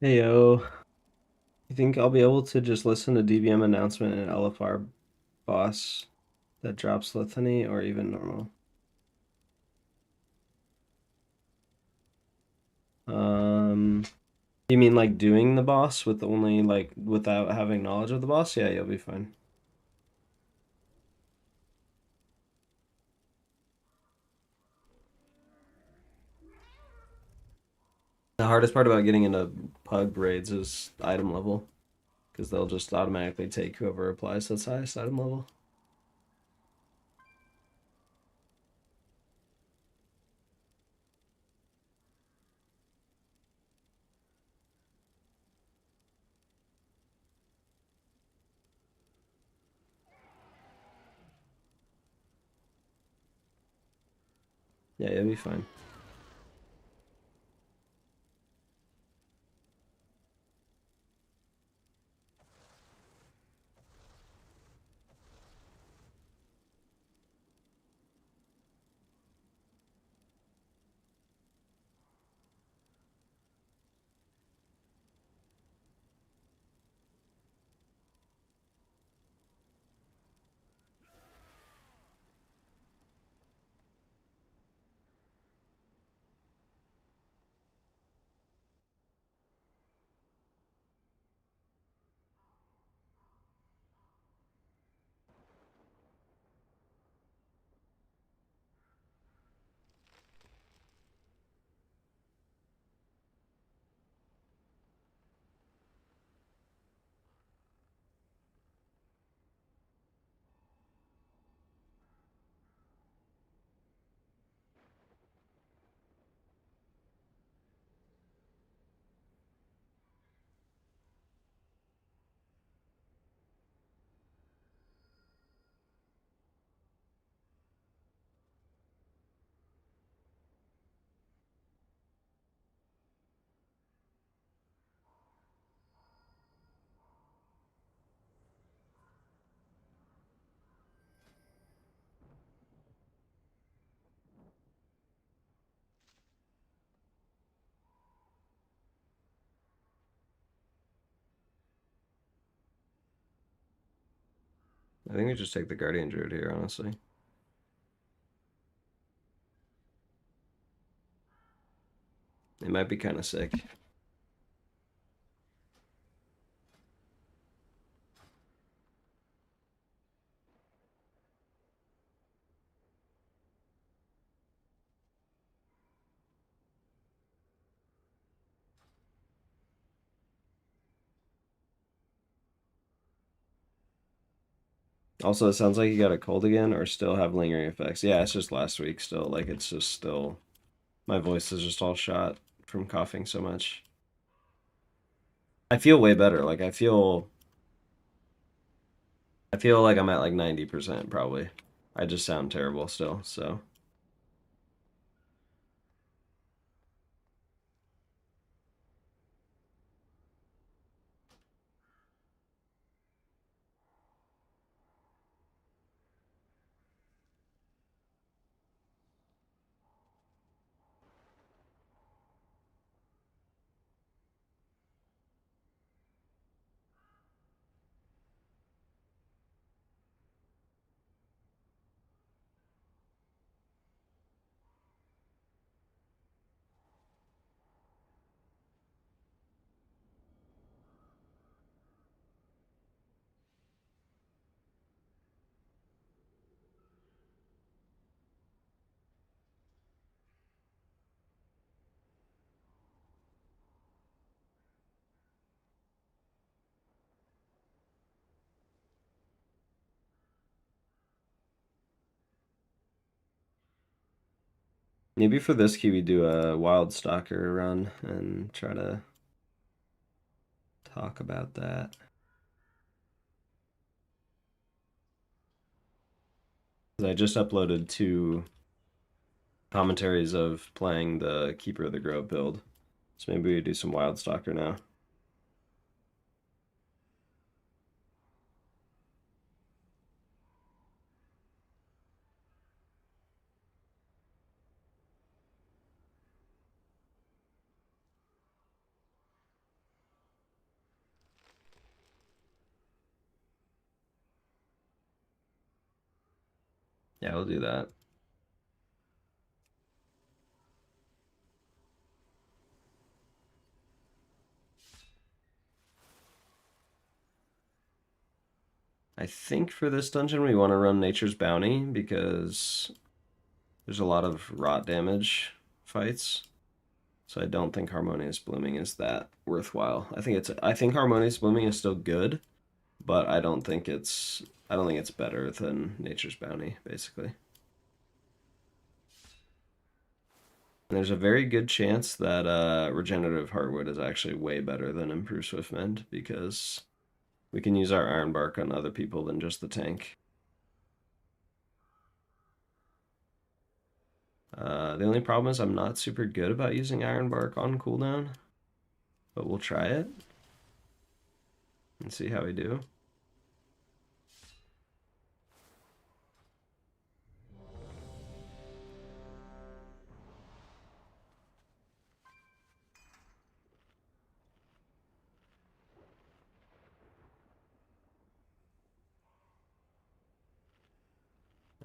Hey yo, you think I'll be able to just listen to DBM announcement and LFR boss that drops Lithany or even normal? Um, you mean like doing the boss with only like without having knowledge of the boss? Yeah, you'll be fine. The hardest part about getting into pug raids is item level, because they'll just automatically take whoever applies that's highest item level. Yeah, you'll be fine. I think we just take the Guardian Druid here, honestly. It might be kind of sick. Also, it sounds like you got a cold again or still have lingering effects. Yeah, it's just last week still. Like, it's just still. My voice is just all shot from coughing so much. I feel way better. Like, I feel like I'm at like 90% probably. I just sound terrible still, so. Maybe for this key we do a Wild Stalker run and try to talk about that. I just uploaded 2 commentaries of playing the Keeper of the Grove build. So maybe we do some Wild Stalker now. Yeah, we'll do that. I think for this dungeon we want to run Nature's Bounty because there's a lot of rot damage fights. So I don't think Harmonious Blooming is that worthwhile. I think Harmonious Blooming is still good, but I don't think it's better than Nature's Bounty, basically. And there's a very good chance that Regenerative Heartwood is actually way better than Improved Swiftmend because we can use our Iron Bark on other people than just the tank. The only problem is I'm not super good about using Iron Bark on cooldown, but we'll try it and see how we do.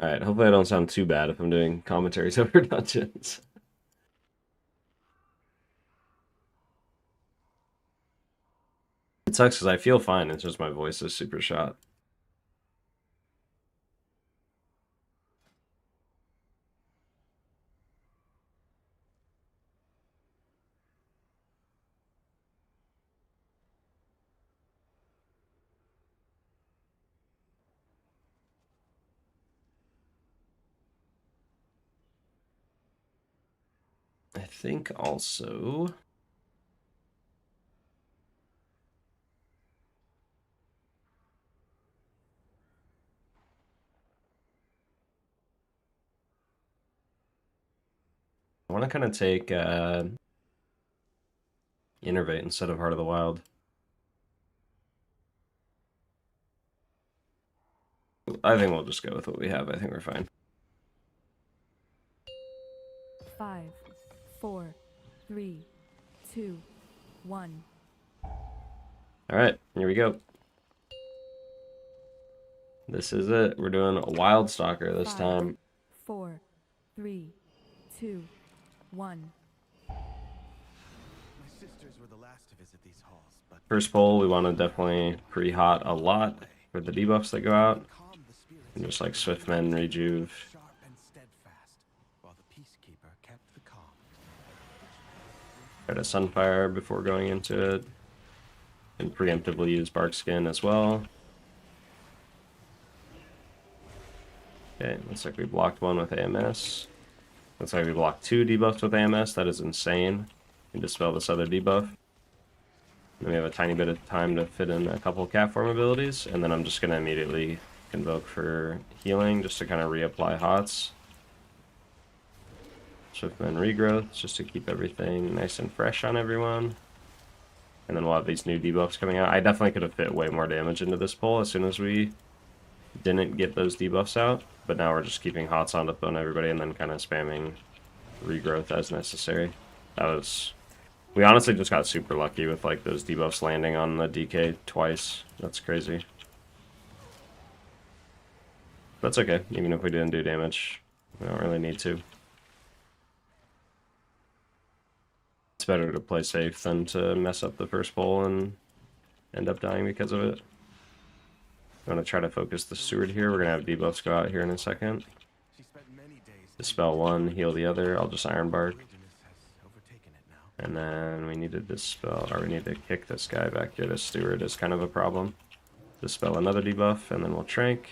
Alright, hopefully I don't sound too bad if I'm doing commentaries over dungeons. It sucks because I feel fine, it's just my voice is super shot. I think also I want to kind of take Innervate instead of Heart of the Wild. I think we'll just go with what we have. I think we're fine. 5, 4, 3, 2, 1. Alright, here we go. This is it. We're doing a Wild Stalker this time. 4, 3, 2, 1. My sisters were the last to visit these halls, but First pull, we want to definitely pre-hot a lot for the debuffs that go out. And just like Swiftmend, Rejuve. sharp and steadfast, while the peacekeeper kept the calm. Try to Sunfire before going into it. And preemptively use Barkskin as well. Okay, looks like we blocked one with AMS. Looks like we blocked 2 debuffs with AMS. That is insane. We can dispel this other debuff. And then we have a tiny bit of time to fit in a couple of cat form abilities. And then I'm just going to immediately Convoke for healing just to kind of reapply hots. Swiftmend Regrowth just to keep everything nice and fresh on everyone. And then we'll have these new debuffs coming out. I definitely could have fit way more damage into this pull as soon as we didn't get those debuffs out. But now we're just keeping hots on to bone everybody and then kind of spamming Regrowth as necessary. We honestly just got super lucky with like those debuffs landing on the DK twice. That's crazy. That's okay, even if we didn't do damage. We don't really need to. It's better to play safe than to mess up the first pull and end up dying because of it. I'm going to try to focus the Steward here. We're going to have debuffs go out here in a second. Dispel one, heal the other. I'll just Iron Bark. And then we need to dispel, or we need to kick this guy back here. This Steward is kind of a problem. Dispel another debuff, and then we'll Trank.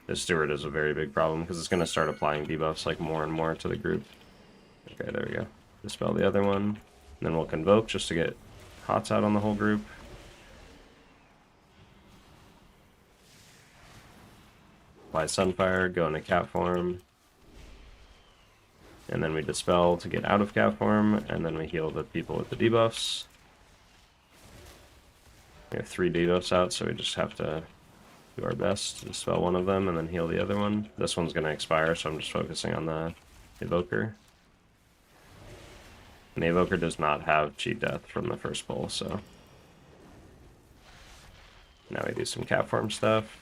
This Steward is a very big problem because it's going to start applying debuffs like more and more to the group. Okay, there we go. Dispel the other one. And then we'll Convoke just to get hots out on the whole group. Apply Sunfire, go into cat form. And then we Dispel to get out of cat form, and then we heal the people with the debuffs. We have 3 debuffs out, so we just have to do our best to dispel one of them and then heal the other one. This one's going to expire, so I'm just focusing on the Evoker. And the Evoker does not have cheat death from the first pull, so now we do some cat form stuff.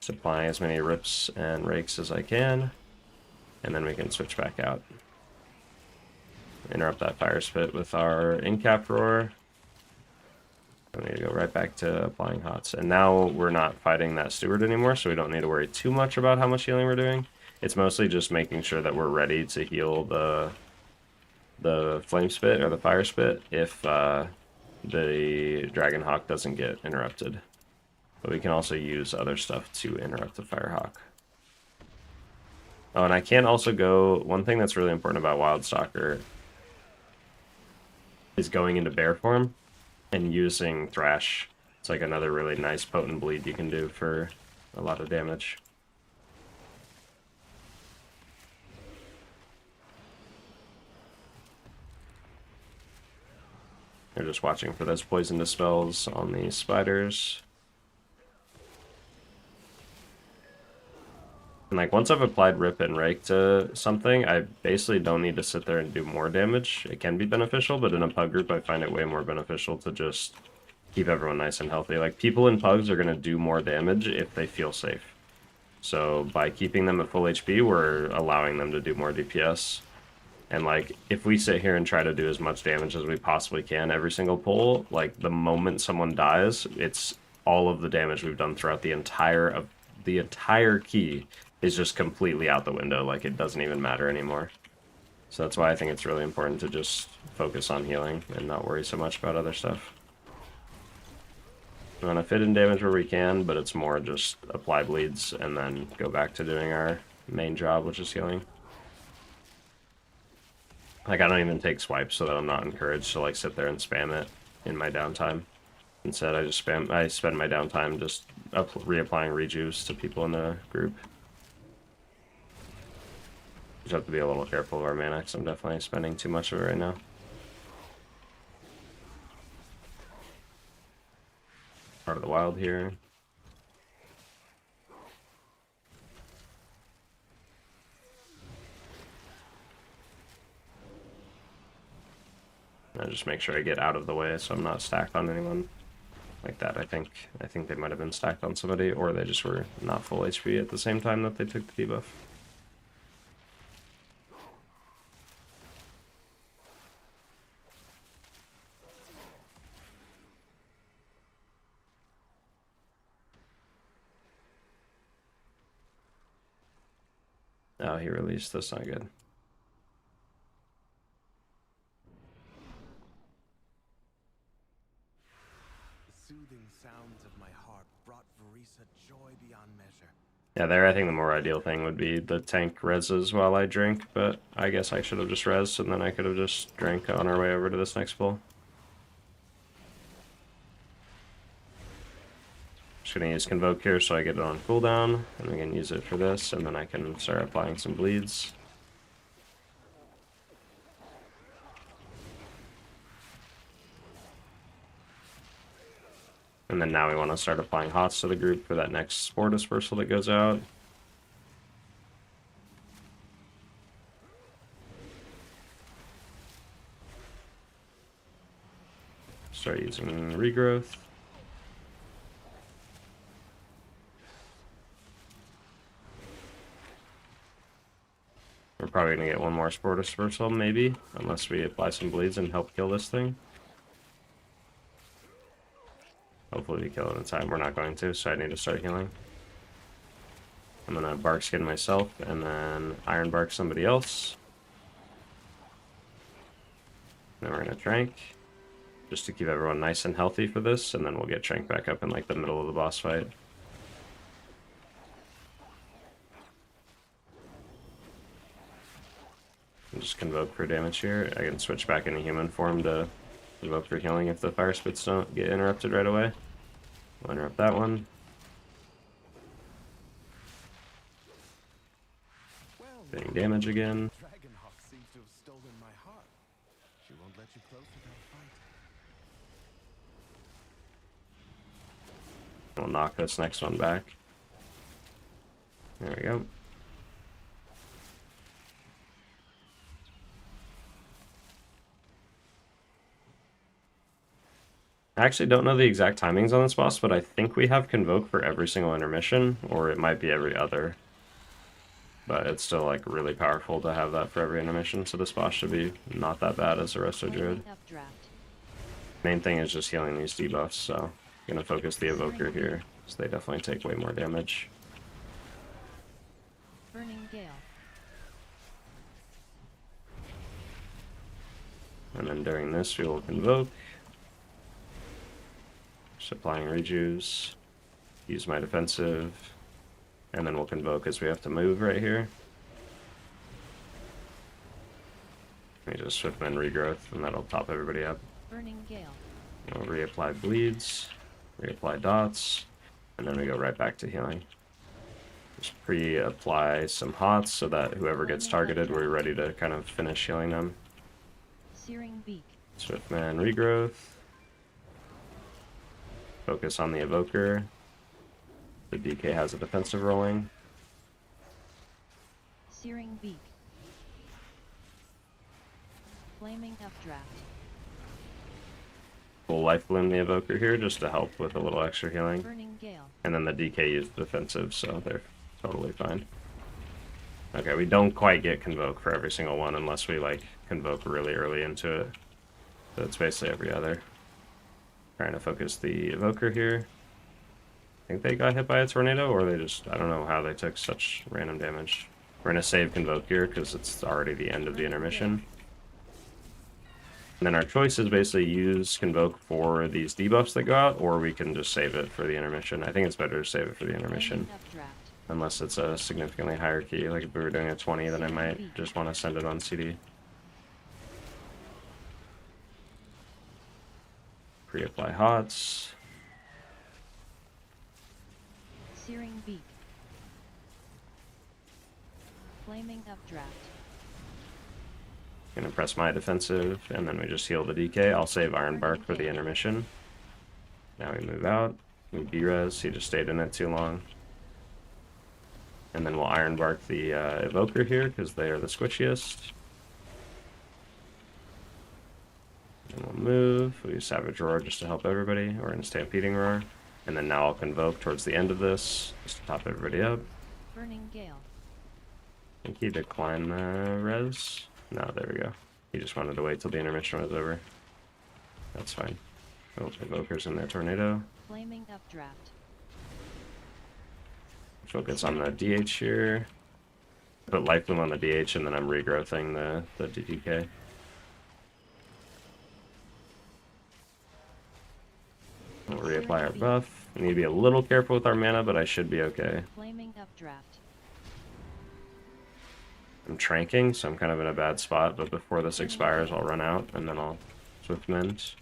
applying as many rips and rakes as I can, and then we can switch back out. Interrupt that fire spit with our incap roar. We need to go right back to applying hots. And now we're not fighting that steward anymore, so we don't need to worry too much about how much healing we're doing. It's mostly just making sure that we're ready to heal the flame spit or the fire spit if the dragon hawk doesn't get interrupted. But we can also use other stuff to interrupt the fire hawk. Oh, and I can also go, one thing that's really important about Wildstalker is going into bear form and using Thrash. It's like another really nice potent bleed you can do for a lot of damage. They're just watching for those poison dispels on these spiders. And like once I've applied Rip and Rake to something, I basically don't need to sit there and do more damage. It can be beneficial, but in a pug group I find it way more beneficial to just keep everyone nice and healthy. Like people in pugs are going to do more damage if they feel safe. So by keeping them at full HP, we're allowing them to do more DPS. And like if we sit here and try to do as much damage as we possibly can every single pull, like the moment someone dies, it's all of the damage we've done throughout the entire key is just completely out the window. Like it doesn't even matter anymore. So that's why I think it's really important to just focus on healing and not worry so much about other stuff. We want to fit in damage where we can, but it's more just apply bleeds and then go back to doing our main job, which is healing. Like I don't even take swipes so that I'm not encouraged to like sit there and spam it in my downtime. Instead I spend my downtime just reapplying rejuice to people in the group. Just have to be a little careful of our mana because I'm definitely spending too much of it right now. Part of the wild here. I just make sure I get out of the way so I'm not stacked on anyone like that. I think they might have been stacked on somebody, or they just were not full HP at the same time that they took the debuff. Oh, he released. That's not good. The soothing sounds of my harp brought Verisa joy beyond measure. Yeah, there I think the more ideal thing would be the tank reses while I drink, but I guess I should have just rezzed and then I could have just drank on our way over to this next pull. Just gonna use Convoke here so I get it on cooldown, and we can use it for this, and then I can start applying some bleeds. And then now we want to start applying hots to the group for that next spore dispersal that goes out. Start using regrowth. We're probably going to get one more spore dispersal, maybe, unless we apply some bleeds and help kill this thing. Hopefully we kill it in time. We're not going to, so I need to start healing. I'm going to bark skin myself and then iron bark somebody else. Then we're going to trank, just to keep everyone nice and healthy for this, and then we'll get trank back up in like the middle of the boss fight. Just convoke for damage here. I can switch back into human form to convoke for healing if the fire spits don't get interrupted right away. We'll interrupt that one. Getting damage again. Dragonhawk seems to have stolen my heart. She won't let you close without a fight. We'll knock this next one back. There we go. I actually don't know the exact timings on this boss, but I think we have Convoke for every single intermission, or it might be every other. But it's still like really powerful to have that for every intermission, so this boss should be not that bad as a Resto Druid. Main thing is just healing these debuffs, so I'm gonna focus the Evoker here, so they definitely take way more damage. Burning Gale. And then during this, we will Convoke. Just applying rejuice. Use my defensive. And then we'll Convoke as we have to move right here. We just Swiftman Regrowth, and that'll top everybody up. Burning Gale. We'll reapply bleeds, reapply dots, and then we go right back to healing. Just pre-apply some hots so that whoever gets targeted, we're ready to kind of finish healing them. Searing Beak. Swiftman Regrowth. Focus on the Evoker. The DK has a defensive rolling. Searing Beak. Flaming Updraft. We'll Life Bloom the Evoker here just to help with a little extra healing. Burning Gale. And then the DK used defensive, so they're totally fine. Okay, we don't quite get Convoke for every single one unless we like Convoke really early into it. So it's basically every other. Trying to focus the Evoker here. I think they got hit by a tornado, or they just, I don't know how they took such random damage. We're gonna save Convoke here because it's already the end of the intermission. And then our choice is basically use Convoke for these debuffs that go out, or we can just save it for the intermission. I think it's better to save it for the intermission. Flaming Updraft. Unless it's a significantly higher key, like if we were doing a 20, then I might just want to send it on CD. Pre-apply hots. Searing Beak. Flaming Updraft. Gonna press my defensive, and then we just heal the DK. I'll save Iron Bark for the intermission. Now we move out. We B-res, he just stayed in it too long. And then we'll Iron Bark the Evoker here, because they are the squishiest. And we'll move. We'll use Savage Roar just to help everybody, or in Stampeding Roar. And then now I'll Convoke towards the end of this, just to top everybody up. Burning Gale. I think he declined the res. No, there we go. He just wanted to wait till the intermission was over. That's fine. Oh, Evoker's in their tornado. Flaming Updraft. Focus on the DH here. Put Life Bloom on the DH, and then I'm regrowthing the DK. We'll reapply our buff. We need to be a little careful with our mana, but I should be okay. Flaming Updraft. I'm tranking, so I'm kind of in a bad spot, but before this expires, I'll run out, and then I'll Swift Mint.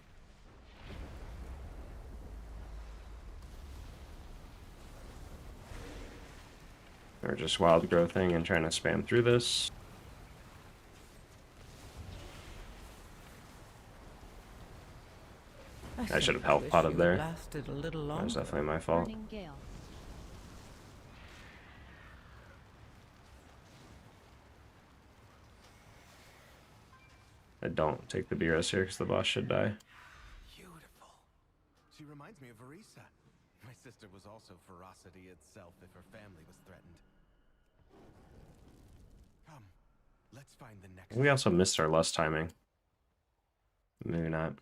Or just wild growthing and trying to spam through this. I should have health potted there. Lasted a little That was longer. definitely my fault. Burning Gale. I don't take the BRS here because the boss should die. Beautiful. She reminds me of Verisa. My sister was also ferocity itself if her family was threatened. Come, let's find the next. We also missed our lust timing. Maybe not.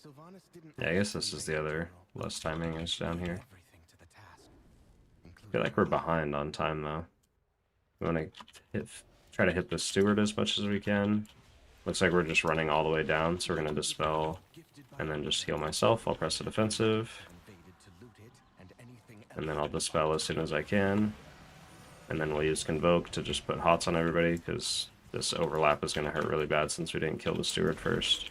Sylvanas didn't Yeah, I guess this is the other lust timing is down here. everything to the task, I feel like we're behind on time though. We want to try to hit the steward as much as we can. Looks like we're just running all the way down, so we're gonna dispel and then just heal myself. I'll press the defensive, and then I'll dispel as soon as I can. And then we'll use Convoke to just put hots on everybody, because this overlap is gonna hurt really bad since we didn't kill the steward first.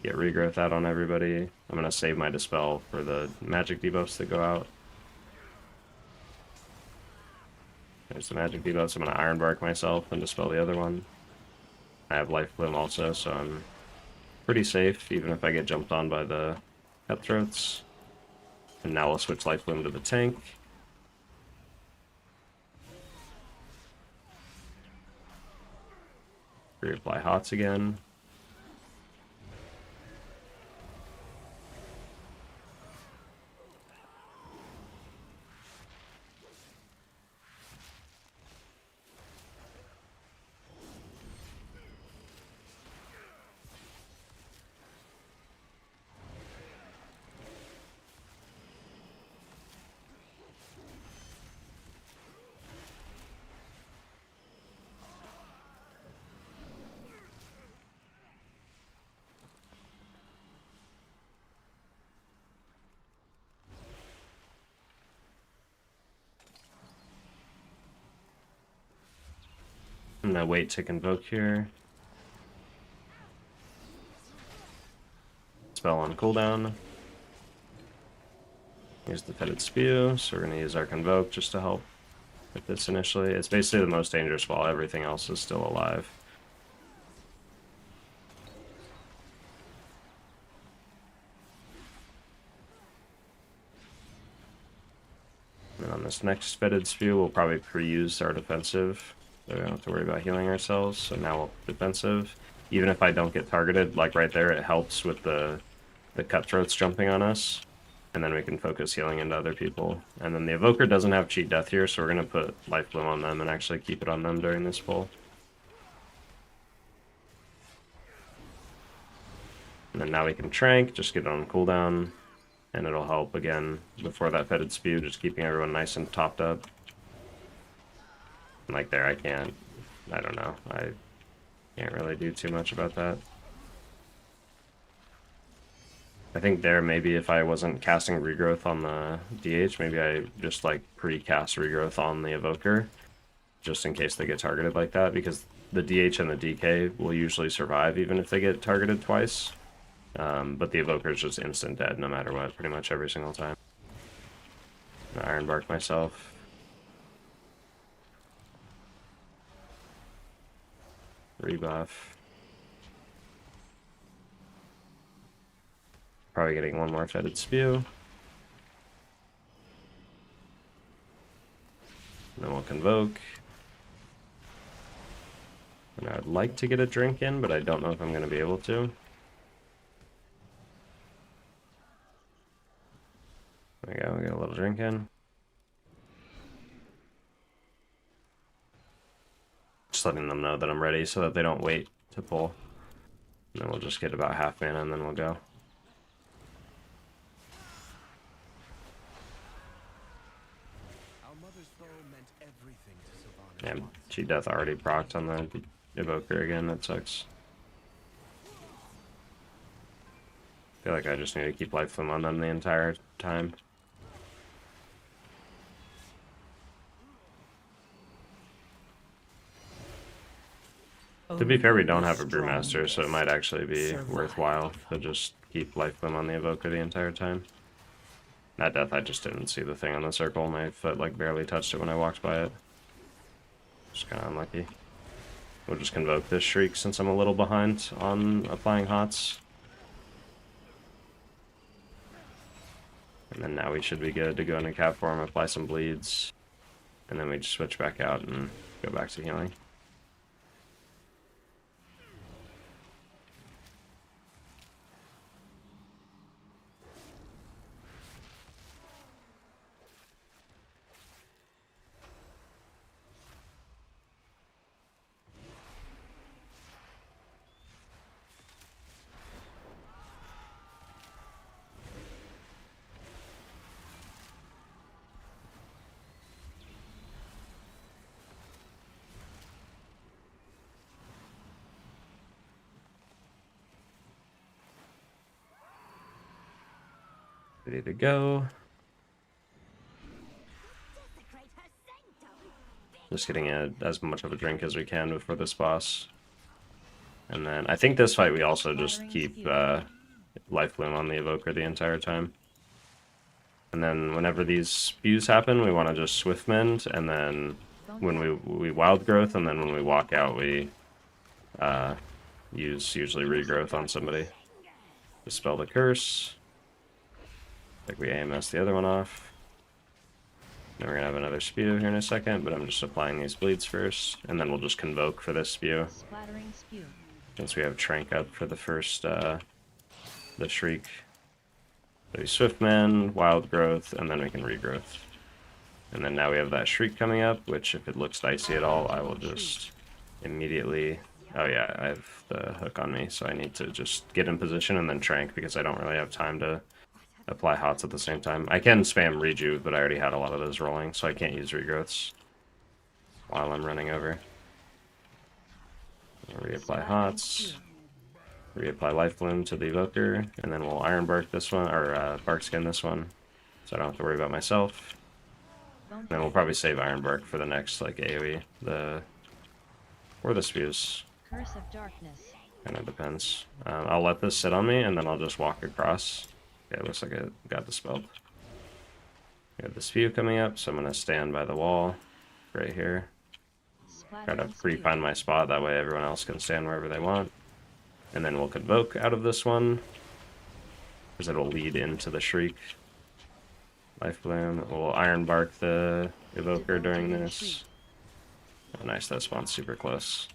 Get regrowth out on everybody. I'm gonna save my dispel for the magic debuffs that go out. There's the magic debuffs. I'm gonna Iron Bark myself and dispel the other one. I have Life Bloom also, so I'm pretty safe, even if I get jumped on by the cutthroats. And now we'll switch Life Bloom to the tank. Reapply Hots again. I'm gonna wait to convoke here. Spell on cooldown. Use the Fetid Spew, so we're gonna use our convoke just to help with this initially. It's basically the most dangerous while everything else is still alive. And on this next Fetid Spew, we'll probably pre-use our defensive. So we don't have to worry about healing ourselves. So now we'll defensive. Even if I don't get targeted, like right there, it helps with the cutthroats jumping on us. And then we can focus healing into other people. And then the Evoker doesn't have cheat death here, so we're going to put Life Bloom on them and actually keep it on them during this pull. And then now we can Trank, just get it on cooldown. And it'll help again before that Fetid Spew, just keeping everyone nice and topped up. And like there, I don't know. I can't really do too much about that. I think there, maybe if I wasn't casting Regrowth on the DH, maybe I just like pre-cast Regrowth on the Evoker, just in case they get targeted like that, because the DH and the DK will usually survive even if they get targeted twice. But the Evoker is just instant dead no matter what, pretty much every single time. Iron Bark myself. Rebuff. Probably getting one more Fetid Spew. And then we'll Convoke. And I'd like to get a drink in, but I don't know if I'm going to be able to. There we go, we got a little drink in. Just letting them know that I'm ready so that they don't wait to pull. And then we'll just get about half mana and then we'll go. Yeah, cheat death already procced on the Evoker again, that sucks. I feel like I just need to keep Life Flume on them the entire time. To be fair, we don't have a Brewmaster, so it might actually be worthwhile to just keep Life Flume on the Evoker the entire time. That death, I just didn't see the thing on the circle. My foot like barely touched it when I walked by it. Just kind of unlucky. We'll just Convoke this Shriek since I'm a little behind on applying Hots. And then now we should be good to go into Cap Form, apply some bleeds, and then we just switch back out and go back to healing. Ready to go. Just getting as much of a drink as we can before this boss. And then I think this fight we also just keep Life Bloom on the Evoker the entire time. And then whenever these spews happen, we want to just Swift Mend, and then when we Wild Growth, and then when we walk out, we use usually Regrowth on somebody. Dispel the Curse. Like we AMS the other one off. Then we're gonna have another spew here in a second, but I'm just applying these bleeds first, and then we'll just convoke for this spew. Splattering spew. Since we have Trank up for the first, the Shriek. So Swiftman, Wild Growth, and then we can Regrowth. And then now we have that Shriek coming up, which if it looks dicey at all, I will just immediately... Oh yeah, I have the hook on me, so I need to just get in position and then Trank, because I don't really have time to apply Hots at the same time. I can spam Rejuve, but I already had a lot of those rolling, so I can't use Regrowths while I'm running over. Reapply Hots. Reapply Life Bloom to the Evoker, and then we'll Iron Bark this one, or Bark Skin this one, so I don't have to worry about myself. And then we'll probably save Iron Bark for the next, like, AoE, or the Spews. Curse of Darkness. Kinda depends. I'll let this sit on me, and then I'll just walk across. Okay, looks like it got dispelled. We have the Spew coming up, so I'm gonna stand by the wall, right here. Try to pre-find my spot, that way everyone else can stand wherever they want. And then we'll Convoke out of this one, because it'll lead into the Shriek. Life Bloom. We'll Iron Bark the Evoker during this. Oh, nice, that spawn's super close.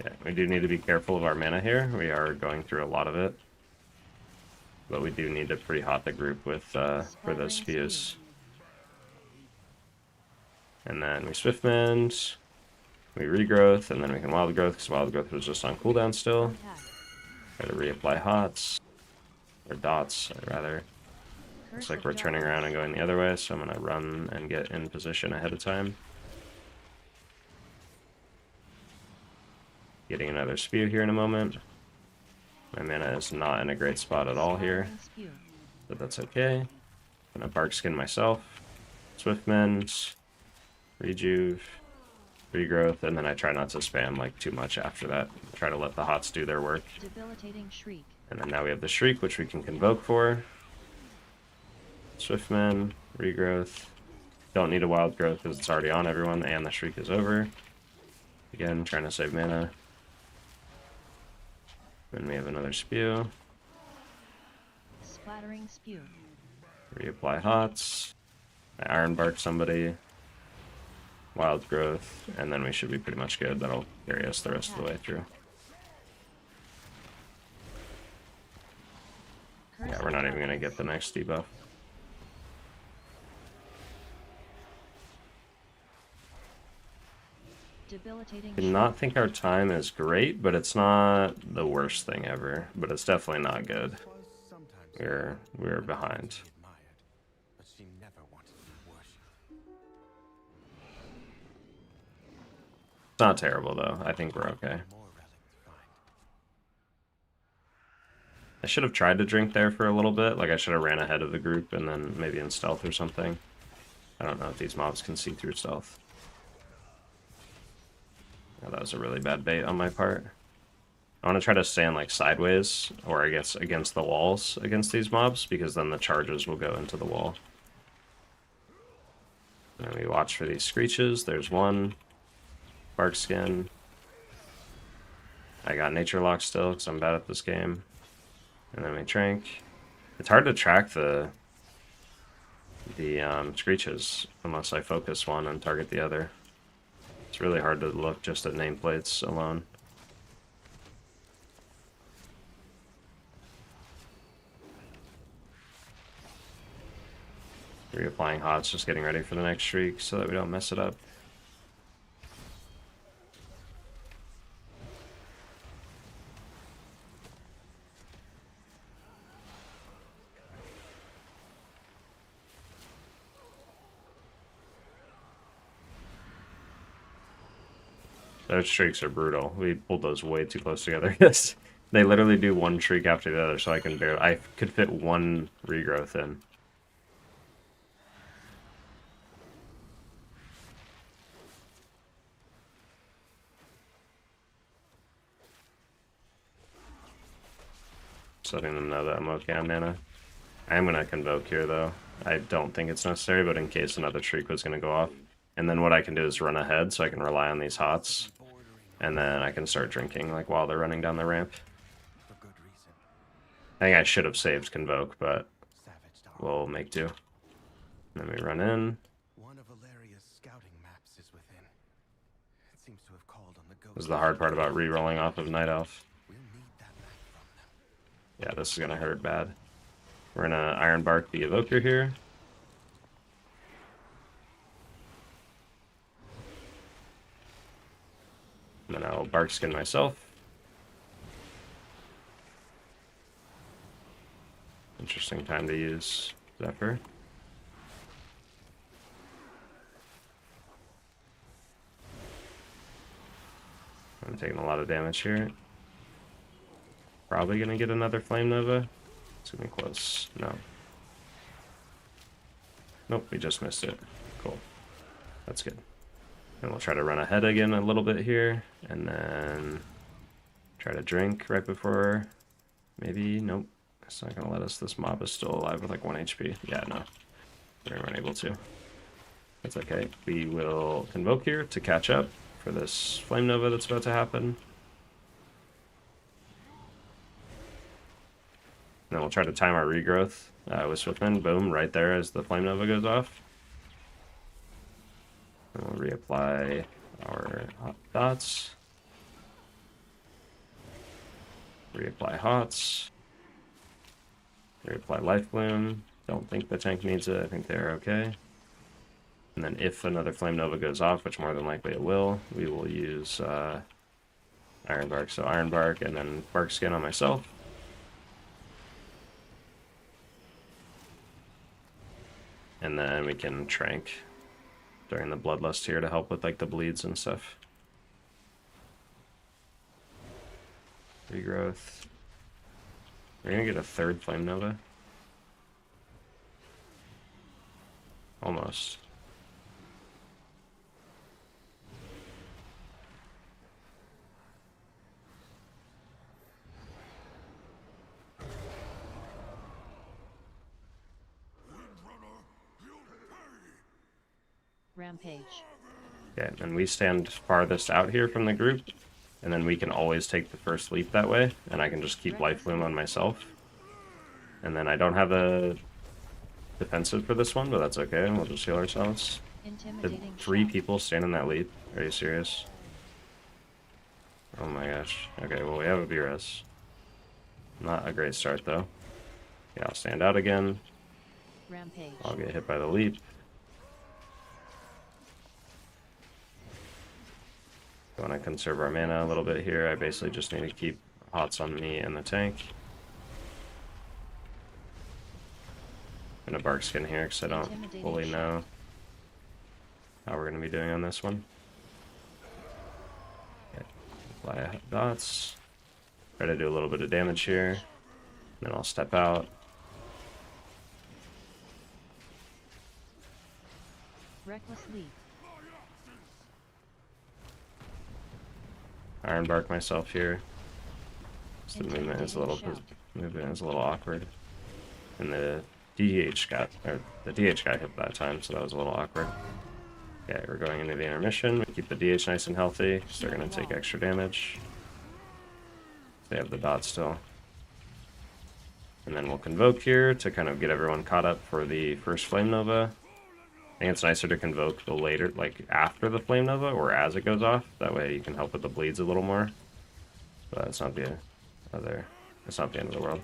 Yeah, we do need to be careful of our mana here. We are going through a lot of it. But we do need to pre-hot the group with for those spews. And then we Swiftmend, we Regrowth, and then we can Wild Growth, because Wild Growth was just on cooldown still. Try to reapply Hots, or Dots, rather. Looks like we're turning around and going the other way, so I'm going to run and get in position ahead of time. Getting another spew here in a moment. My mana is not in a great spot at all here, but that's okay. I'm going to Bark Skin myself, Swiftmend, Rejuve, Regrowth, and then I try not to spam like too much after that. Try to let the Hots do their work. Debilitating Shriek. And then now we have the Shriek, which we can Convoke for. Swiftman, Regrowth. Don't need a Wild Growth because it's already on everyone, and the Shriek is over. Again, trying to save mana. Then we have another Spew. Splattering Spew. Reapply Hots. I Iron Bark somebody. Wild Growth, and then we should be pretty much good. That'll carry us the rest of the way through. Yeah, we're not even going to get the next debuff. Debilitating. I do not think our time is great, but it's not the worst thing ever. But it's definitely not good. We're behind. But she never wanted to be worshipped. It's not terrible though. I think we're okay. More relic to find. I should have tried to drink there for a little bit. Like I should have ran ahead of the group and then maybe in stealth or something. I don't know if these mobs can see through stealth. Oh, that was a really bad bait on my part. I want to try to stand like sideways, or I guess against the walls against these mobs, because then the charges will go into the wall. And then we watch for these screeches. There's one. Bark Skin. I got Nature Lock still, because I'm bad at this game. And then we Trank. It's hard to track the screeches unless I focus one and target the other. It's really hard to look just at nameplates alone. Reapplying Hots, just getting ready for the next Shriek so that we don't mess it up. Those Shrieks are brutal. We pulled those way too close together. Yes, they literally do one Shriek after the other, so I could fit one Regrowth in. Just letting them know that I'm okay on mana. I am gonna Convoke here though. I don't think it's necessary, but in case another Shriek was gonna go off. And then what I can do is run ahead so I can rely on these Hots. And then I can start drinking like while they're running down the ramp. For good reason. I think I should have saved Convoke, but Savage dog. we'll make do. And then we run in. One of Valeria's scouting maps is within. It seems to have called on the ghost. This is the hard part about re-rolling off of Night Elf. We'll need that map from them. Yeah, this is gonna hurt bad. We're gonna Iron Bark the Evoker here. And then I'll Bark Skin myself. Interesting time to use Zephyr. I'm taking a lot of damage here. Probably gonna get another Flame Nova. It's gonna be close. No. Nope, we just missed it. Cool. That's good. And we'll try to run ahead again a little bit here, and then try to drink right before. Maybe, nope. It's not gonna let us. This mob is still alive with like 1 HP. Yeah, no. We weren't able to. That's okay. We will Convoke here to catch up for this Flame Nova that's about to happen. And then we'll try to time our regrowth with Swiftman. Boom, right there as the Flame Nova goes off. And we'll reapply our hot dots. Reapply hots. Reapply Life Bloom. Don't think the tank needs it. I think they're okay. And then if another Flame Nova goes off, which more than likely it will, we will use Iron Bark. So Iron Bark and then Bark Skin on myself. And then we can Trank during the Bloodlust here to help with like the bleeds and stuff. Regrowth. We're gonna get a third Flame Nova. Almost. Rampage. Okay, and we stand farthest out here from the group, and then we can always take the first leap that way, and I can just keep Life Bloom on myself. And then I don't have a defensive for this one, but that's okay, we'll just heal ourselves. Did Intimidating 3 shout. people stand in that leap? Are you serious? Oh my gosh. Okay, well we have a B-res. Not a great start though. Yeah, I'll stand out again. Rampage. I'll get hit by the leap. Want to conserve our mana a little bit here. I basically just need to keep hots on me and the tank. I'm gonna Bark Skin here because I don't fully know how we're gonna be doing on this one. Okay. Apply dots. Try to do a little bit of damage here. Then I'll step out. Reckless leap. Iron Bark myself here. So the movement is a little awkward. And the DH got hit that time, so that was a little awkward. Okay, we're going into the intermission. We keep the DH nice and healthy, because they're going to take extra damage. They have the dot still. And then we'll Convoke here to kind of get everyone caught up for the first Flame Nova. I think it's nicer to Convoke the later, like after the Flame Nova or as it goes off. That way you can help with the bleeds a little more. But it's not the it's not the end of the world.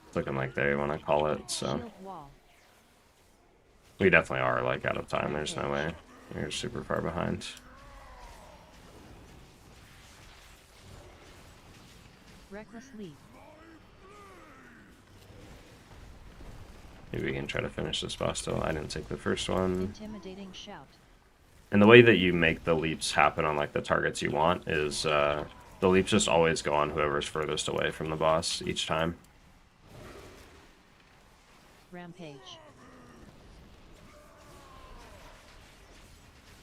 It's looking like they want to call it, so Shield wall. we definitely are like out of time. There's no way. We're super far behind. Reckless leap. Maybe we can try to finish this boss still. I didn't take the first one. Intimidating shout. And the way that you make the leaps happen on like the targets you want is the leaps just always go on whoever's furthest away from the boss each time. Rampage.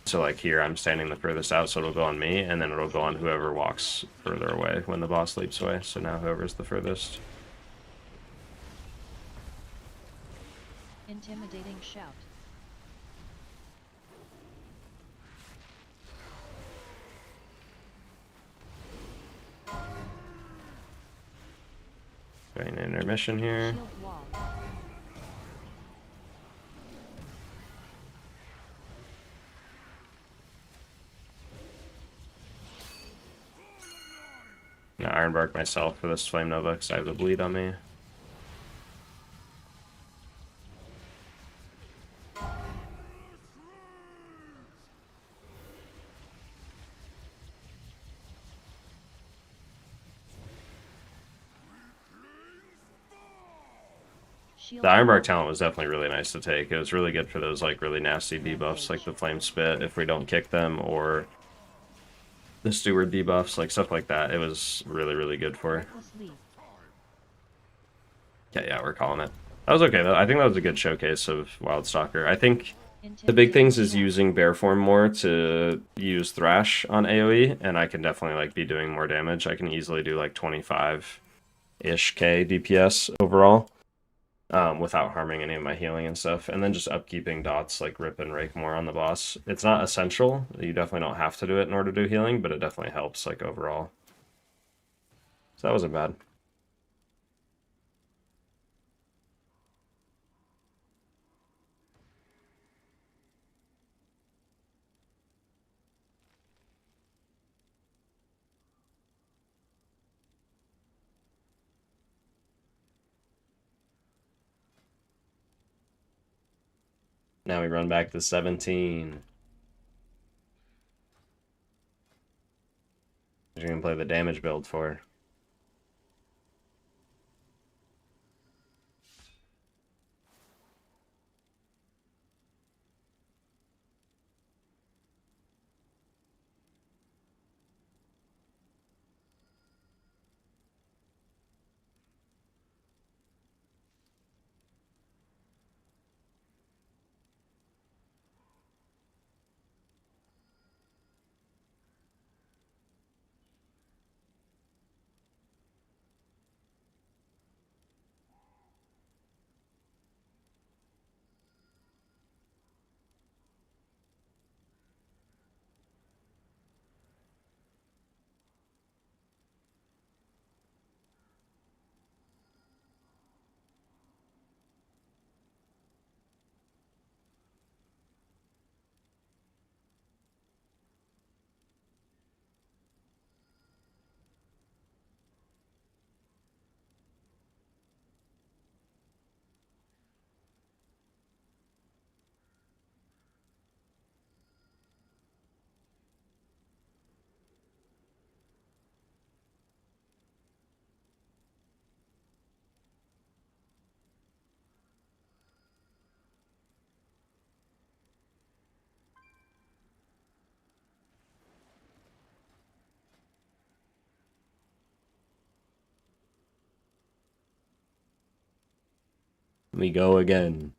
So like here, I'm standing the furthest out, so it'll go on me, and then it'll go on whoever walks further away when the boss leaps away. So now whoever's the furthest. Intimidating shout. mission here. Shield wall. I'm gonna Ironbark myself for this Flame Nova because I have the bleed on me. Shield The Ironbark wall. talent was definitely really nice to take. It was really good for those like really nasty debuffs like the Flame Spit if we don't kick them, or the Steward debuffs, like stuff like that. It was really, really good for. Reckless leap. Yeah, we're calling it. That was okay though. I think that was a good showcase of Wildstalker. I think the big Intimidating things is shot. using Bear Form more to use Thrash on AoE, and I can definitely like be doing more damage. I can easily do like 25-ish K DPS overall. Without harming any of my healing and stuff. And then just upkeeping dots like Rip and Rake more on the boss. It's not essential. You definitely don't have to do it in order to do healing, but it definitely helps like overall. So that wasn't bad. Now we run back to 17. You're gonna play the damage build for. We go again.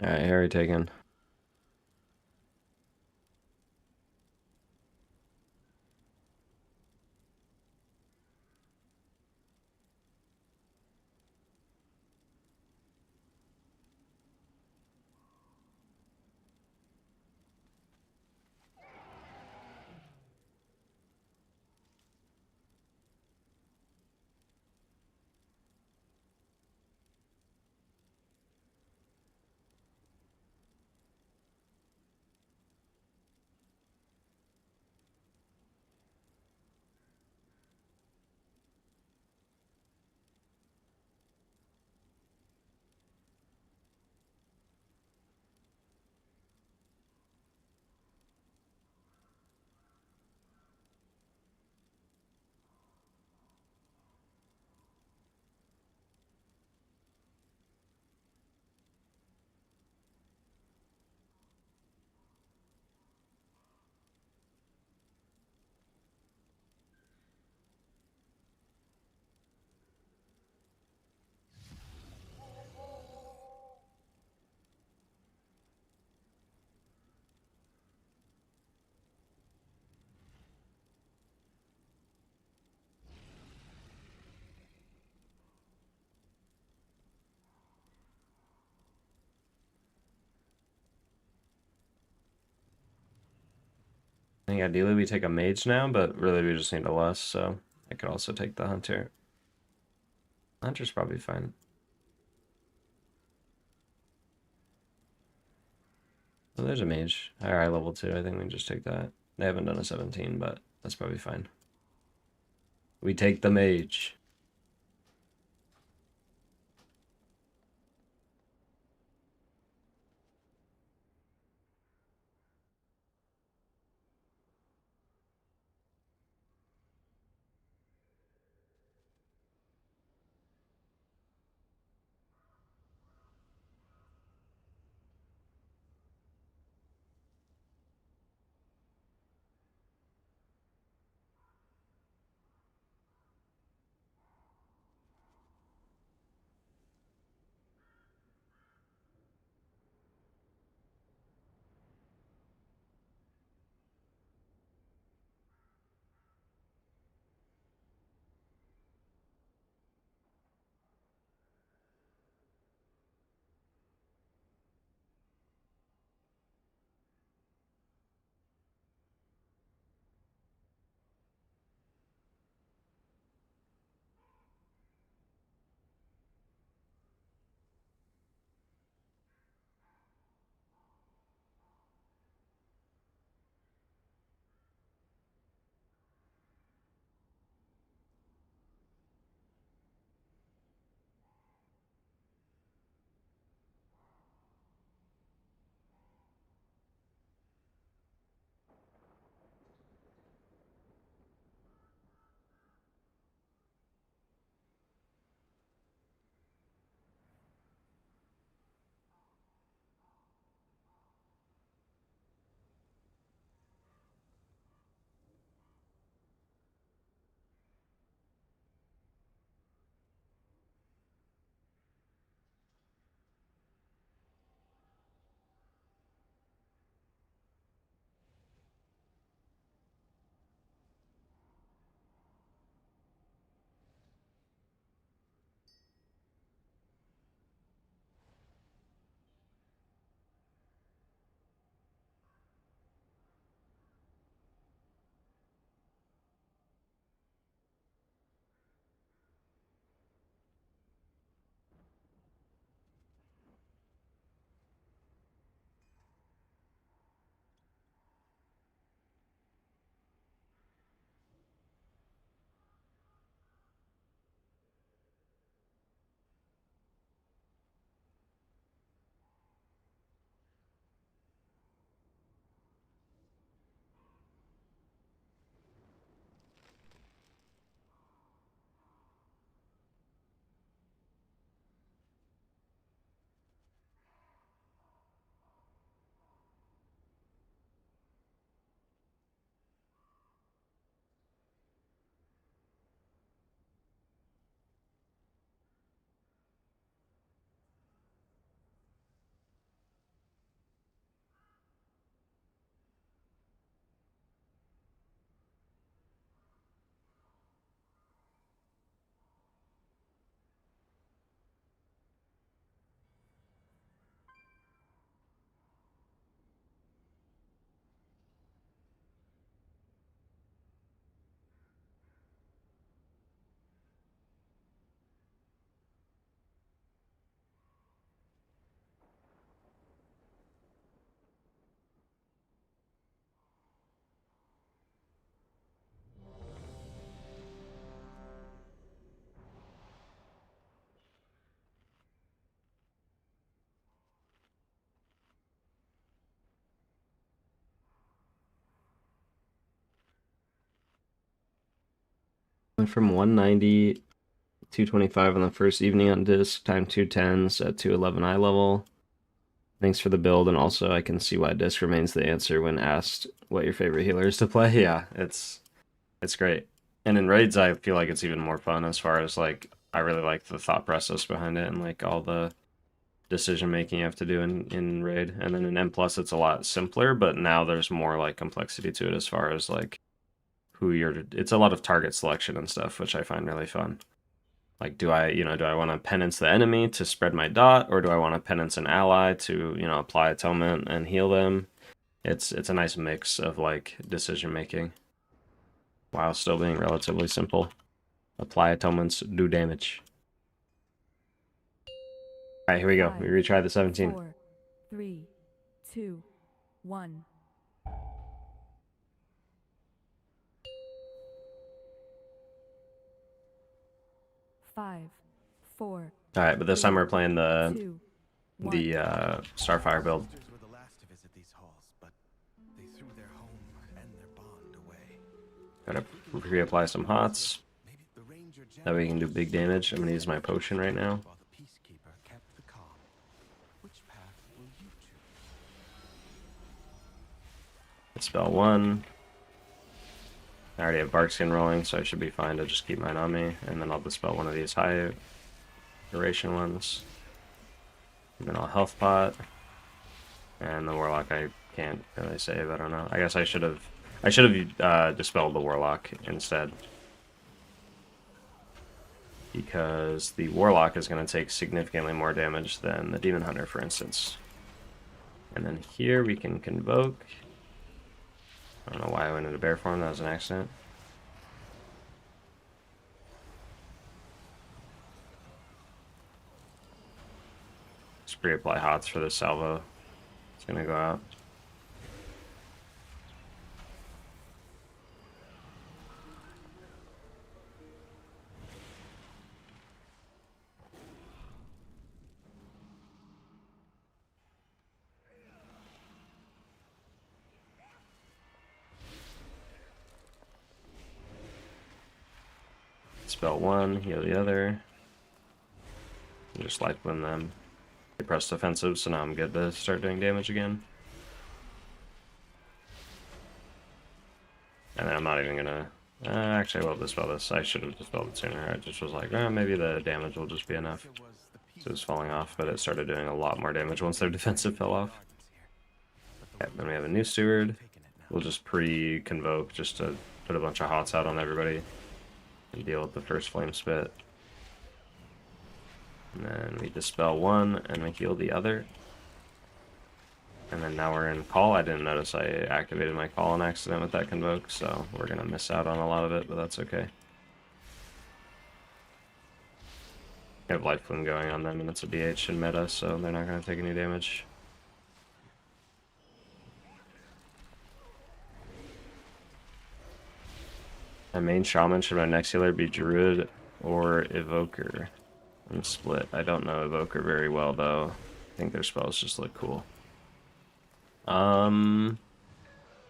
Alright, Harry taken. I think ideally we take a mage now, but really we just need a less, so I could also take the hunter. Hunter's probably fine. Oh, there's a mage. Higher level 2, I think we can just take that. They haven't done a 17, but that's probably fine. We take the mage. Went from 190, 225 on the first evening on disc, time 210s at 211 eye level. Thanks for the build, and also I can see why disc remains the answer when asked what your favorite healer is to play. Yeah, it's great. And in raids, I feel like it's even more fun as far as like I really like the thought process behind it and like all the decision making you have to do in raid. And then in M plus it's a lot simpler, but now there's more like complexity to it as far as like who you're it's a lot of target selection and stuff, which I find really fun. Like do I want to penance the enemy to spread my dot, or do I want to penance an ally to, apply atonement and heal them? It's a nice mix of like decision making while still being relatively simple. Apply atonements, do damage. All right, here we go. We 5, retry the 17. 4, 3, 2, 1. Five, 4. All right, but this time we're playing 2, the Starfire build. Sisters were the last to visit these halls, but they threw their home and their bond away. Gotta reapply some hots. Maybe the ranger That way we can do big damage. I'm gonna use my potion right now. while the peacekeeper kept the calm. Which path will you choose? Spell 1. I already have Barkskin rolling, so I should be fine to just keep mine on me. And then I'll dispel one of these high duration ones. And then I'll health pot. And the Warlock I can't really save, I don't know. I guess I should have dispelled the Warlock instead. Because the Warlock is going to take significantly more damage than the Demon Hunter, for instance. And then here we can Convoke. I don't know why I went into bear form, that was an accident. Just reapply hots for the salvo. It's gonna go out. Spell 1, heal the other. And just life win them. They press defensive, so now I'm good to start doing damage again. And then I'm not even gonna... actually, I will dispel this. I should have dispelled it sooner. I just was like, maybe the damage will just be enough. So it was falling off, but it started doing a lot more damage once their defensive fell off. Okay, then we have a new steward. We'll just pre-convoke just to put a bunch of hots out on everybody. And deal with the first flame spit. And then we dispel 1 and we heal the other. And then now we're in call. I didn't notice I activated my call on accident with that convoke, so we're gonna miss out on a lot of it, but that's okay. I have life plume going on them and it's a BH in meta, so they're not gonna take any damage. My main shaman, should my next healer be Druid or Evoker? I'm split. I don't know Evoker very well though. I think their spells just look cool. I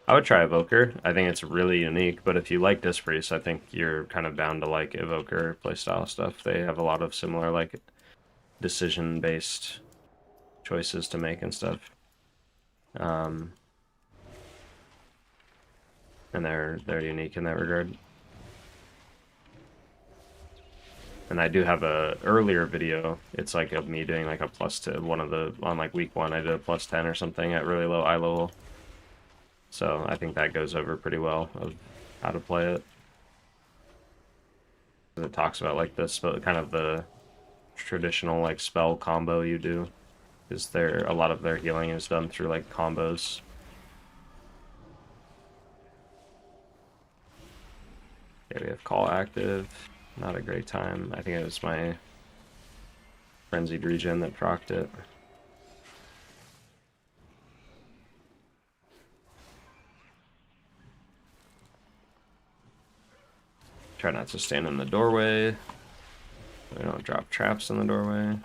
would try Evoker. I think it's really unique, but if you like Disc Priest, I think you're kind of bound to like Evoker playstyle stuff. They have a lot of similar like decision-based choices to make and stuff. And they're unique in that regard. And I do have a earlier video. It's like of me doing like a plus to one of the, on like week 1 I did a plus 10 or something at really low eye level. So I think that goes over pretty well of how to play it. It talks about like this, but kind of the traditional like spell combo you do, because a lot of their healing is done through like combos. Okay, we have call active. Not a great time. I think it was my frenzied regen that procced it. Try not to stand in the doorway. We don't drop traps in the doorway.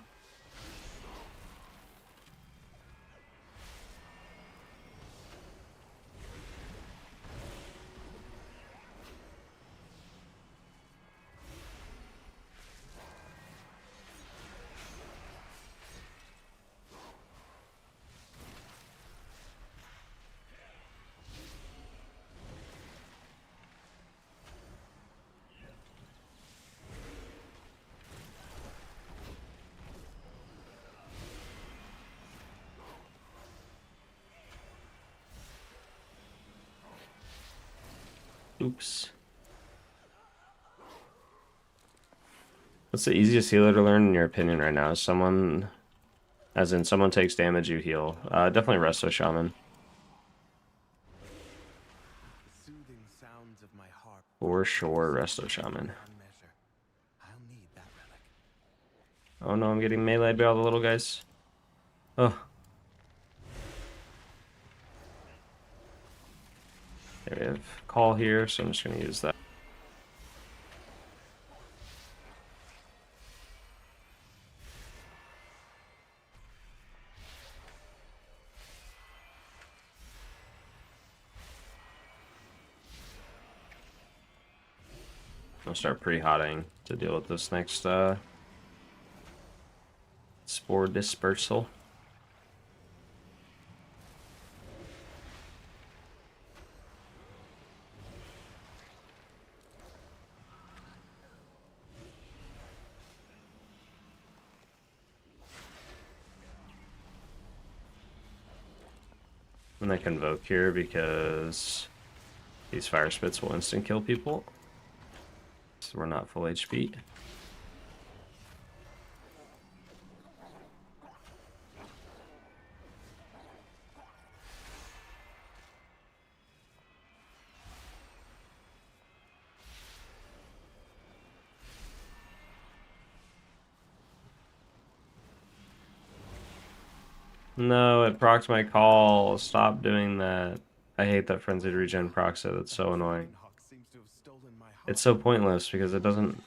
Oops. What's the easiest healer to learn in your opinion right now? Someone, as in someone takes damage, you heal. Definitely Resto Shaman. For sure, Resto Shaman. On measure. I'll need that relic. Oh no, I'm getting meleeed by all the little guys. Oh. There we have call here, so I'm just going to use that. I'll start pre-hotting to deal with this next spore dispersal. And I convoke here because these fire spits will instant kill people. So we're not full HP. No, it procs my call. Stop doing that. I hate that frenzied regen procs it. It's so annoying. Seems to have stolen my heart. It's so pointless because it doesn't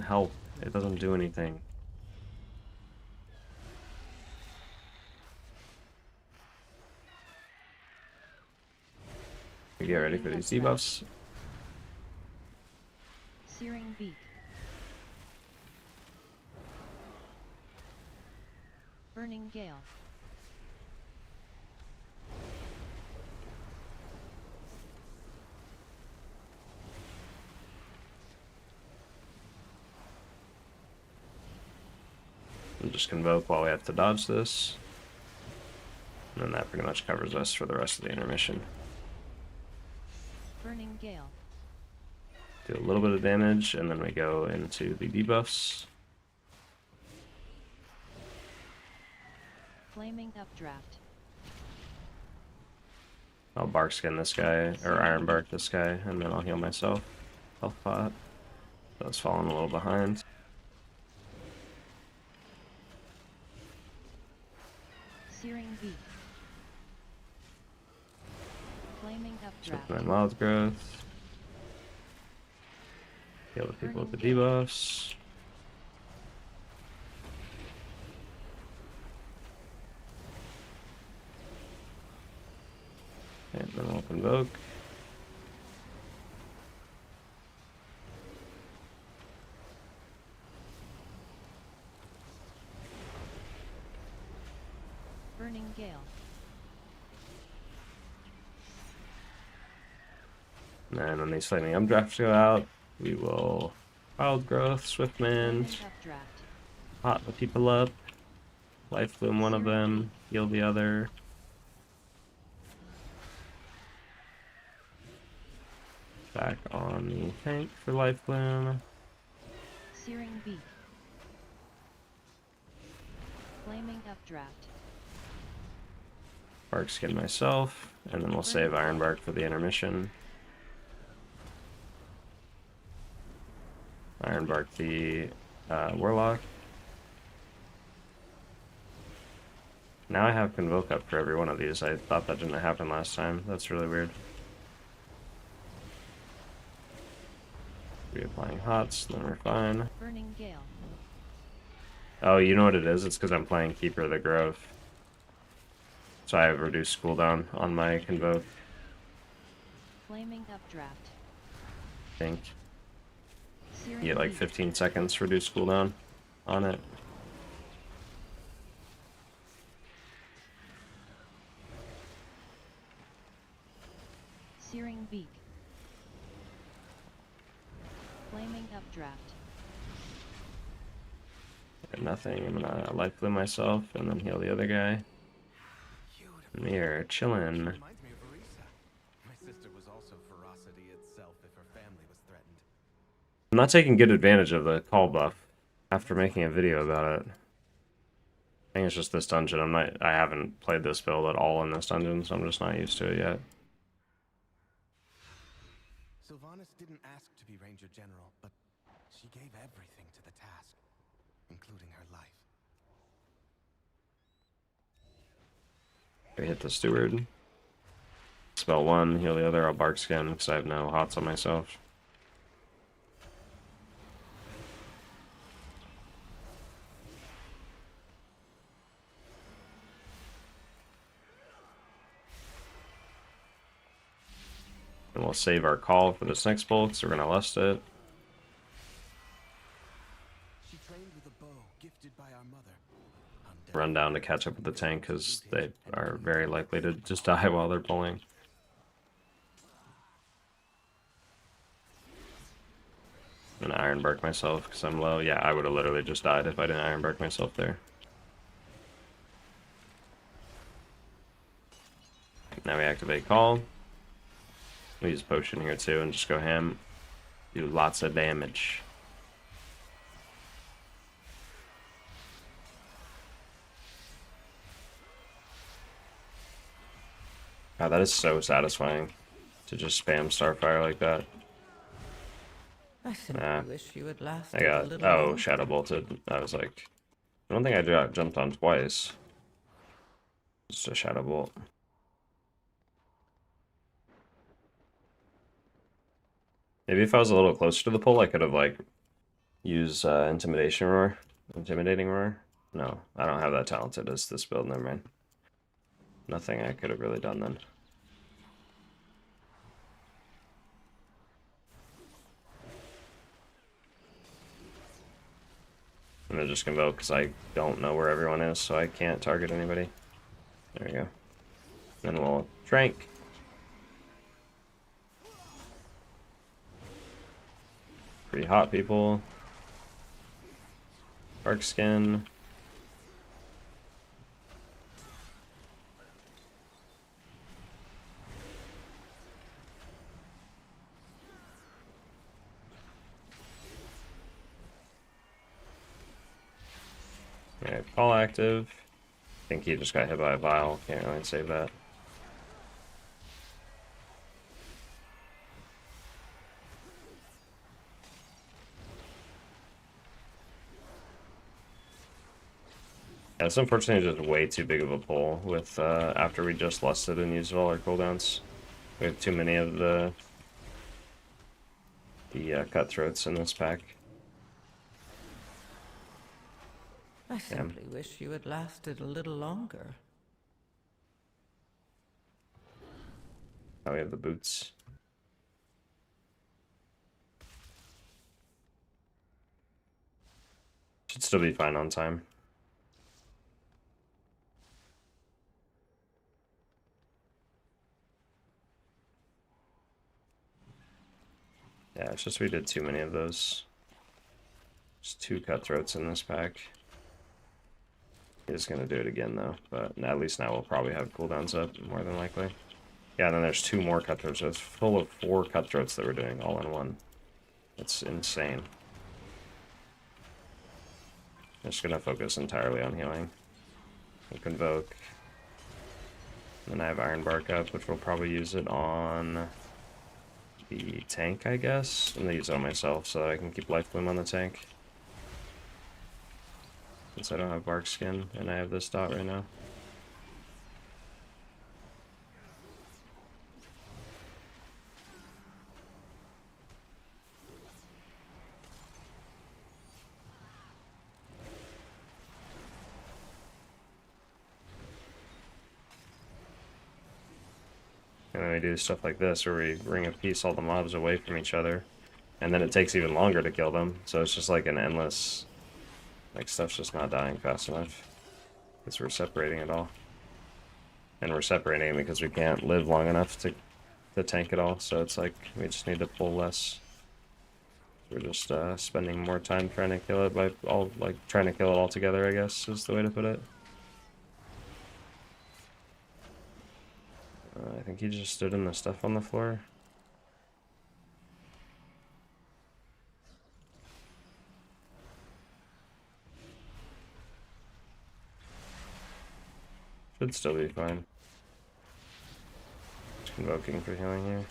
help. It doesn't do anything. We get ready for these debuffs. Searing Beak. Burning Gale. We'll just convoke while we have to dodge this. And then that pretty much covers us for the rest of the intermission. Burning Gale. Do a little bit of damage, and then we go into the debuffs. Flaming Updraft. I'll bark skin this guy, or iron bark this guy, and then I'll heal myself. Health pot. So it's falling a little behind. Searing Beak. Flaming Updraft. Swift wild growth. Heal the people with the debuffs. And then I'll convoke. Burning Gale. And when these flaming updrafts go out, we will wild growth, swift mend, Flaming Updraft. hot the people up, life bloom one of them, heal the other. Back on the tank for life bloom. Searing Beak. Flaming Updraft. Bark skin myself, and then we'll save iron bark for the intermission. Iron bark the warlock. Now I have convoke up for every one of these. I thought that didn't happen last time. That's really weird. Reapplying hots, then we're fine. Burning Gale. Oh, you know what it is? It's because I'm playing Keeper of the Grove. So I have reduced cooldown on my convoke, Flaming Updraft. I think. Searing You get like Beak. 15 seconds reduced cooldown on it. Searing Beak. Flaming Updraft. And nothing. I'm gonna life bloom myself and then heal the other guy. And we are chilling. Reminds me of Arisa. My sister was also ferocity itself if her family was threatened. I'm not taking good advantage of the call buff after making a video about it. I think it's just this dungeon. I haven't played this build at all in this dungeon, so I'm just not used to it yet. Sylvanas didn't ask to be Ranger General, but she gave everything to the task, including her life. I hit the steward. Spell one, heal the other, I'll bark skin because I have no hots on myself. And we'll save our call for this next bolt, so we're gonna lust it. She trained with a bow gifted by our mother. Run down to catch up with the tank because they are very likely to just die while they're pulling. I'm gonna Ironbark myself because I'm low. Yeah, I would have literally just died if I didn't Ironbark myself there. Now we activate call. We use potion here too and just go ham. Do lots of damage. God, that is so satisfying to just spam Starfire like that. I simply wish you had lasted I got, a little oh, longer. Shadow Bolted. I was like, I don't think I got jumped on twice. Just a Shadow Bolt. Maybe if I was a little closer to the pull, I could have, like, used Intimidation Roar. Intimidating Roar? No, I don't have that talented as this build, never mind. Nothing I could have really done then. I'm gonna just Convoke because I don't know where everyone is, so I can't target anybody. There we go. Then we'll Trank. Pretty hot, people. Dark skin. Alright, call active. I think he just got hit by a vial. Can't really save that. Yeah, it's unfortunately just way too big of a pull with after we just lusted and used all our cooldowns. We have too many of the cutthroats in this pack. I simply wish you had lasted a little longer. Now we have the boots. Should still be fine on time. Yeah, it's just we did too many of those. There's 2 cutthroats in this pack. He's gonna do it again though, but at least now we'll probably have cooldowns up, more than likely. Yeah, and then there's 2 more cutthroats, so it's full of 4 cutthroats that we're doing all in one. It's insane. I'm just gonna focus entirely on healing. We'll Convoke. And then I have Ironbark up, which we'll probably use it on the tank, I guess. I'm gonna use it on myself so that I can keep Life Bloom on the tank. Since I don't have Bark Skin and I have this dot right now. And then we do stuff like this where we ring of peace all the mobs away from each other. And then it takes even longer to kill them. So it's just like an endless... Like, stuff's just not dying fast enough. Because we're separating it all. And we're separating because we can't live long enough to tank it all. So it's like, we just need to pull less. We're just spending more time trying to kill it by all, like, trying to kill it all together, I guess, is the way to put it. I think he just stood in the stuff on the floor. Should still be fine. Just Convoking for healing here.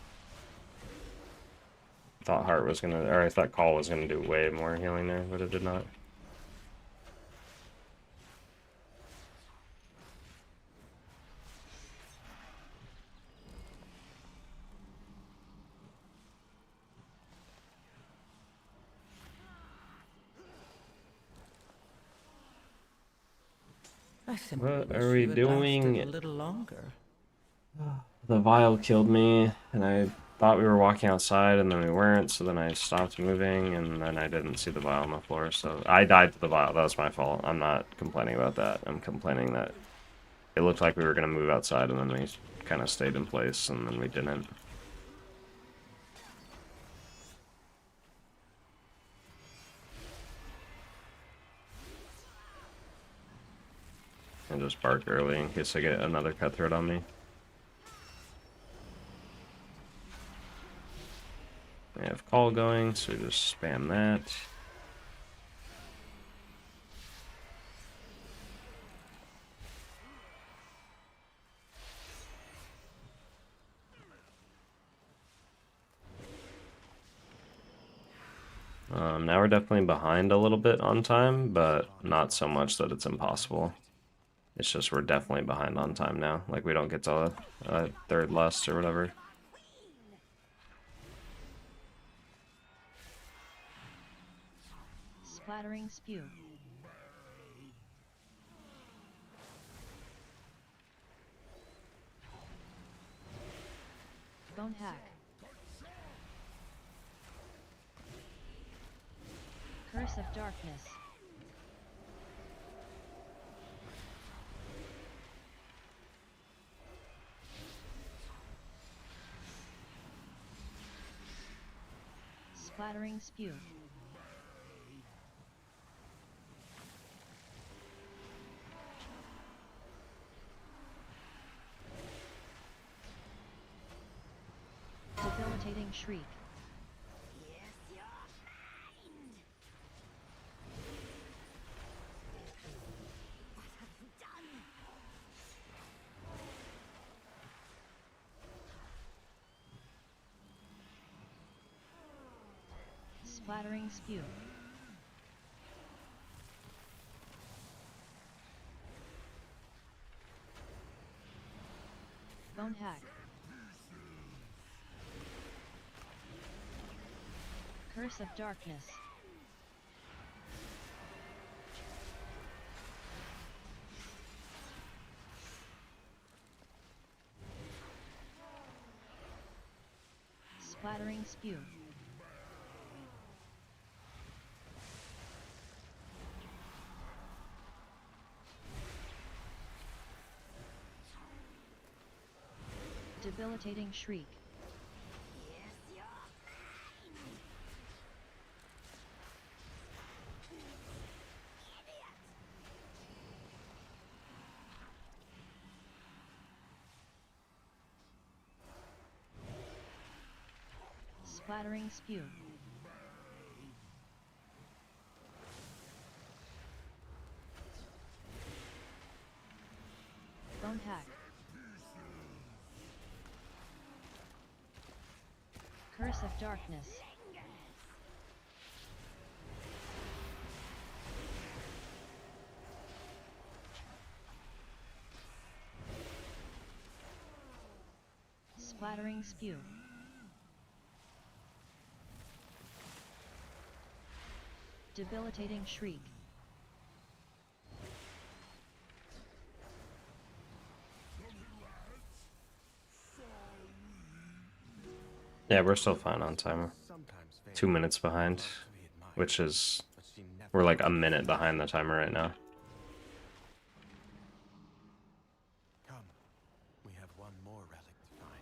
thought Heart was gonna, or I thought Call was gonna do way more healing there, but it did not. I simply What wish are we you had lasted doing? a little longer. The vial killed me, and I thought we were walking outside, and then we weren't, so then I stopped moving, and then I didn't see the vial on the floor, so I died to the vial. That was my fault. I'm not complaining about that. I'm complaining that it looked like we were going to move outside, and then we kind of stayed in place, and then we didn't. And just bark early in case I get another cutthroat on me. I have Call going, so we just spam that. Now we're definitely behind a little bit on time, but not so much that it's impossible. It's just we're definitely behind on time now. Like, we don't get to a third lust or whatever. Splattering spew. Bone hack. Curse of darkness. Splattering spew. Debilitating shriek. Splattering spew. Bone hack. Curse of darkness. Splattering spew. Debilitating shriek. Splattering spew. Bone hack. Curse of darkness. Splattering spew. Debilitating shriek. Yeah, we're still fine on timer. 2 minutes behind, which is, we're like a minute behind the timer right now. Come, we have one more relic to find.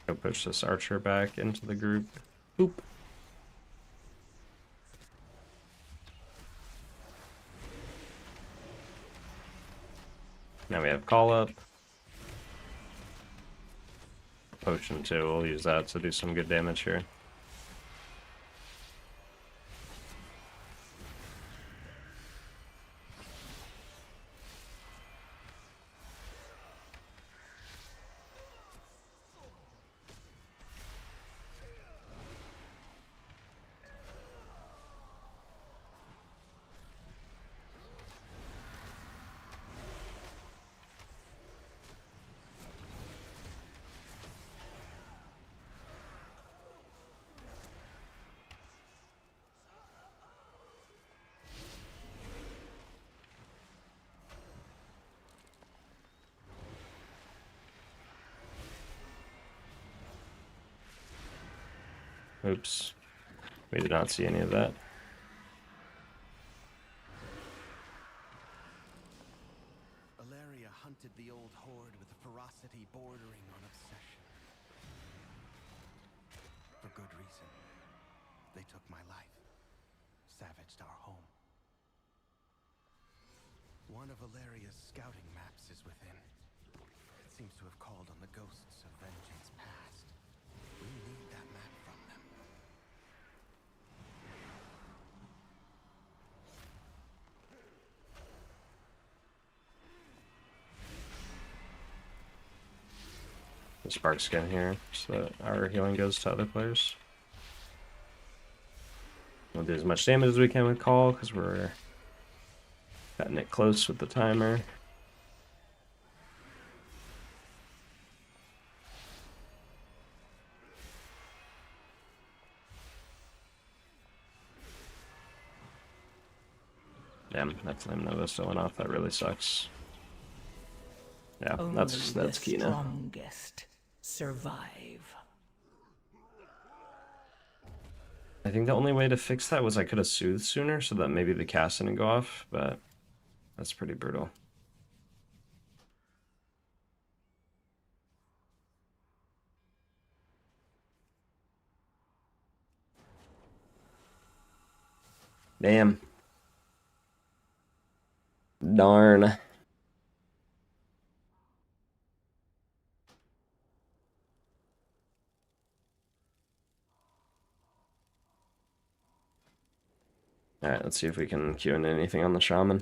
Go push this archer back into the group. Boop. Now we have call up. Potion too, we'll use that to do some good damage here. Oops. We did not see any of that. Valeria hunted the old horde with a ferocity bordering on obsession. For good reason. They took my life. Savaged our home. One of Valeria's scouting maps is within. It seems to have called on the ghosts of vengeance past. We need that map from them. The spark skin here, so that our healing goes to other players. We'll do as much damage as we can with call, because we're cutting it close with the timer. Damn, that Flame Nova still went off. That really sucks. Yeah, that's key now. Strongest survive. I think the only way to fix that was I could have soothed sooner, so that maybe the cast didn't go off, but that's pretty brutal. Damn. Darn. Alright, let's see if we can queue in anything on the Shaman.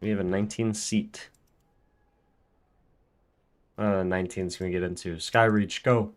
We have a 19 seat. 19's gonna get into Skyreach. Go.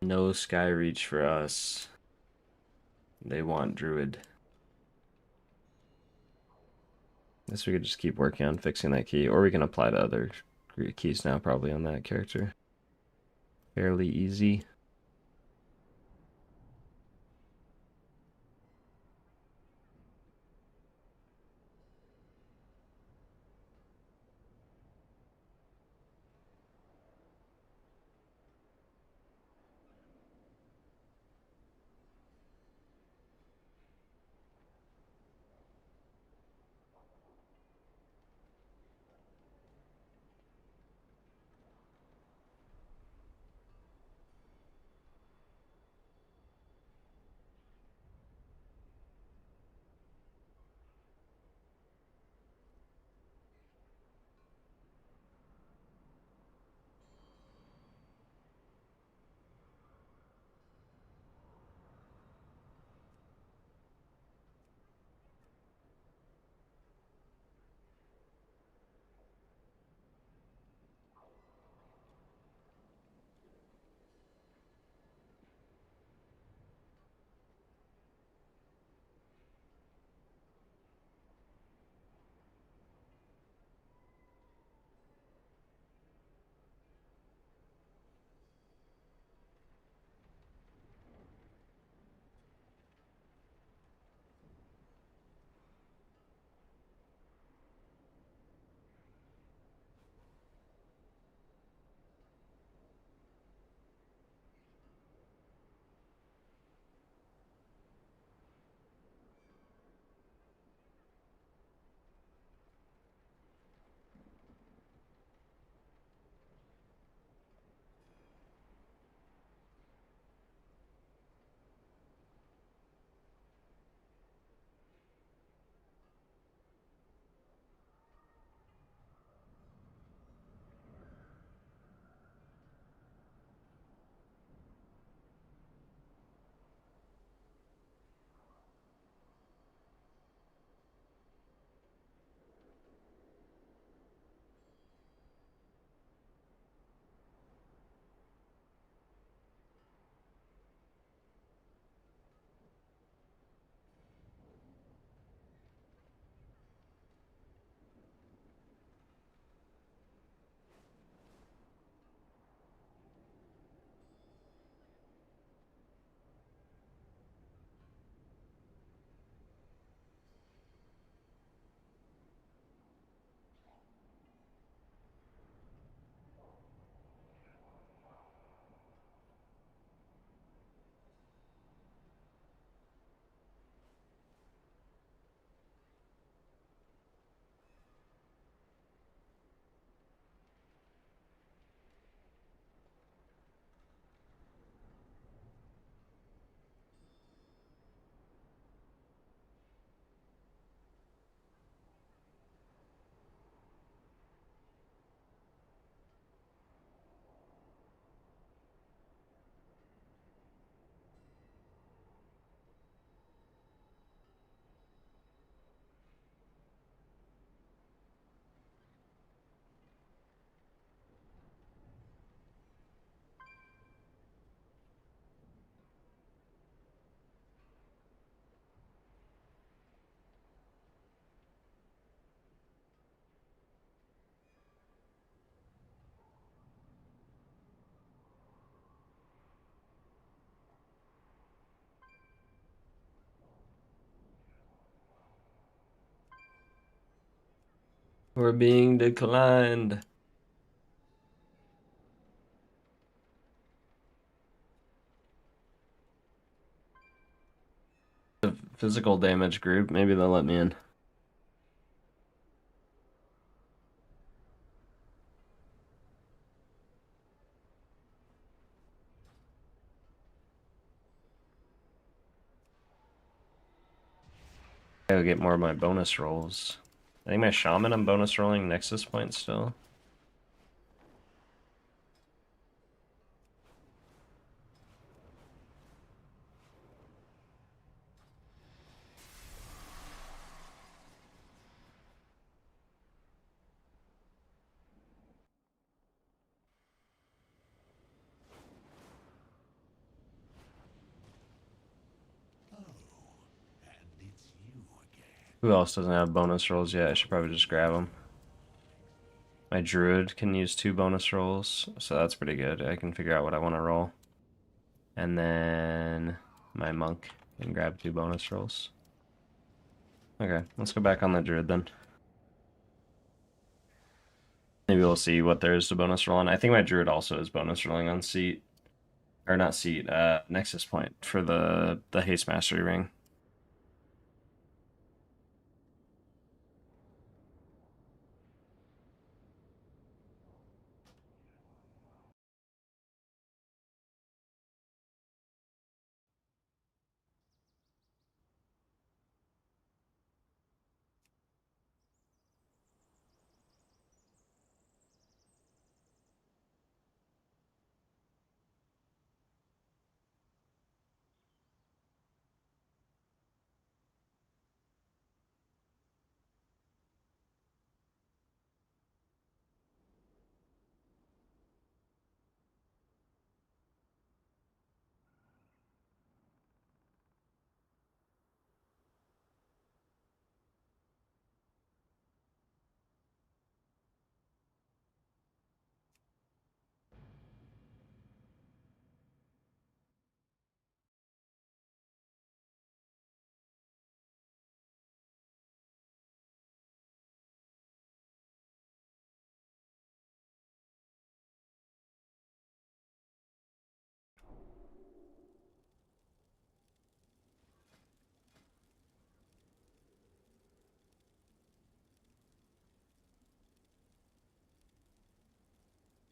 No Skyreach for us. They want Druid. Guess we could just keep working on fixing that key, or we can apply to other keys now, probably on that character. Fairly easy. We're being declined. The physical damage group, maybe they'll let me in. I gotta get more of my bonus rolls. I think my Shaman I'm bonus rolling Nexus points still. Who else doesn't have bonus rolls yet? I should probably just grab them. My Druid can use 2 bonus rolls, so that's pretty good. I can figure out what I want to roll. And then my Monk can grab 2 bonus rolls. Okay, let's go back on the Druid then. Maybe we'll see what there is to bonus roll on. I think my Druid also is bonus rolling on seat. Or not seat, Nexus point for the Haste Mastery ring.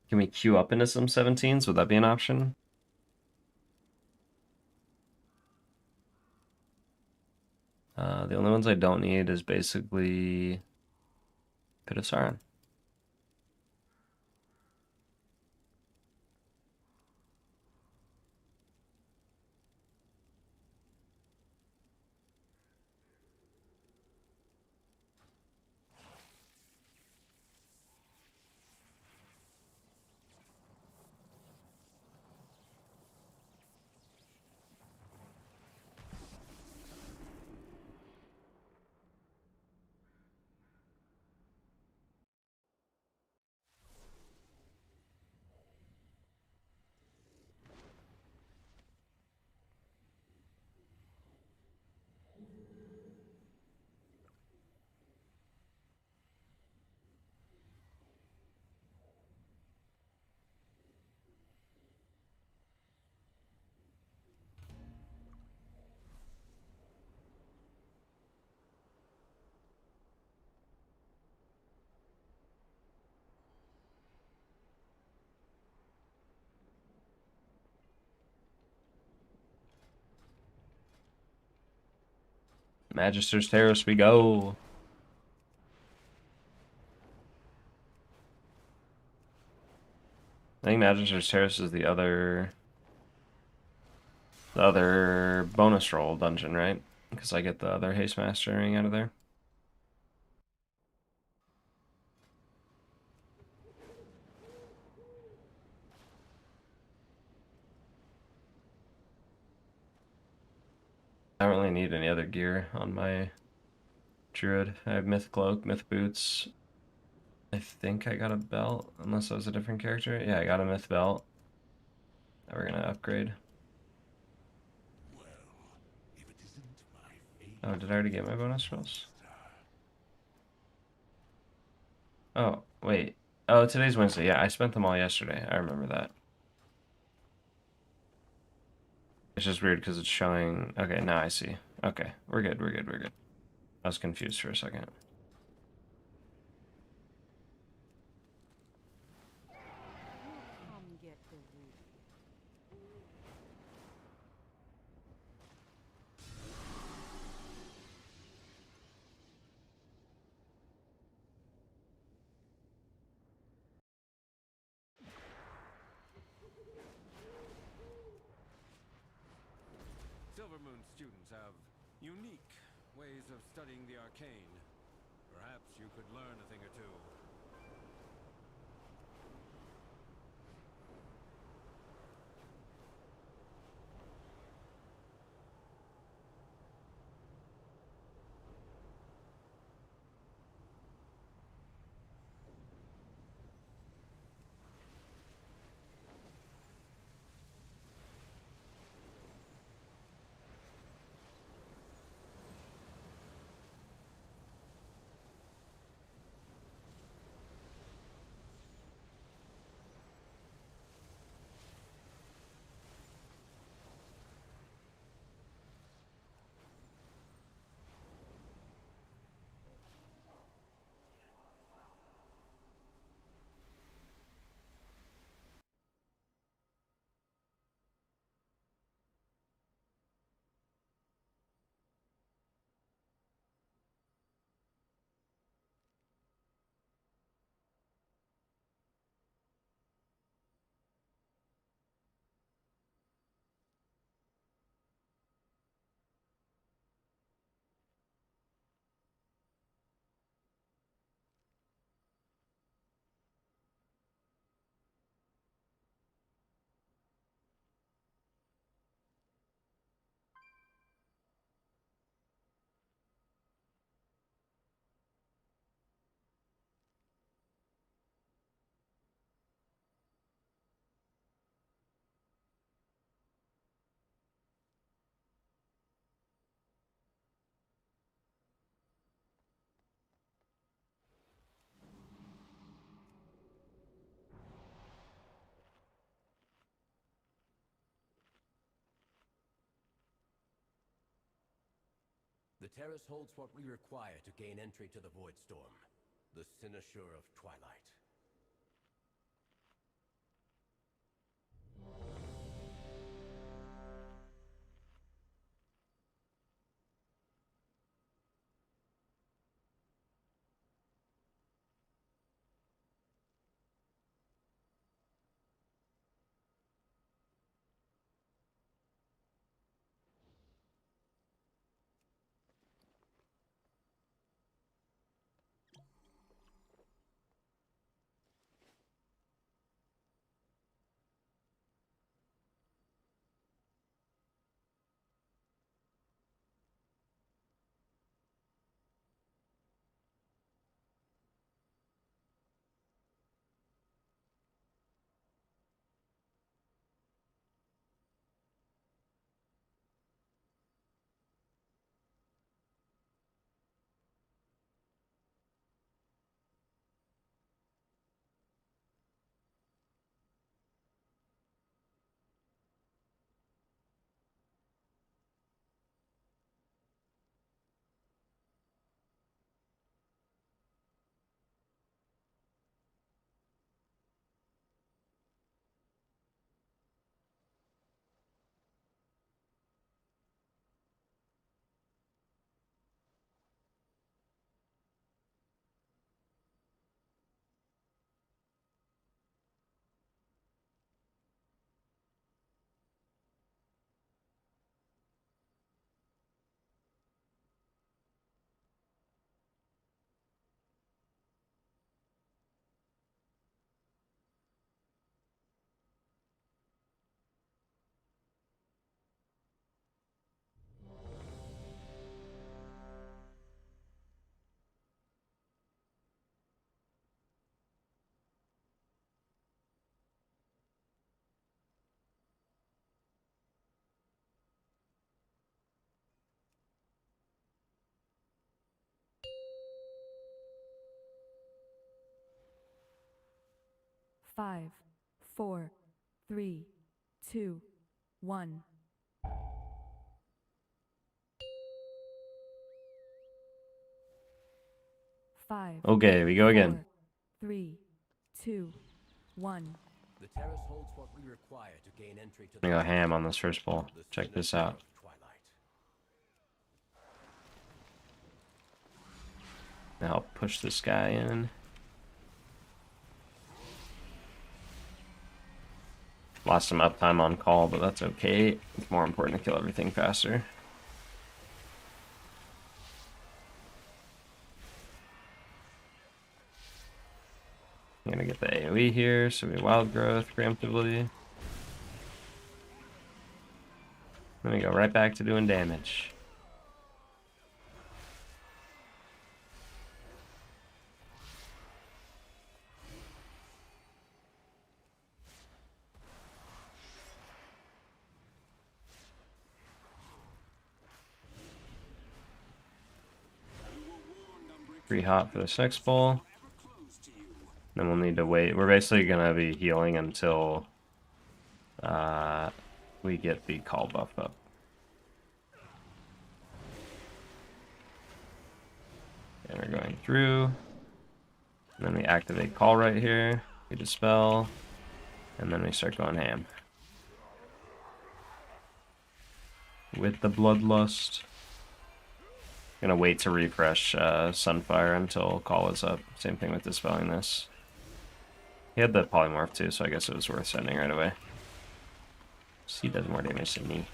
Can we queue up into some 17s? Would that be an option? The only ones I don't need is basically Pit of Sauron. Magister's Terrace, we go. I think Magister's Terrace is the other bonus roll dungeon, right? Because I get the other Haste Mastering out of there. I don't really need any other gear on my Druid. I have Myth Cloak, Myth Boots. I think I got a belt, unless I was a different character. Yeah, I got a Myth Belt that we're gonna upgrade. Oh, did I already get my bonus rolls? Oh, wait. Oh, today's Wednesday. Yeah, I spent them all yesterday. I remember that. It's just weird because it's showing... Okay, now I see. Okay, we're good, we're good, we're good. I was confused for a second. Silvermoon students have unique ways of studying the arcane. Perhaps you could learn a thing or two. The terrace holds what we require to gain entry to the Void Storm, the Cynosure of Twilight. 5, 4, 3, 2, 1. Five, Okay, we go again. 4, 3, 2, 1. The terrace holds what we require to gain entry to I'm the gonna go ham on this first ball. the Check this sinister out. of Twilight. Now I'll push this guy in. Lost some uptime on call, but that's okay. It's more important to kill everything faster. I'm gonna get the AoE here, so we wild growth preemptively. Then we go right back to doing damage. Free hot for this next ball. Then we'll need to wait. We're basically gonna be healing until we get the call buff up. And we're going through. And then we activate call right here. We dispel. And then we start going ham. With the bloodlust. Gonna wait to refresh Sunfire until call is up. Same thing with dispelling this. He had the polymorph too, so I guess it was worth sending right away. He does more damage than me.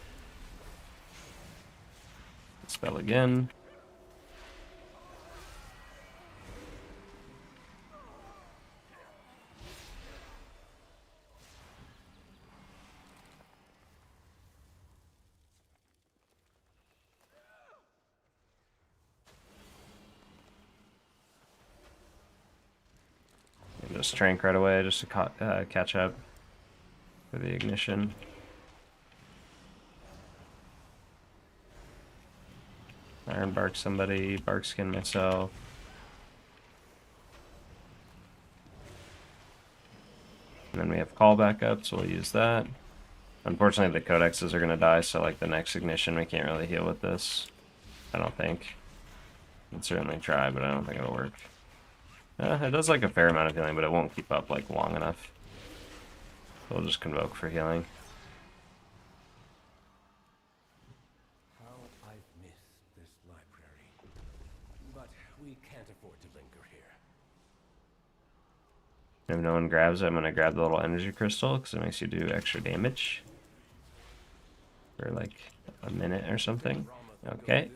Dispel again. Just trank right away just to catch up for the ignition. Iron bark somebody, bark skin myself. And then we have call back up, so we'll use that. Unfortunately, the codexes are going to die, so like the next ignition, we can't really heal with this. I don't think. We'll certainly try, but I don't think it'll work. It does like a fair amount of healing, but it won't keep up like long enough. So we'll just convoke for healing. How I've missed this library. But we can't afford to linger here. If no one grabs it, I'm going to grab the little energy crystal because it makes you do extra damage. For like a minute or something. Okay.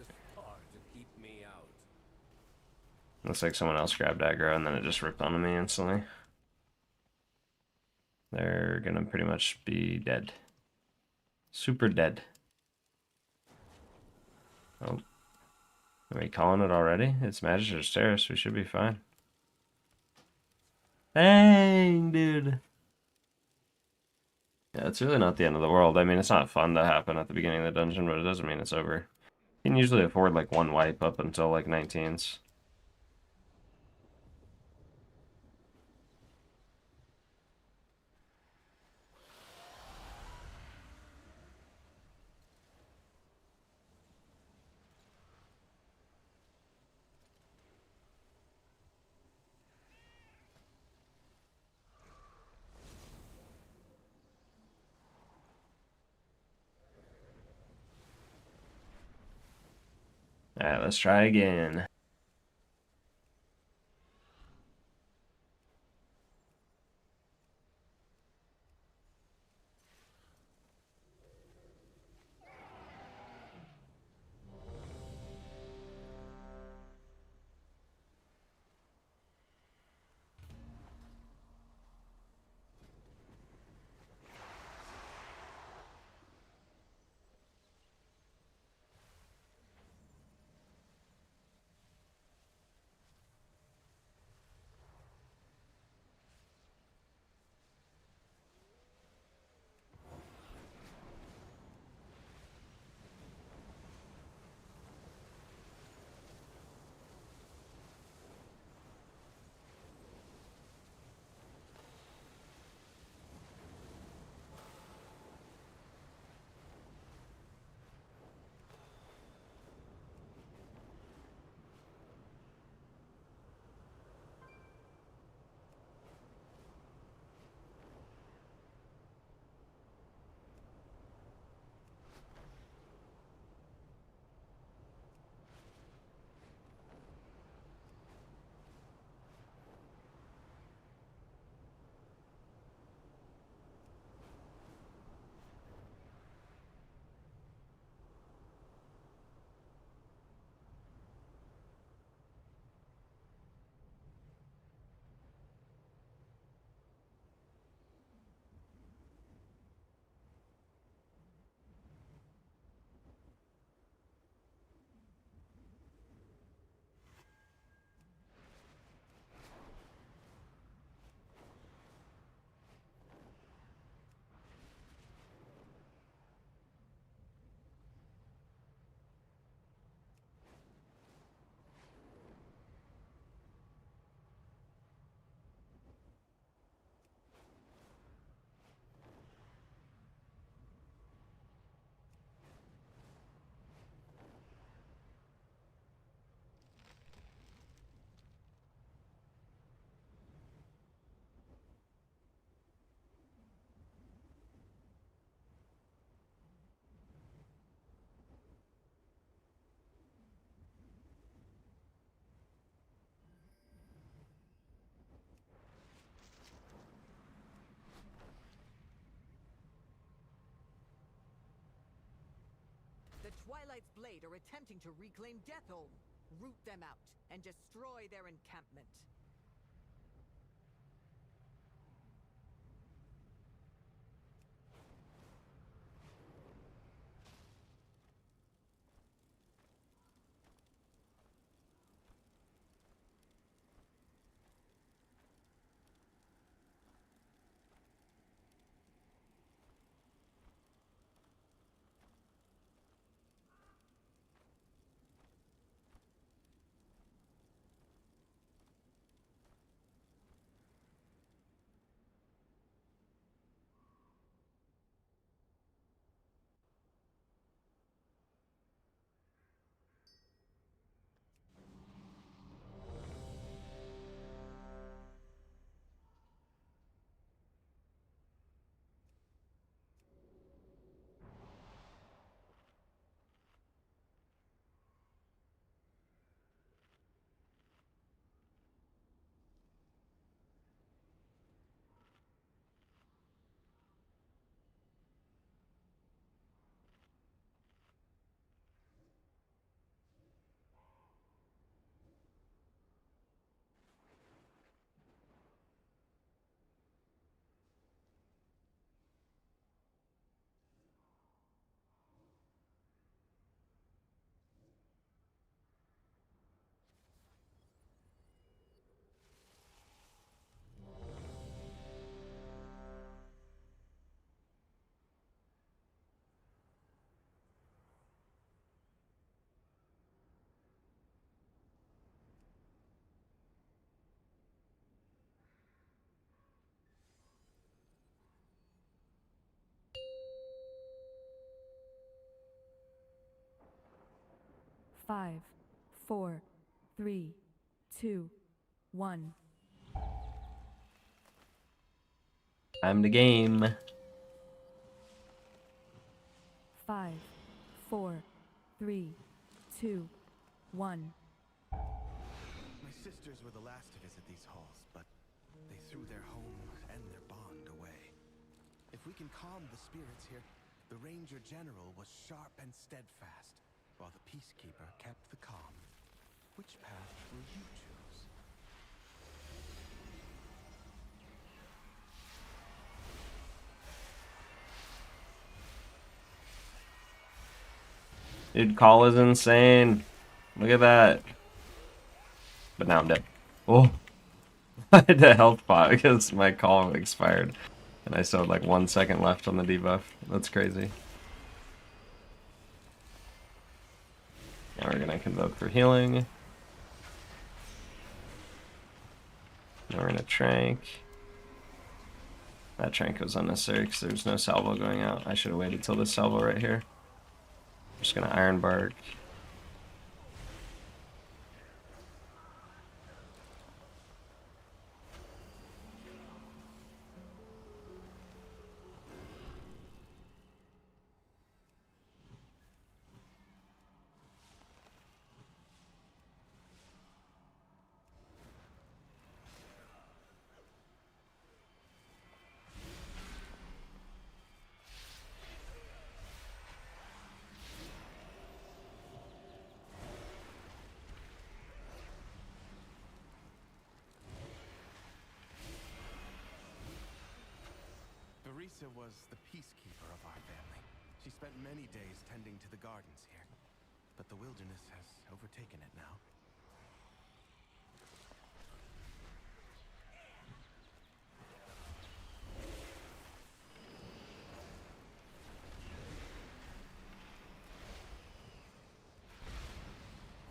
Looks like someone else grabbed aggro and then it just ripped onto me instantly. They're gonna pretty much be dead. Super dead. Oh. Are we calling it already? It's Magister's Terrace. We should be fine. Dang, dude. Yeah, it's really not the end of the world. I mean, it's not fun to happen at the beginning of the dungeon, but it doesn't mean it's over. You can usually afford like one wipe up until like 19s. Alright, let's try again. Twilight's Blade are attempting to reclaim Deathholm. Root them out and destroy their encampment. Five, four, three, two, one. Time to game. 5, 4, 3, 2, 1. My sisters were the last to visit these halls, but they threw their home and their bond away. If we can calm the spirits here, the Ranger General was sharp and steadfast, while the Peacekeeper kept the calm. Which path will you choose? Dude, call is insane. Look at that. But now I'm dead. Oh. I had a health pot because my call expired. And I still had like 1 second left on the debuff. That's crazy. Now we're gonna convoke for healing. Now we're gonna trank. That trank was unnecessary because there's no salvo going out. I should have waited till this salvo right here. Just gonna Iron Bark. Teresa was the peacekeeper of our family. She spent many days tending to the gardens here, but the wilderness has overtaken it now.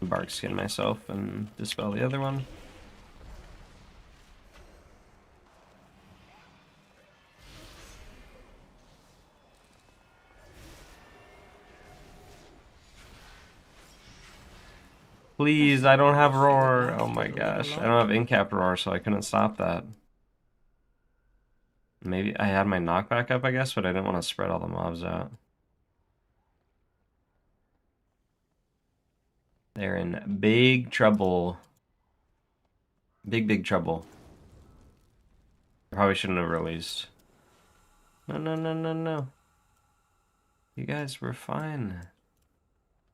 Bark skin myself and dispel the other one. Please, I don't have roar. Oh my gosh. I don't have incap roar, so I couldn't stop that. Maybe I had my knockback up, I guess, but I didn't want to spread all the mobs out. They're in big trouble. Big trouble. Probably shouldn't have released. No. You guys were fine.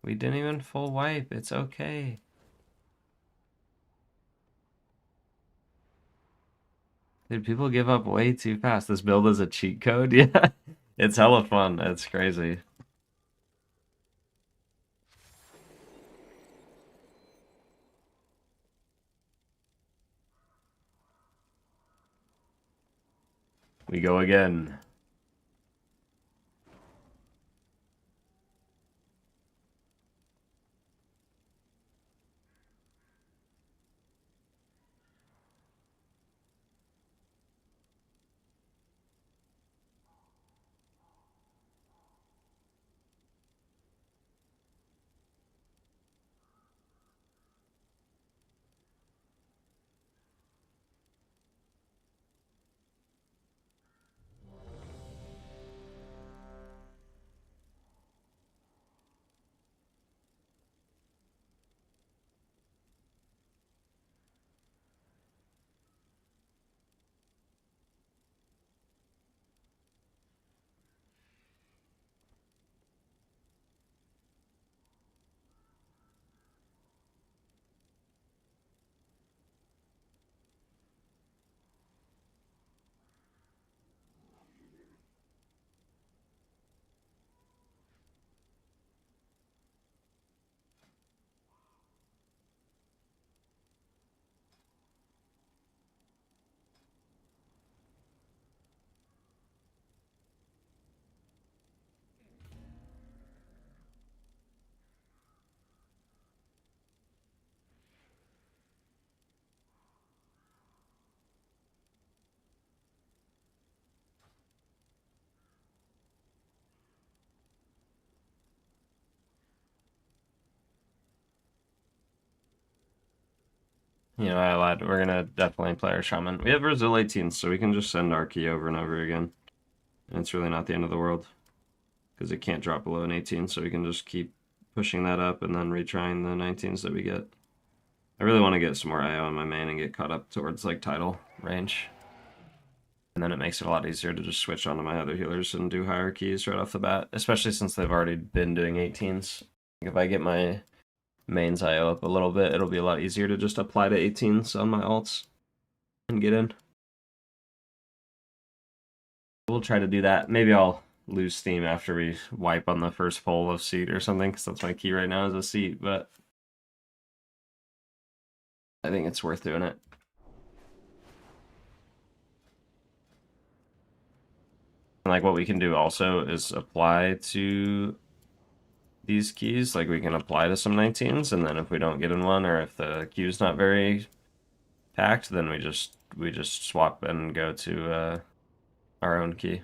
We didn't even full wipe. It's okay. Dude, people give up way too fast. This build is a cheat code? Yeah. It's hella fun. It's crazy. We go again. You know, I lied. We're gonna definitely play our Shaman. We have Brazil 18, so we can just send our key over and over again. And it's really not the end of the world. Because it can't drop below an 18, so we can just keep pushing that up and then retrying the 19s that we get. I really want to get some more IO on my main and get caught up towards, like, title range. And then it makes it a lot easier to just switch onto my other healers and do higher keys right off the bat. Especially since they've already been doing 18s. If I get my mains IO up a little bit, it'll be a lot easier to just apply to 18s on my alts and get in. We'll try to do that. Maybe I'll lose steam after we wipe on the first pull of seat or something, because that's my key right now is a seat, but I think it's worth doing it. And like what we can do also is apply to these keys, like we can apply to some 19s, and then if we don't get in one, or if the queue's not very packed, then we just swap and go to our own key.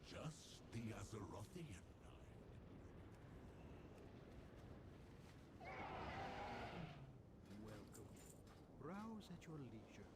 Just the Azerothian. Welcome. Browse at your leisure.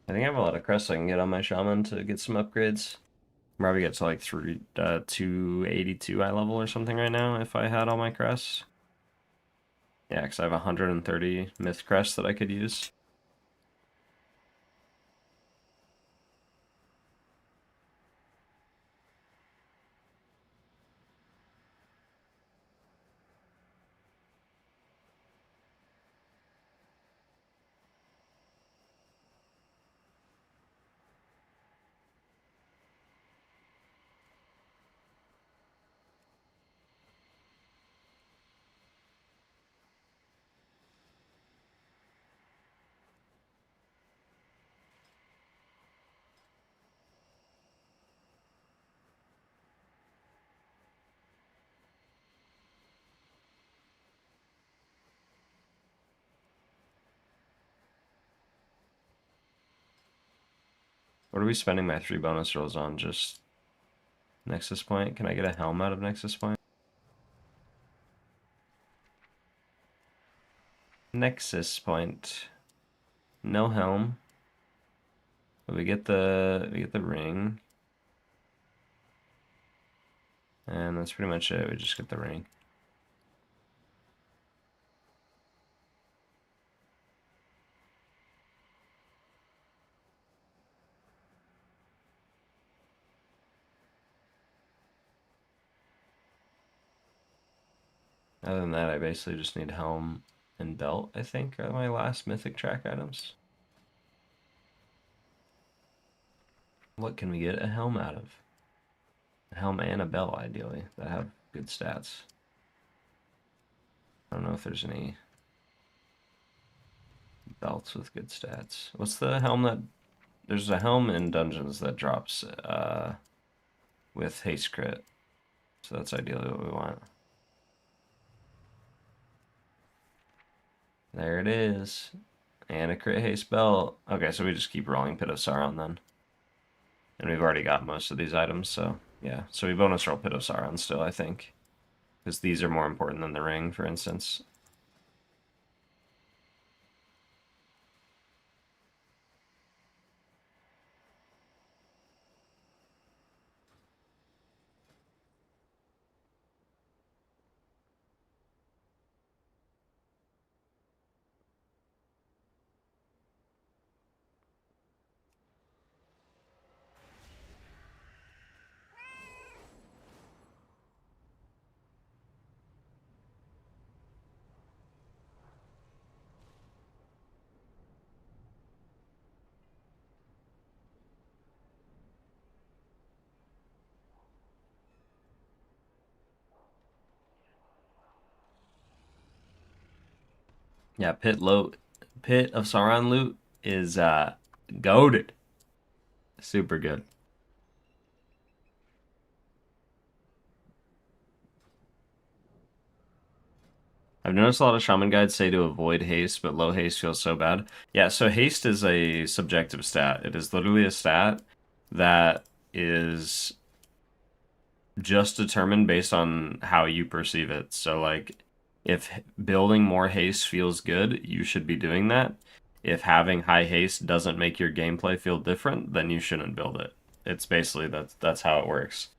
I think I have a lot of crests I can get on my Shaman to get some upgrades. Probably get to like 282 eye level or something right now if I had all my crests. Yeah, because I have 130 myth crests that I could use. What are we spending my 3 bonus rolls on? Just Nexus Point? Can I get a helm out of Nexus Point? Nexus Point. No helm. But we get the ring. And that's pretty much it. We just get the ring. Other than that, I basically just need helm and belt, I think, are my last mythic track items. What can we get a helm out of? A helm and a belt, ideally, that have good stats. I don't know if there's any belts with good stats. What's the helm that... There's a helm in dungeons that drops with haste crit. So that's ideally what we want. There it is. And a crit haste belt. Okay, so we just keep rolling Pit of Sauron then. And we've already got most of these items, so yeah. So we bonus roll Pit of Sauron still, I think. Because these are more important than the ring, for instance. Yeah, Pit of Sauron loot is goated. Super good. I've noticed a lot of shaman guides say to avoid haste, but low haste feels so bad. Yeah, so haste is a subjective stat. It is literally a stat that is just determined based on how you perceive it. So, like, if building more haste feels good, you should be doing that. If having high haste doesn't make your gameplay feel different, then you shouldn't build it. It's basically that's how it works.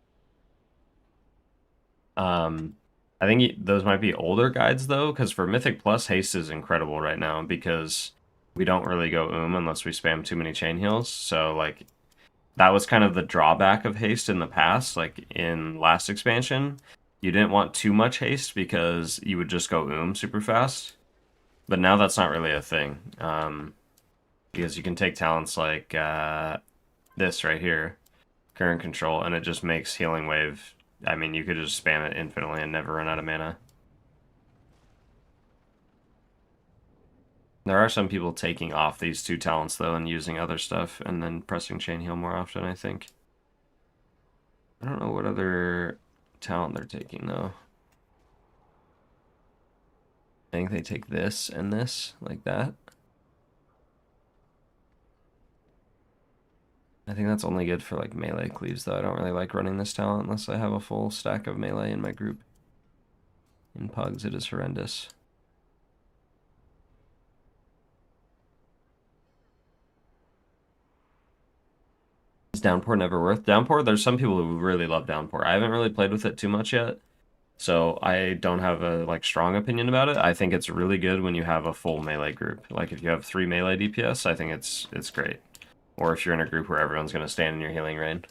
I think those might be older guides though, because for Mythic Plus, haste is incredible right now because we don't really go unless we spam too many chain heals. So like that was kind of the drawback of haste in the past. Like in last expansion, you didn't want too much haste because you would just go super fast. But now that's not really a thing. Because you can take talents like this right here, Current Control, and it just makes Healing Wave. I mean, you could just spam it infinitely and never run out of mana. There are some people taking off these 2 talents, though, and using other stuff, and then pressing Chain Heal more often, I think. I don't know what other talent they're taking, though. I think they take this and this, like that. I think that's only good for like melee cleaves though. I don't really like running this talent unless I have a full stack of melee in my group. In Pugs, it is horrendous. Downpour never worth? Downpour, there's some people who really love Downpour. I haven't really played with it too much yet, so I don't have a like strong opinion about it. I think it's really good when you have a full melee group. Like if you have 3 melee DPS, I think it's great. Or if you're in a group where everyone's going to stand in your healing rain,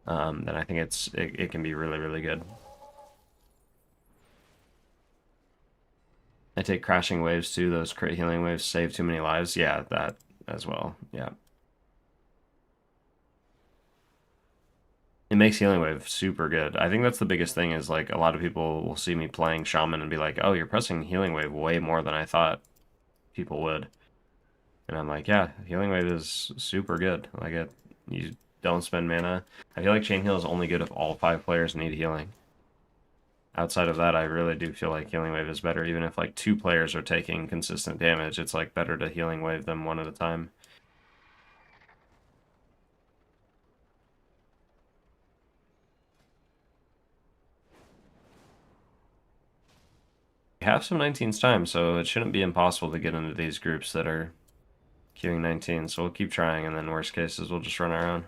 then I think it can be really, really good. I take crashing waves too. Those crit healing waves save too many lives. Yeah, that as well. Yeah. It makes healing wave super good. I think that's the biggest thing is like a lot of people will see me playing Shaman and be like, oh, you're pressing healing wave way more than I thought people would. And I'm like, yeah, healing wave is super good. Like you don't spend mana. I feel like chain heal is only good if all 5 players need healing. Outside of that, I really do feel like healing wave is better. Even if like 2 players are taking consistent damage, it's like better to healing wave them one at a time. We have some 19s time, so it shouldn't be impossible to get into these groups that are queuing 19. So we'll keep trying, and then worst cases, we'll just run our own.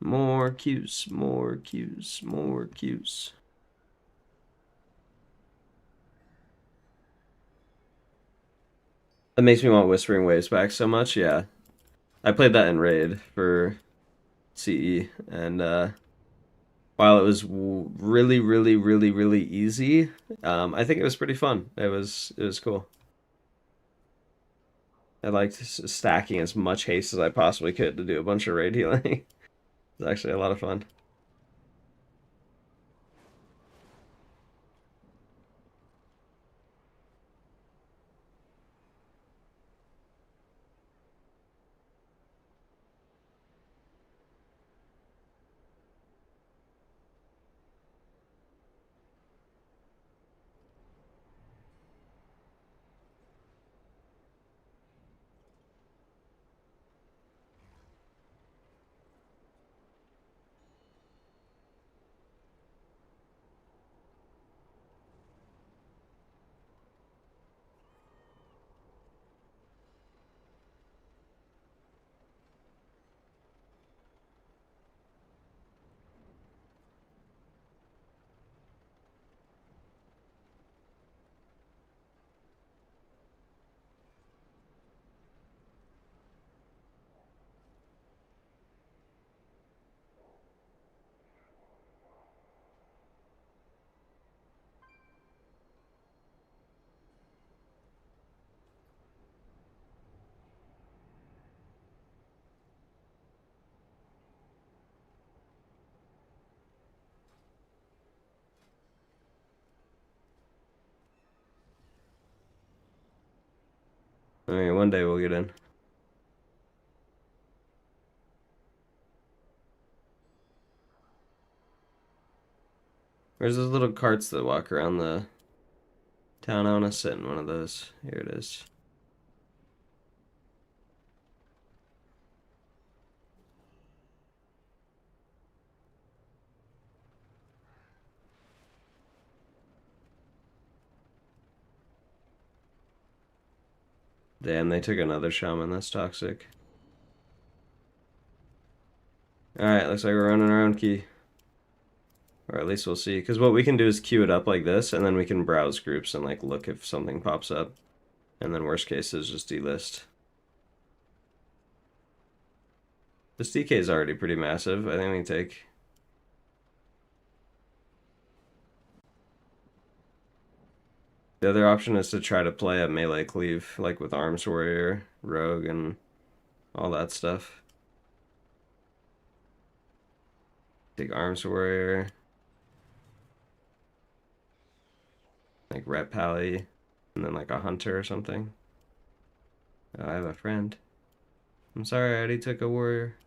More queues, more queues, more queues. That makes me want Whispering Waves back so much, yeah. I played that in Raid for CE, and while it was really, really, really, really easy, I think it was pretty fun. It was cool. I liked stacking as much haste as I possibly could to do a bunch of raid healing. It's actually a lot of fun. I mean, one day we'll get in. Where's those little carts that walk around the town? I want to sit in one of those. Here it is. Damn, they took another shaman. That's toxic. Alright, looks like we're running our own key. Or at least we'll see. Because what we can do is queue it up like this, and then we can browse groups and like look if something pops up. And then worst case is just delist. This DK is already pretty massive. I think we can take... The other option is to try to play a melee cleave, like with Arms Warrior, Rogue, and all that stuff. Take Arms Warrior. Like Ret Pally, and then like a Hunter or something. Oh, I have a friend. I'm sorry, I already took a Warrior.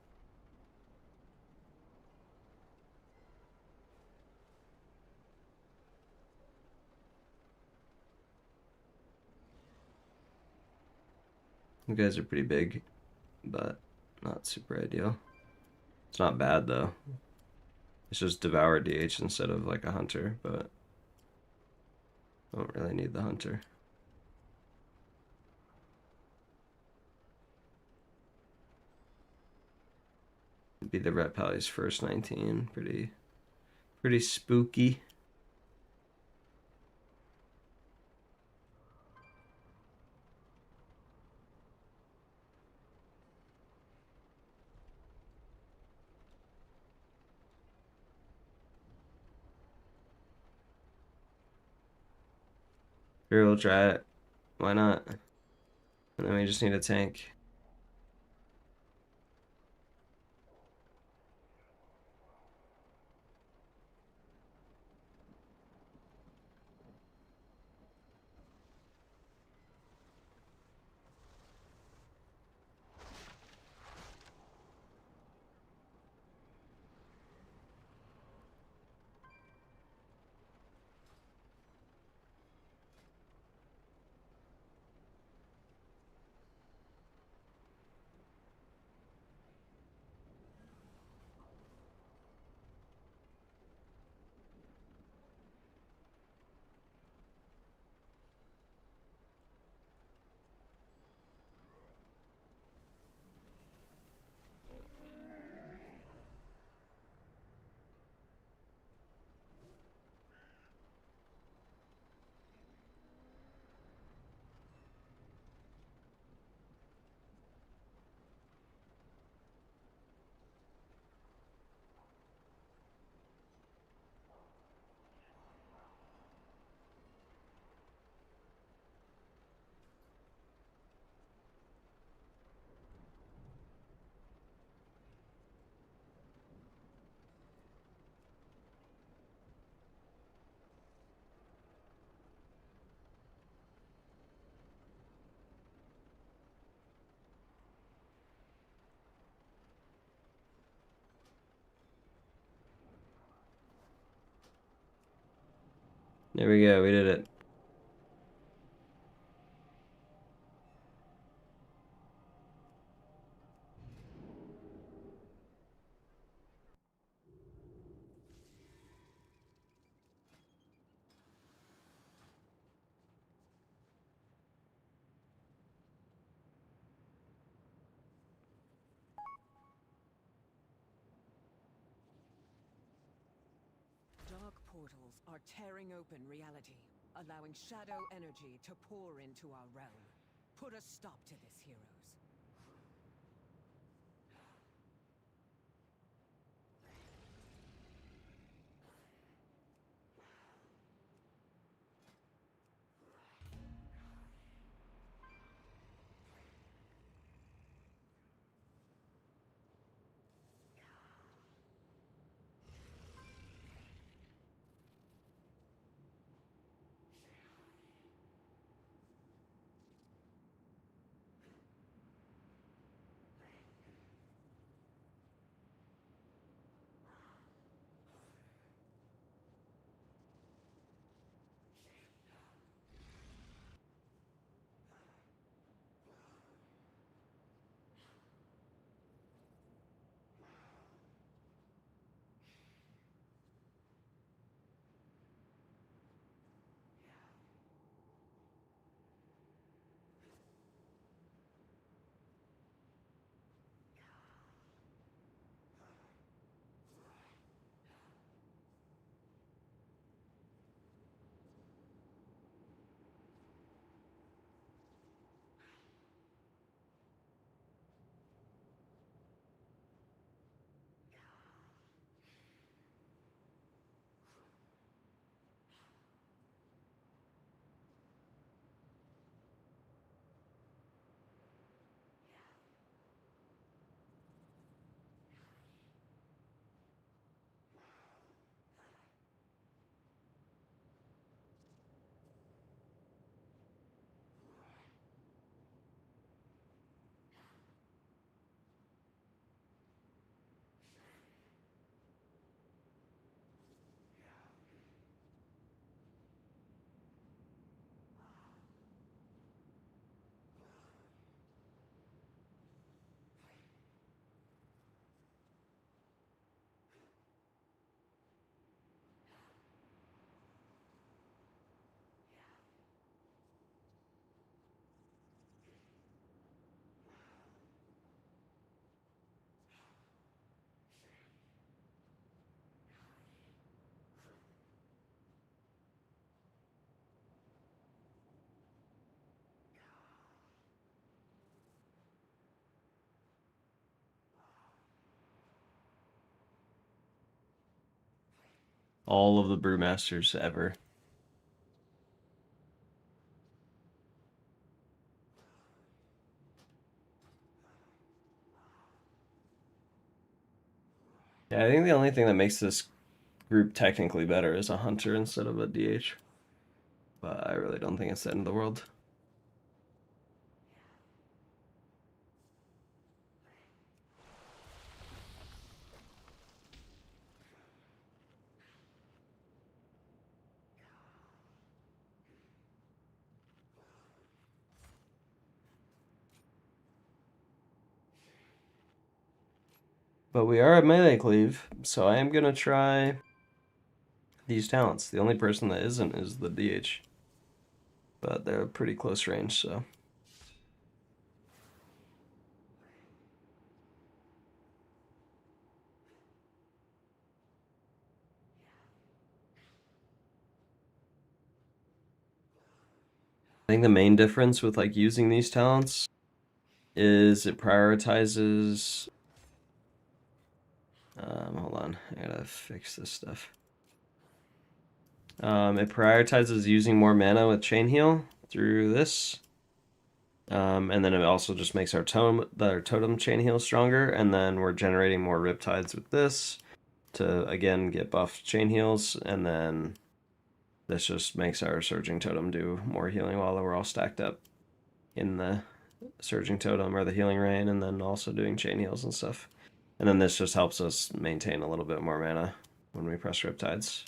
You guys are pretty big, but not super ideal. It's not bad though. It's just Devour DH instead of like a Hunter, but I don't really need the Hunter. It'd be the Ret Pally's first 19. Pretty spooky. Sure, we'll try it. Why not? And then we just need a tank. There we go, we did it. Dark portals are tearing open reality, allowing shadow energy to pour into our realm. Put a stop to this, heroes. All of the brewmasters ever. Yeah, I think the only thing that makes this group technically better is a hunter instead of a DH. But I really don't think it's the end of the world. But we are at melee cleave, so I am gonna try these talents. The only person that isn't is the DH. But they're pretty close range, so. I think the main difference with like using these talents is it prioritizes. Hold on, I gotta fix this stuff. It prioritizes using more mana with Chain Heal through this. And then it also just makes our totem Chain Heal stronger, and then we're generating more Riptides with this to again get buffed Chain Heals, and then this just makes our Surging Totem do more healing while we're all stacked up in the Surging Totem or the Healing Rain, and then also doing Chain Heals and stuff. And then this just helps us maintain a little bit more mana when we press Riptides.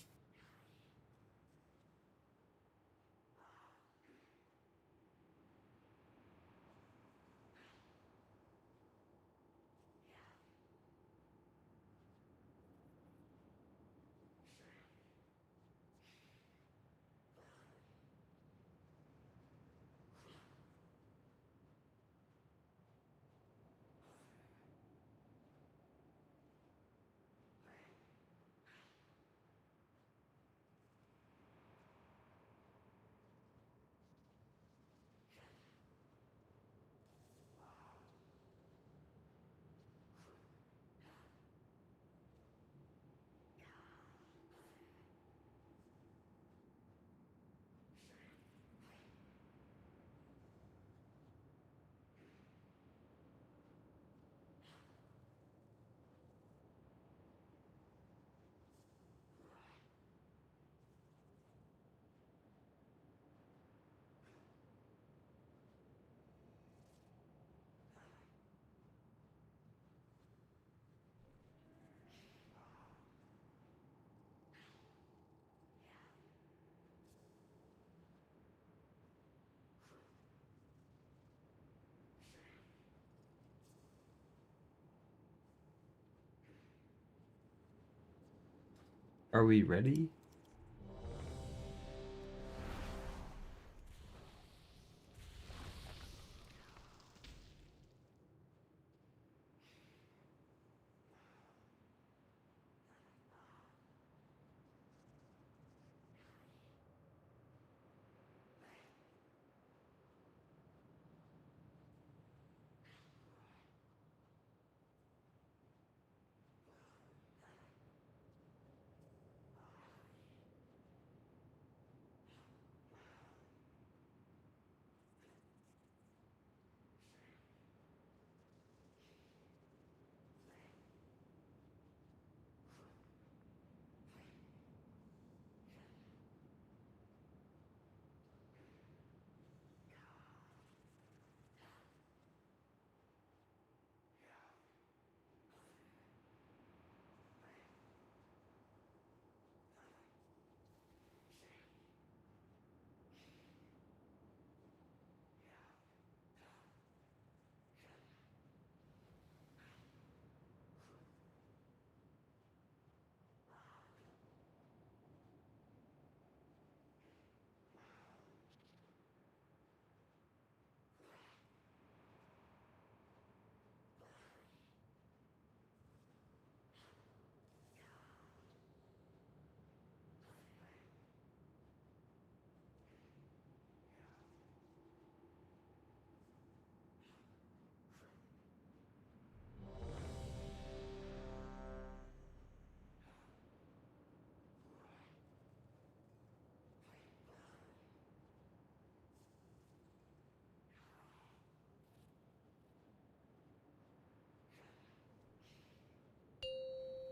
Are we ready?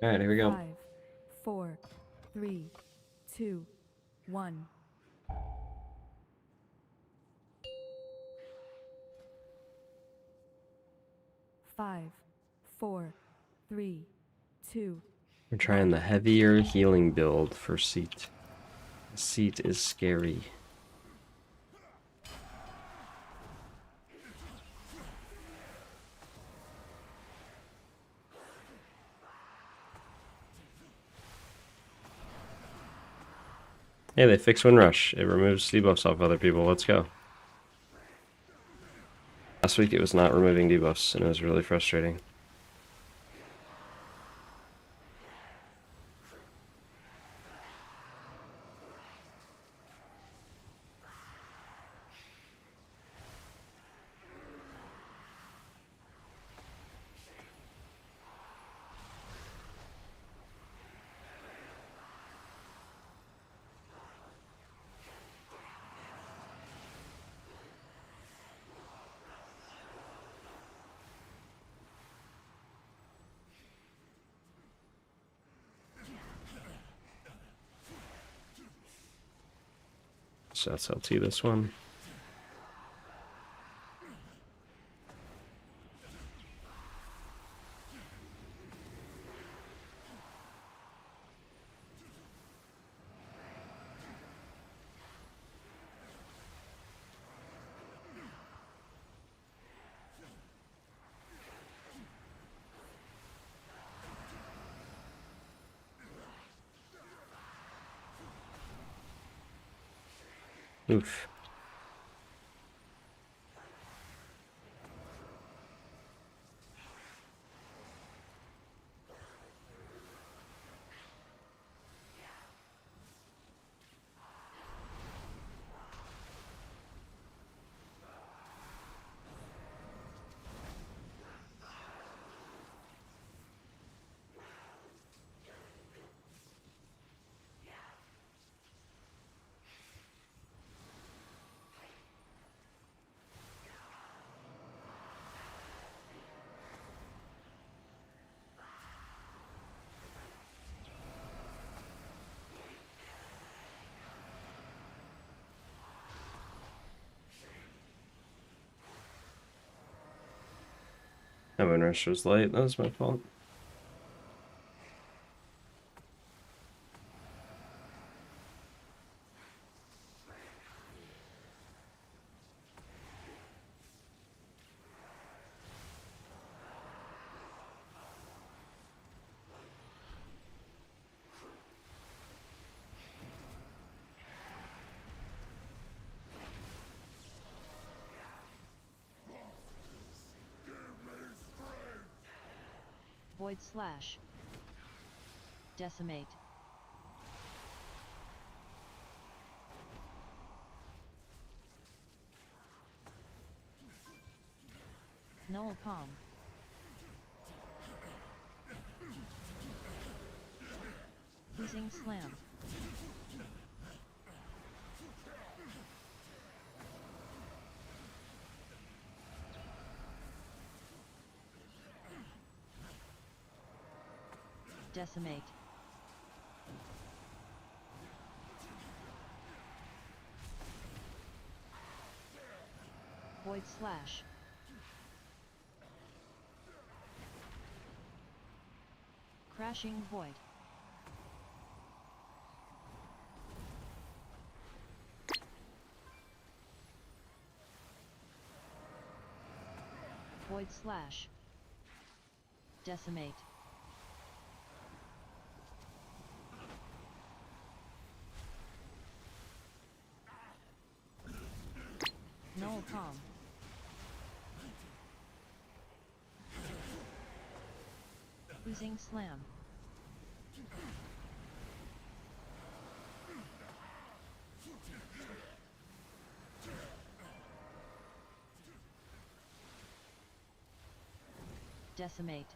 All right, here we go. 5, 4, 3, 2, 1. Five, 4, 3, 2. We're trying the heavier healing build for Seat. Seat is scary. Hey, they fixed Windrush. It removes debuffs off other people. Let's go. Last week it was not removing debuffs, and it was really frustrating. So that's LT this one. Oof. That Windrush was late. That was my fault. Void Slash. Decimate. Null Palm. Losing Slam. Decimate. Void Slash. Crashing Void. Void Slash. Decimate. Null Palm. Losing Slam. Decimate.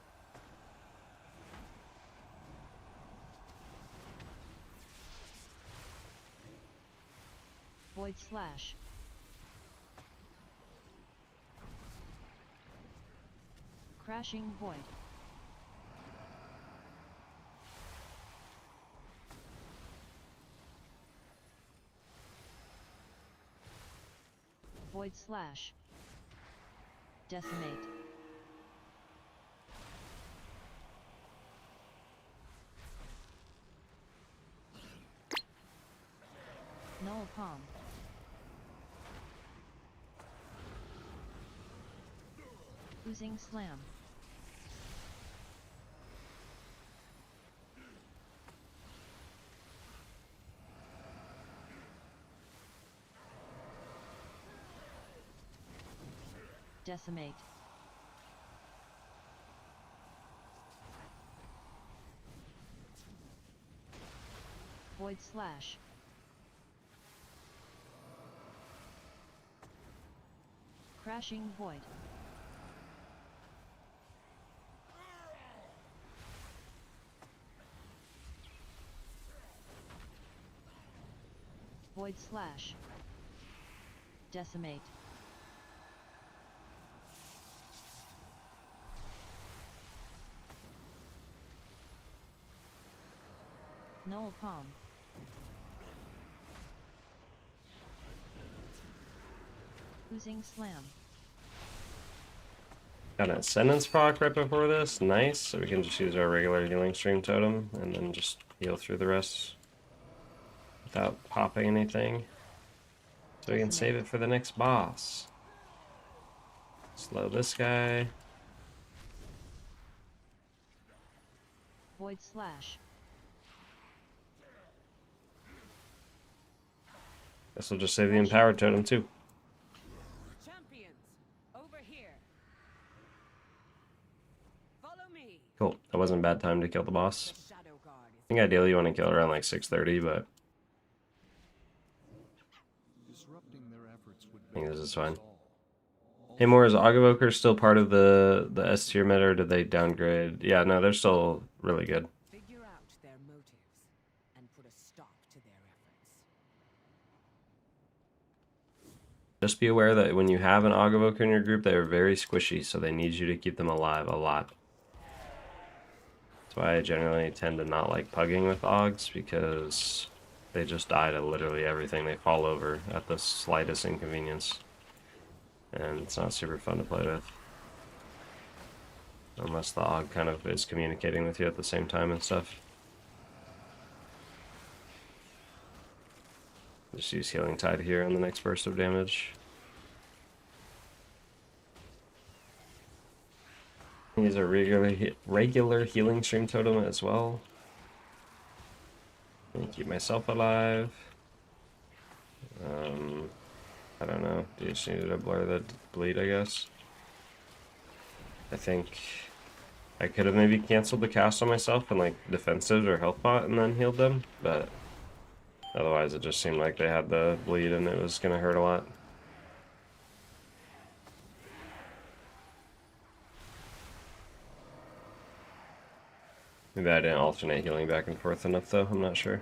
Void Slash. Crashing Void. Void Slash. Decimate. Null Palm. Losing Slam. Decimate. Void Slash. Crashing Void. Void Slash. Decimate. Null Palm. Losing Slam. Got an Ascendance proc right before this. Nice. So we can just use our regular healing stream totem and then just heal through the rest without popping anything. So we can save it for the next boss. Slow this guy. Void Slash. Guess we'll just save the Empowered totem too. Champions, over here. Follow me. Cool. That wasn't a bad time to kill the boss. The Shadow Guard I is think ideally you want to kill it around like 6:30, but Disrupting their efforts would I think this is fine. benefit us all. Hey, Moore, is Ogavoker still part of the S tier meta, or did they downgrade? Yeah, no, they're still really good. figure out their motives and put a stop to their efforts. Just be aware that when you have an Ogavoker in your group, they are very squishy, so they need you to keep them alive a lot. That's why I generally tend to not like pugging with Ogs, because they just die to literally everything. They fall over at the slightest inconvenience. And it's not super fun to play with. Unless the Og kind of is communicating with you at the same time and stuff. Just use Healing Tide here on the next burst of damage. Use a regular healing stream totem as well. And keep myself alive. I don't know. Do you just need to blur the bleed, I guess? I think I could have maybe canceled the cast on myself and like defensive or health pot and then healed them, but otherwise it just seemed like they had the bleed and it was gonna hurt a lot. Maybe I didn't alternate healing back and forth enough though, I'm not sure.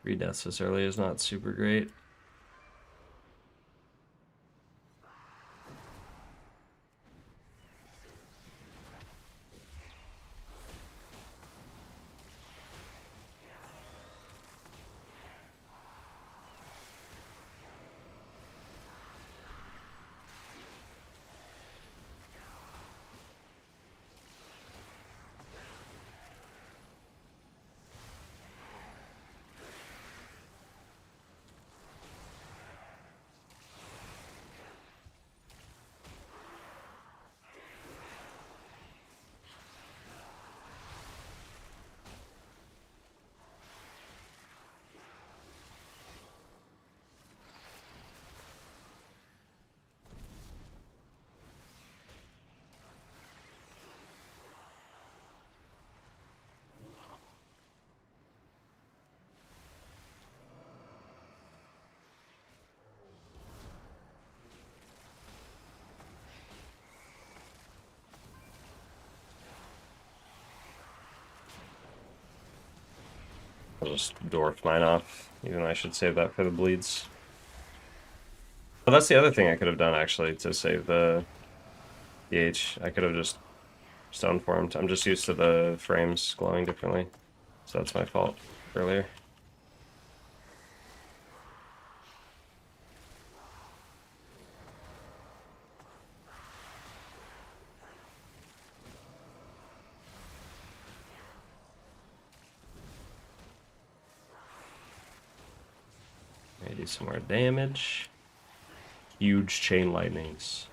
3 deaths this early is not super great. I'll just dwarf mine off, even though I should save that for the bleeds. Well, that's the other thing I could have done, actually, to save the DH. I could have just stone formed. I'm just used to the frames glowing differently, so that's my fault earlier. Do some more damage. Huge chain lightnings.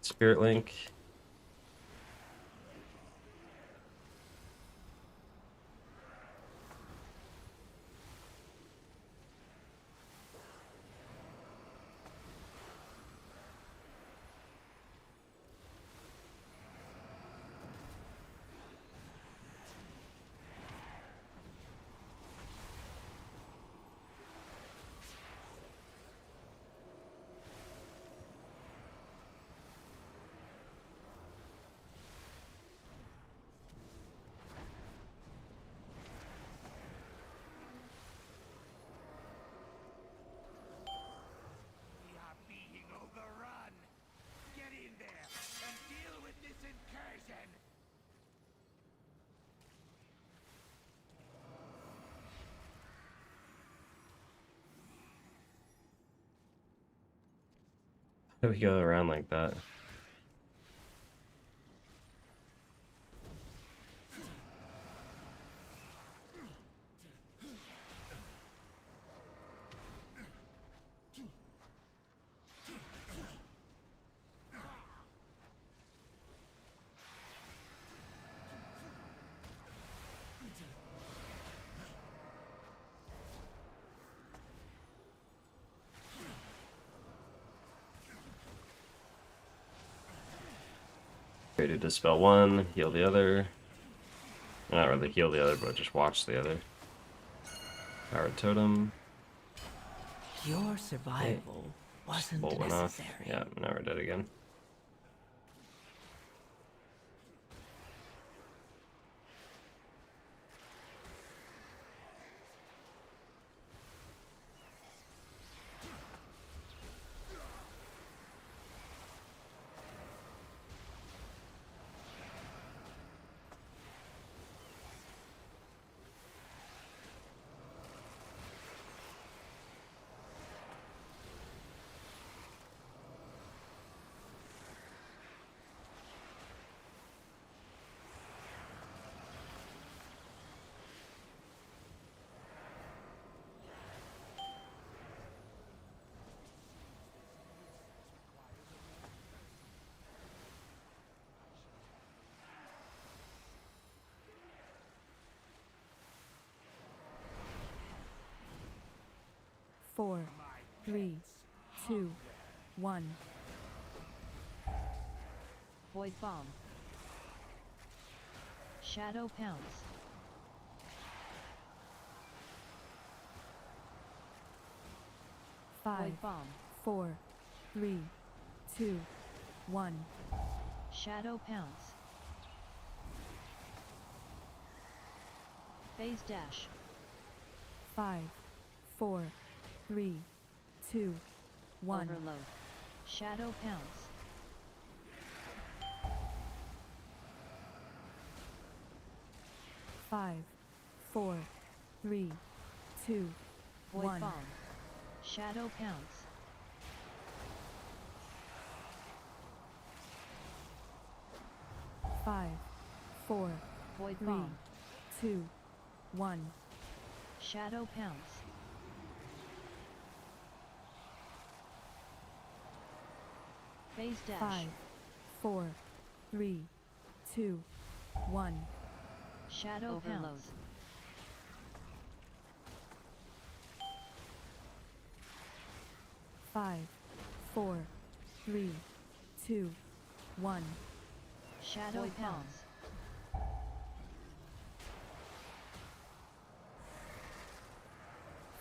Spirit Link. How do we go around like that? Ready to dispel one, heal the other. Not really heal the other, but just watch the other. Power totem. Your survival wasn't Bolt went off. necessary. Yeah, now we're dead again. 4, 3, 2, 1. Void Bomb. Shadow Pounce. Five, Void Bomb. 4, 3, 2, 1. Shadow Pounce. Phase Dash. 5, 4, 3, 2, 1. Overload. Shadow Pounce. Five, 4, 3, 2, Void 1. Bomb. Shadow Pounce. Five, 4, Void 3, Bomb. 2, 1. Shadow Pounce. Phase Dash. 5, 4, 3, 2, 1. Shadow Overload. Pounce. Five, 4, 3, 2, 1. Shadow Void Bomb. Pounce.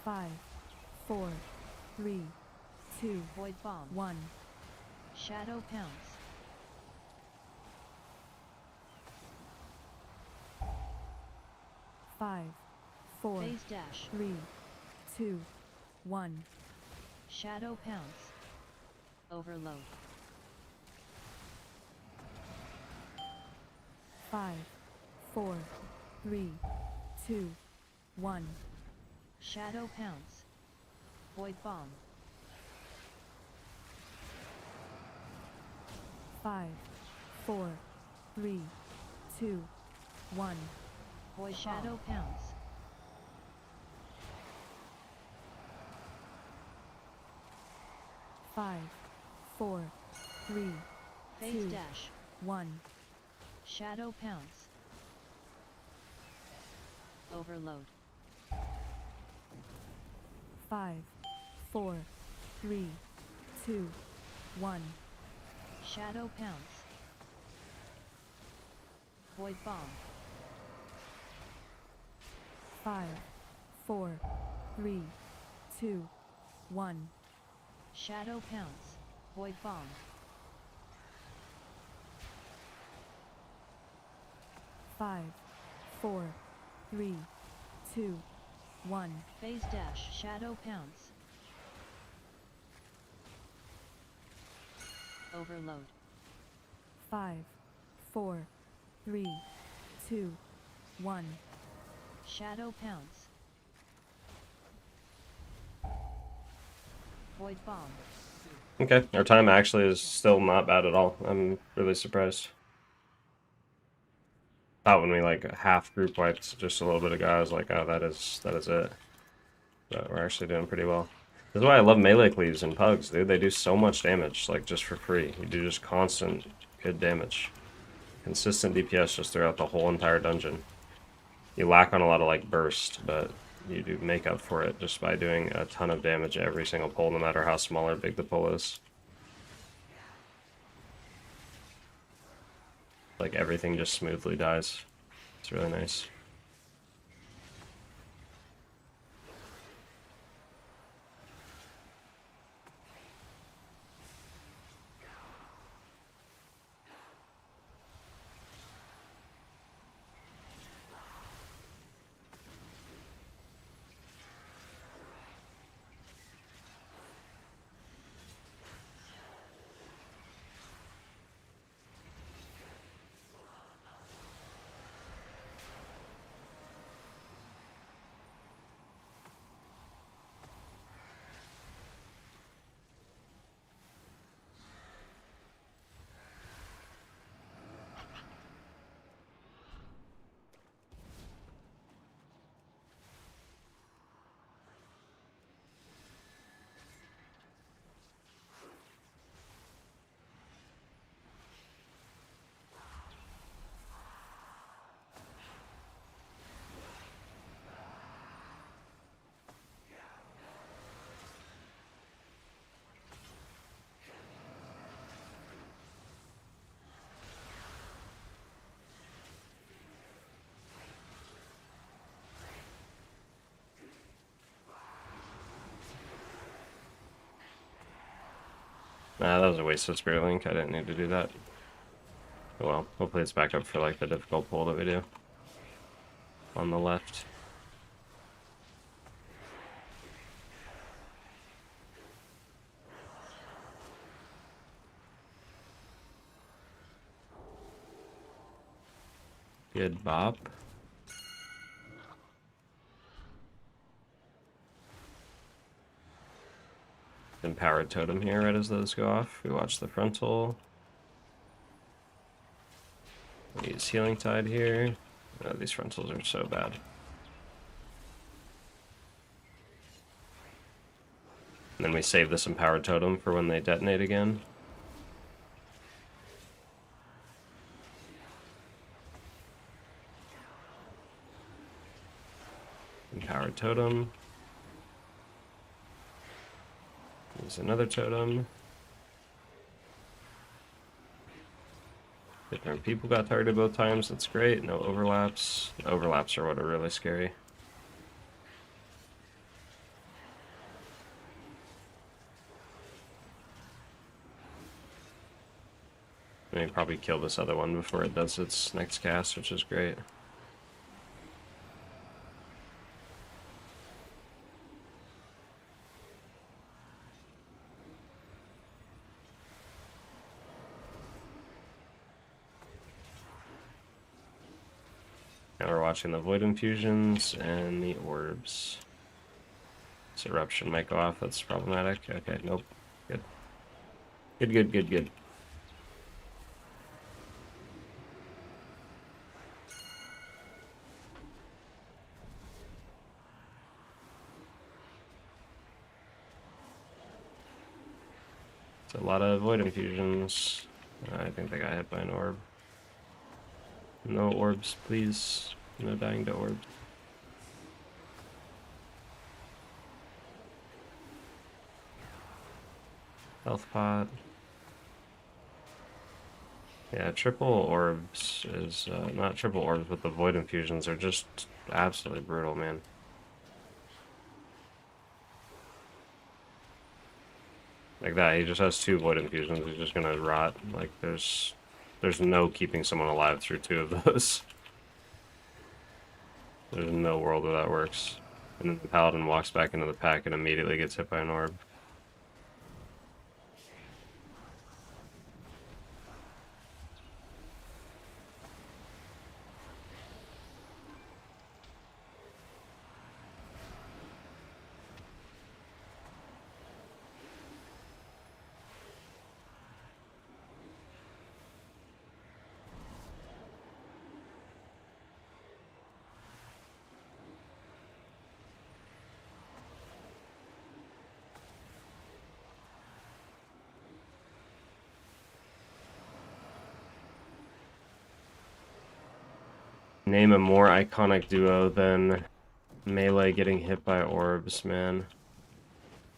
Five, 4, 3, 2, Void Bomb. 1. Shadow Pounce. Five, 4, Phase Dash. 3, 2, 1. Shadow Pounce. Overload. Five, 4, 3, 2, 1. Shadow Pounce. Void Bomb. 5, 4, 3, 2, 1. Void Shadow Pounce. Five, 4, 3, Phase 2, Dash. 1. Shadow Pounce. Overload. 5, 4, 3, 2, 1. Shadow Pounce. Void Bomb. 5, 4, 3, 2, 1. Shadow Pounce. Void Bomb. 5, 4, 3, 2, 1. Phase Dash. Shadow Pounce. Overload. 5, 4, 3, 2, 1. Shadow Pounce. Void Bomb. Okay, our time actually is still not bad at all. I'm really surprised. Thought when we like half group wiped just a little bit ago, I was like, oh, that is it. But we're actually doing pretty well. This is why I love melee cleaves and pugs, dude. They do so much damage, like just for free. You do just constant good damage. Consistent DPS just throughout the whole entire dungeon. You lack on a lot of like burst, but you do make up for it just by doing a ton of damage at every single pull, no matter how small or big the pull is. Like everything just smoothly dies. It's really nice. Nah, that was a waste of Spirit Link. I didn't need to do that. Oh well, hopefully it's back up for like the difficult pull that we do on the left. Good bop. Empowered Totem here right as those go off. We watch the frontal. We use Healing Tide here. Oh, these frontals are so bad. And then we save this Empowered Totem for when they detonate again. Empowered Totem. There's another totem. Different people got targeted both times, that's great. No overlaps. The overlaps are what are really scary. And we probably kill this other one before it does its next cast, which is great. Now we're watching the Void Infusions and the Orbs. This Eruption might go off, that's problematic. Okay, nope. Good. Good, good, good, good. It's a lot of Void Infusions. I think they got hit by an Orb. No orbs, please. No dying to orbs. Health pot. Yeah, triple orbs is not triple orbs, but the Void Infusions are just absolutely brutal, man. Like that, he just has 2 Void Infusions. He's just gonna rot. Like there's no keeping someone alive through 2 of those. There's no world where that works. And then the Paladin walks back into the pack and immediately gets hit by an orb. Name a more iconic duo than melee getting hit by orbs, man.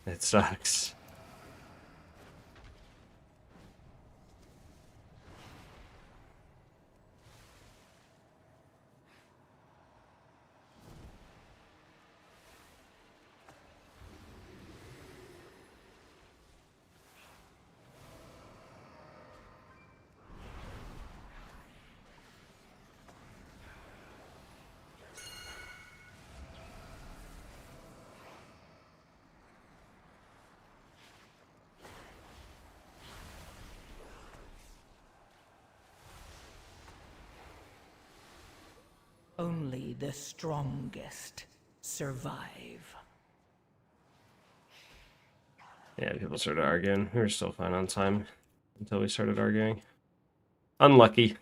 It sucks. Only the strongest survive. Yeah, people started arguing. We were still fine on time until we started arguing. Unlucky.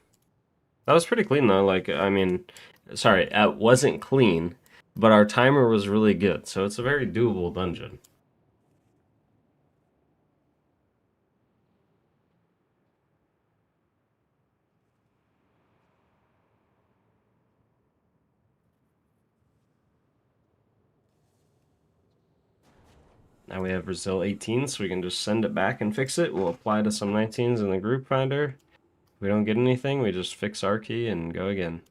That was pretty clean though. Like, I mean, sorry, it wasn't clean, but our timer was really good, so it's a very doable dungeon. Now we have Brazil 18, so we can just send it back and fix it. We'll apply to some 19s in the group finder. If we don't get anything, we just fix our key and go again.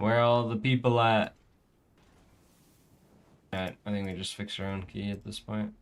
Where are all the people at? Alright, I think we just fix our own key at this point.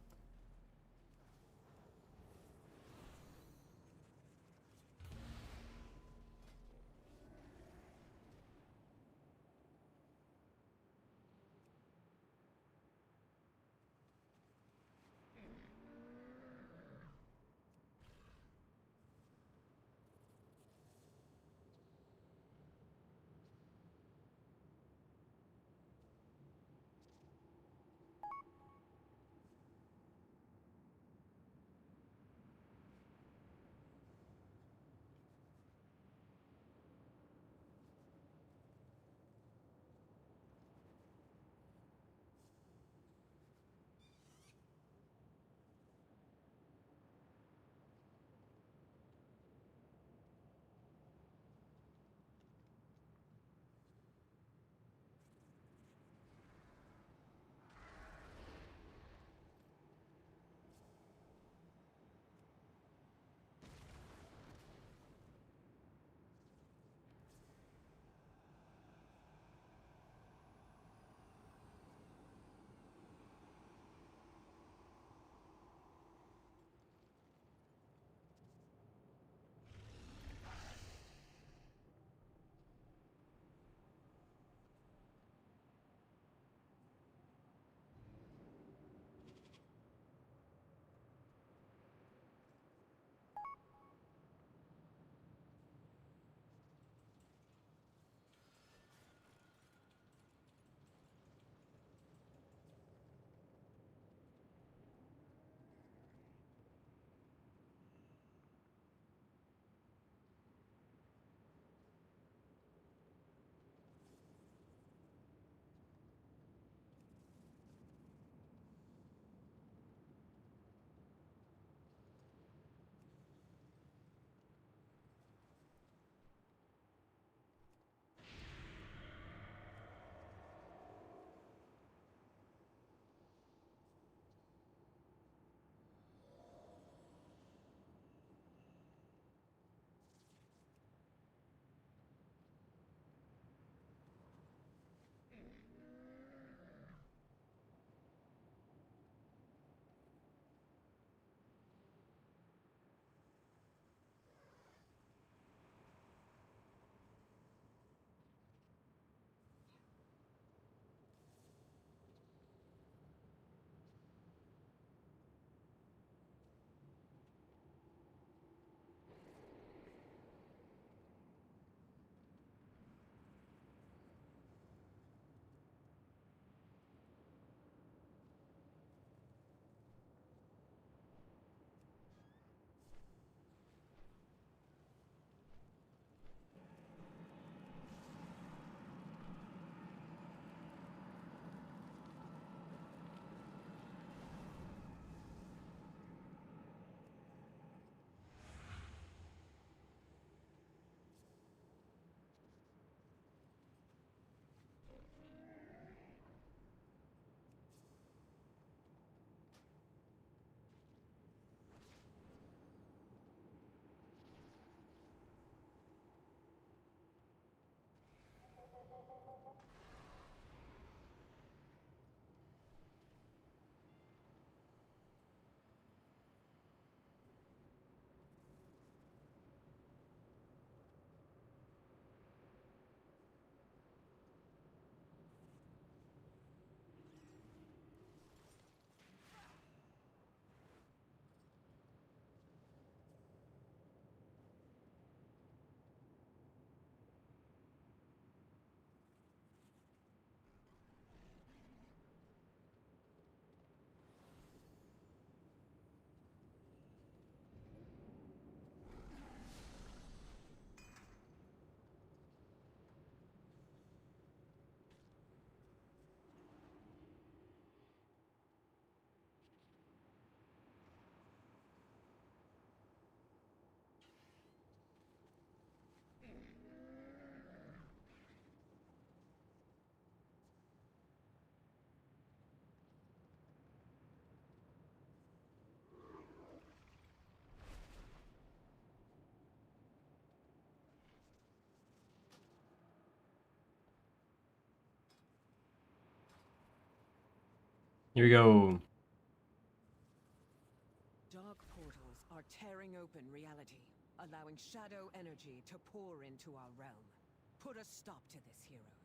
Here we go. Dark portals are tearing open reality, allowing shadow energy to pour into our realm. Put a stop to this, heroes.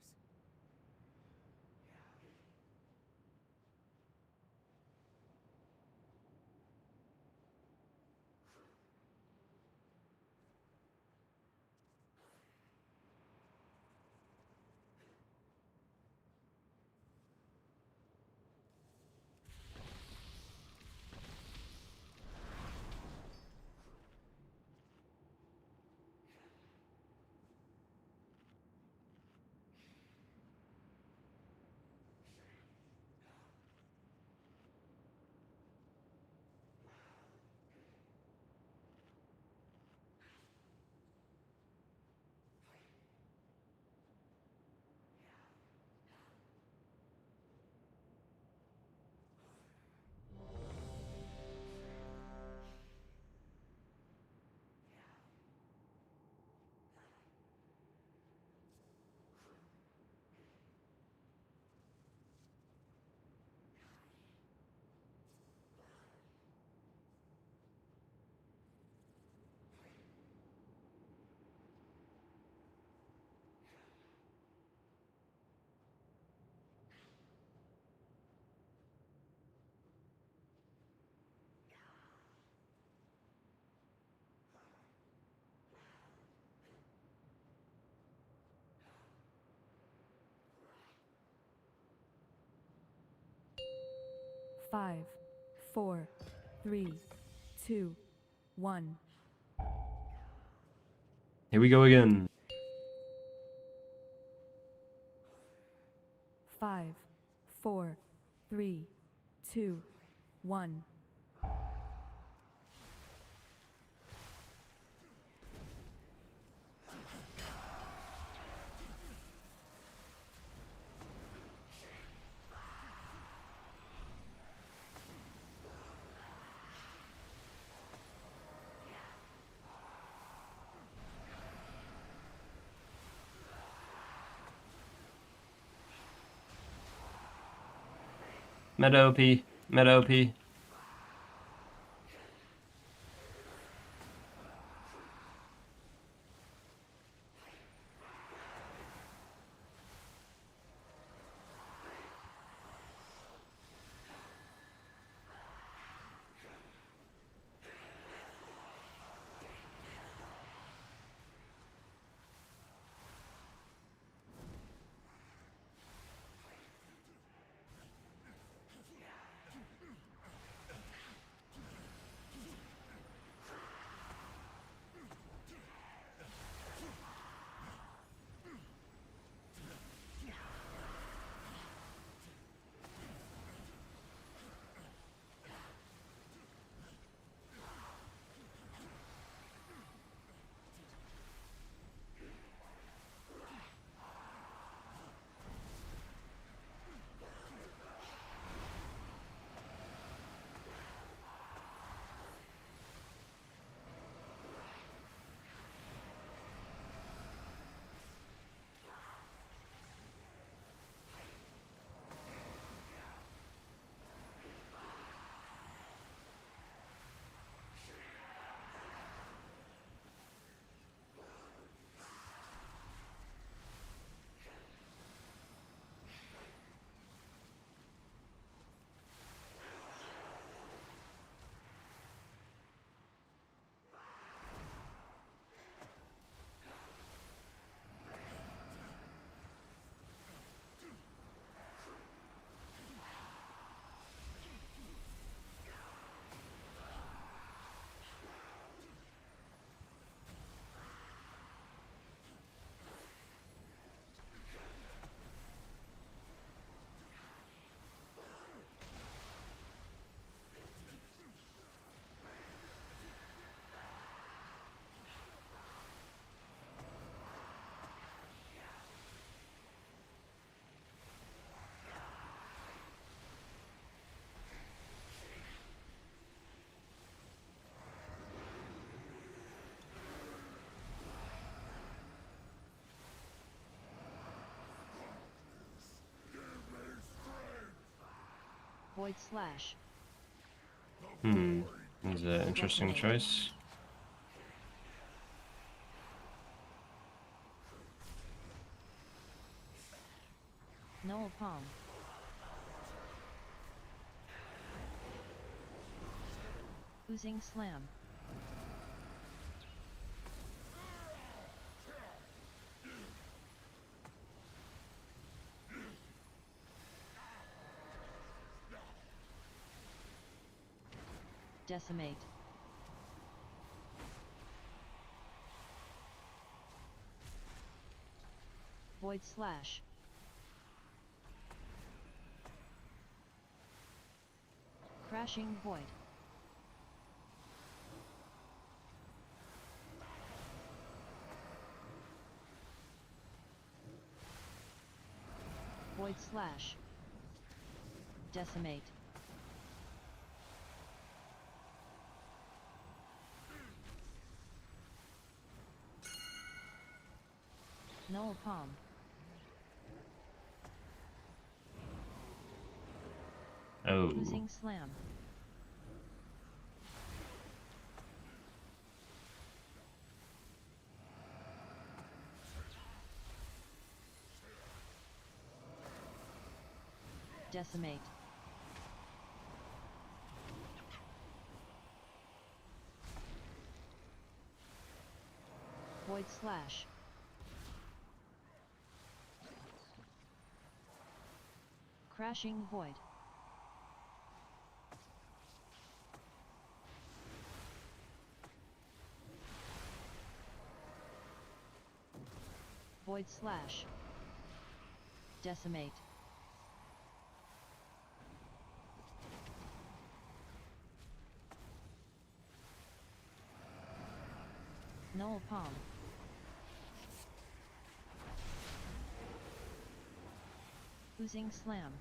Five, four, three, two, one. Here we go again. 5, 4, 3, 2, 1. Meta OP. Meta OP. Void Slash. That's an interesting choice. Null Palm. Oozing Slam. Decimate. Void Slash. Crashing Void. Void Slash. Decimate. Null Palm. Oh. Oozing Slam. Decimate. Void Slash. Crashing Void. Void Slash. Decimate. Null Palm. Oozing Slam.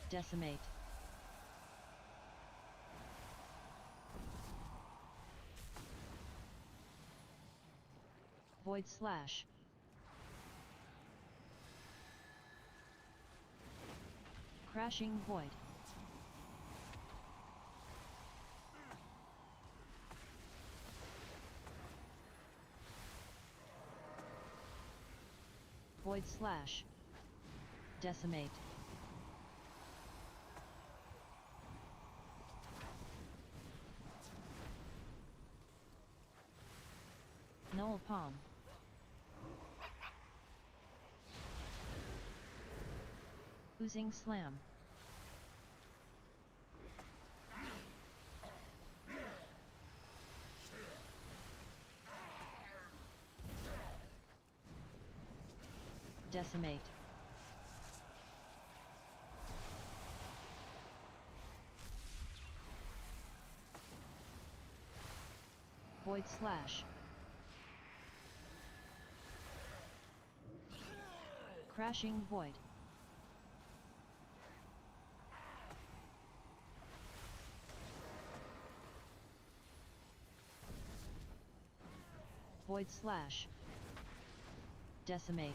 Decimate. Void Slash. Crashing Void. Void Slash. Decimate. Null Palm. Oozing Slam. Decimate. Void Slash. Crashing Void. Void Slash. Decimate.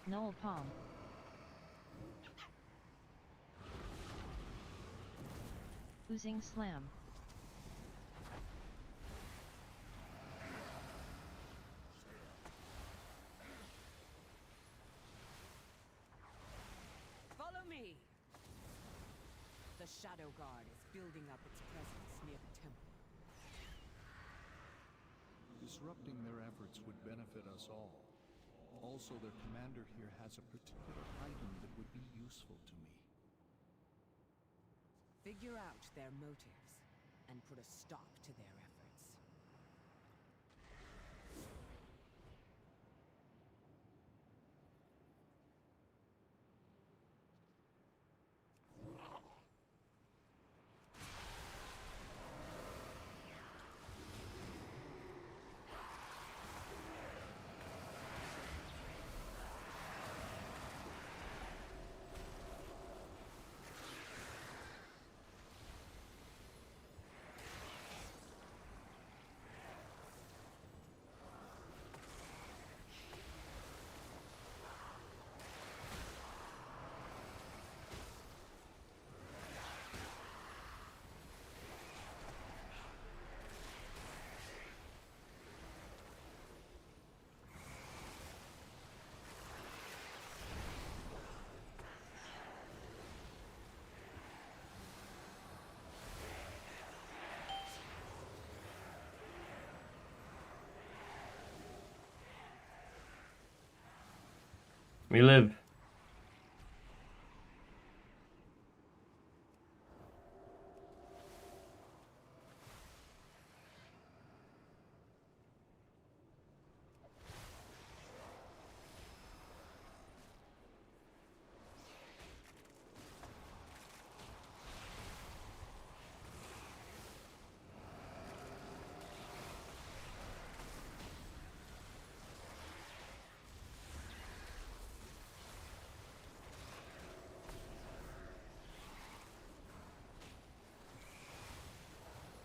Null Palm. Oozing Slam. Follow me! The Shadow Guard is building up its presence near the temple. Disrupting their efforts would benefit us all. Also, their commander here has a particular item that would be useful to me. Figure out their motives and put a stop to their efforts. We live.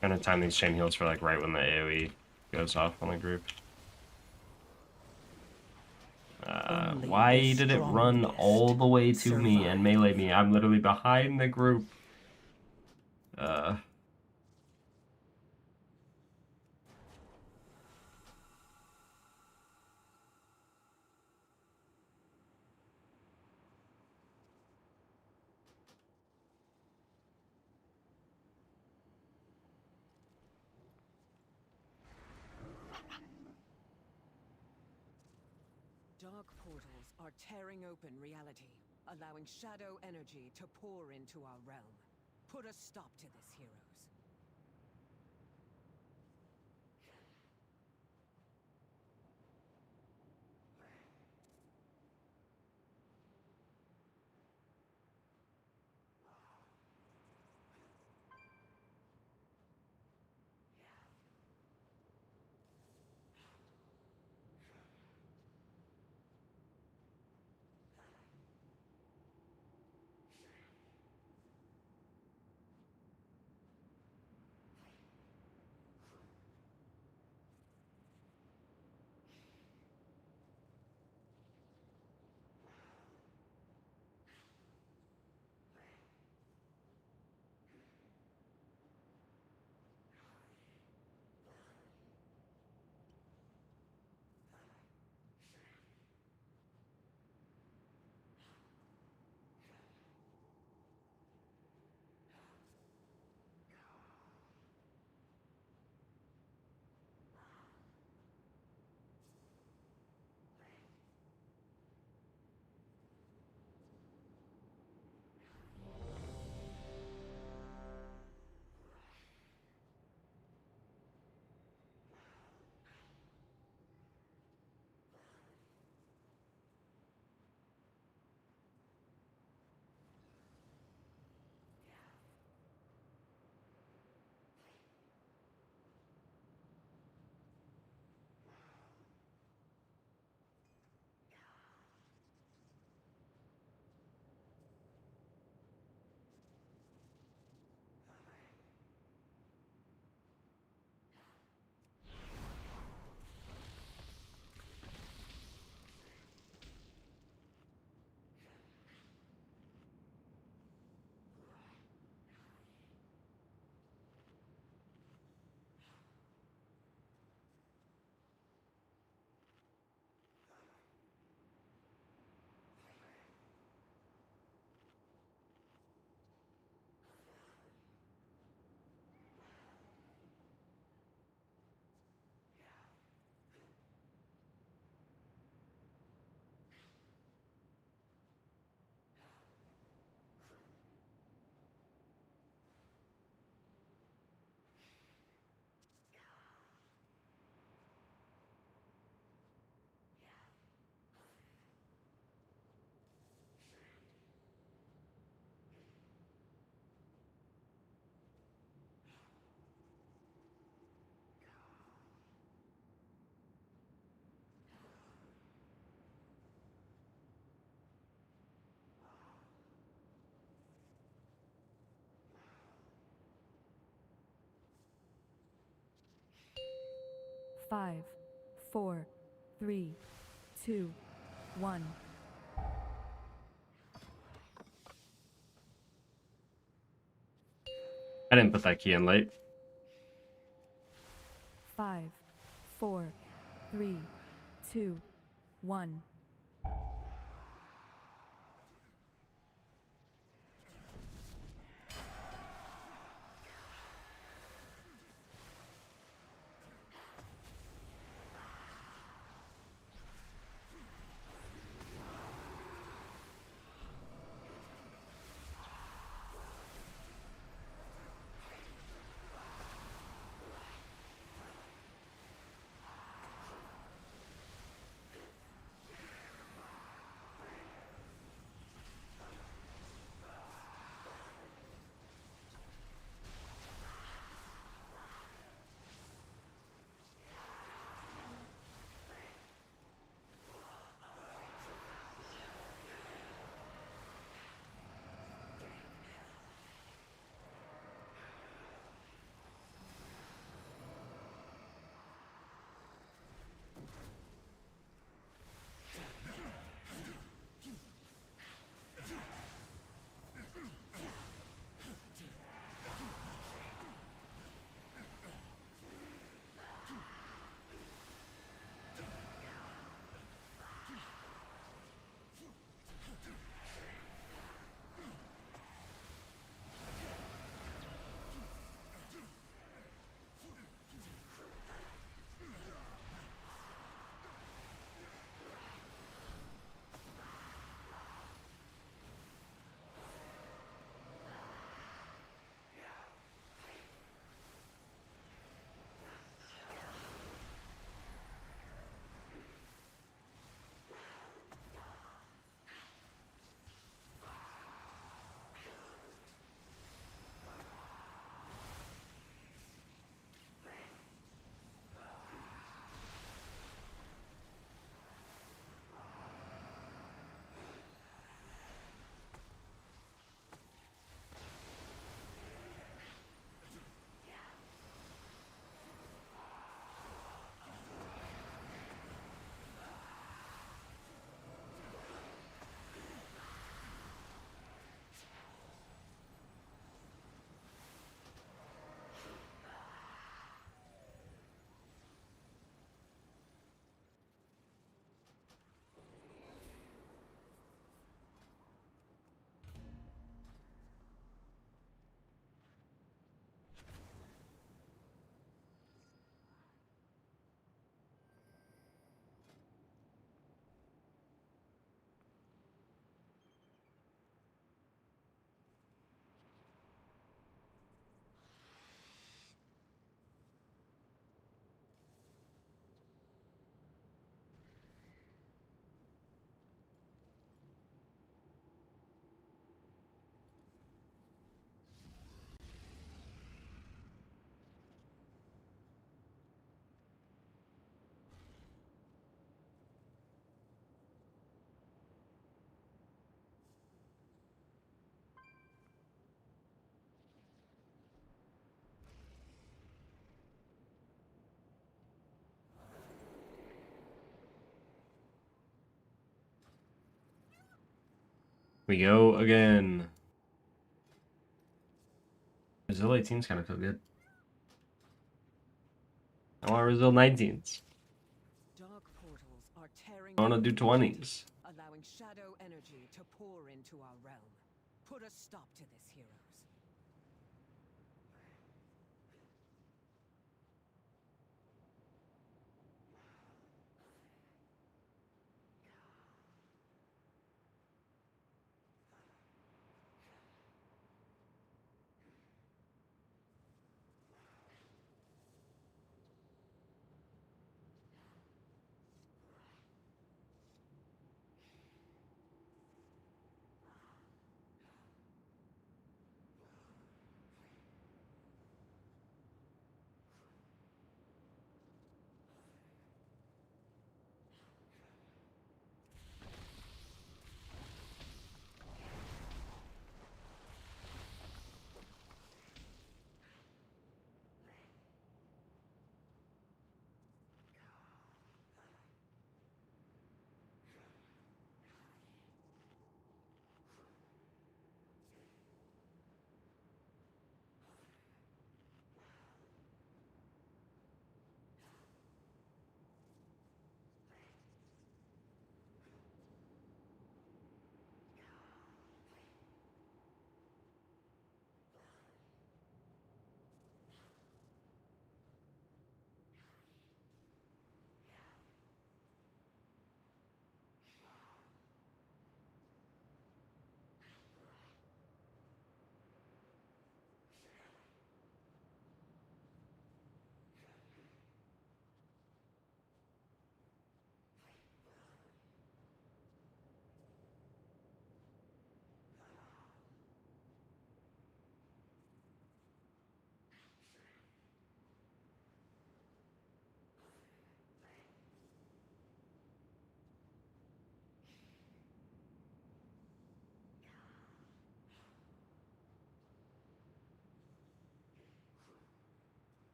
Gonna time these chain heals for like right when the AoE goes off on the group. Why did it run all the way to me and melee me? I'm literally behind the group. Dark portals are tearing open reality, allowing shadow energy to pour into our realm. Put a stop to this, heroes. Five, four, three, two, one. I didn't put that key in late. 5, 4, 3, 2, 1. We go again. Brazil 18s kind of feel good. I want Brazil 19s. Dark portals are tearing I want to do open, 20s. allowing shadow energy to pour into our realm. Put a stop to this, heroes.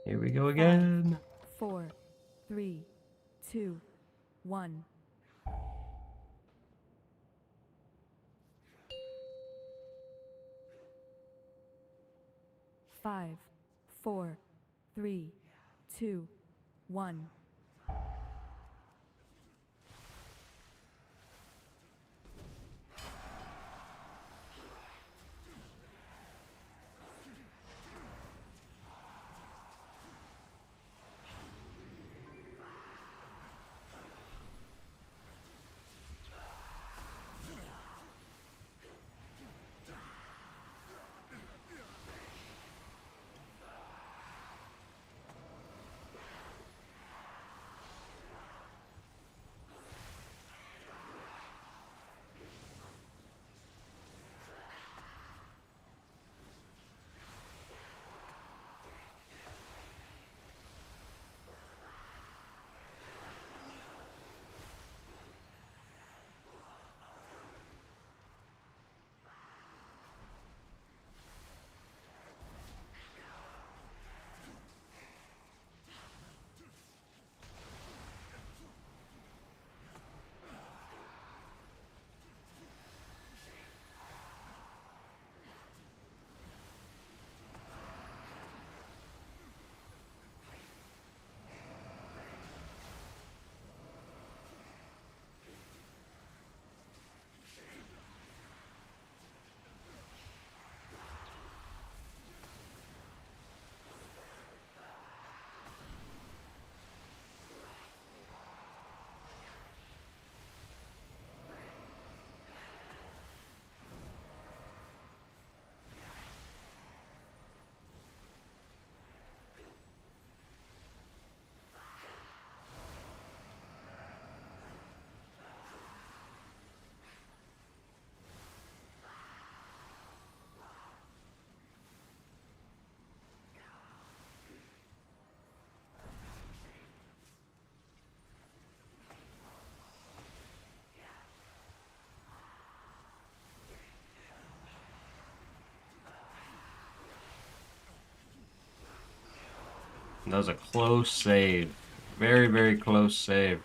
Here we go again. 4, 3, 2, 1. Five, 4, 3, 2, 1. That was a close save. Very, very close save.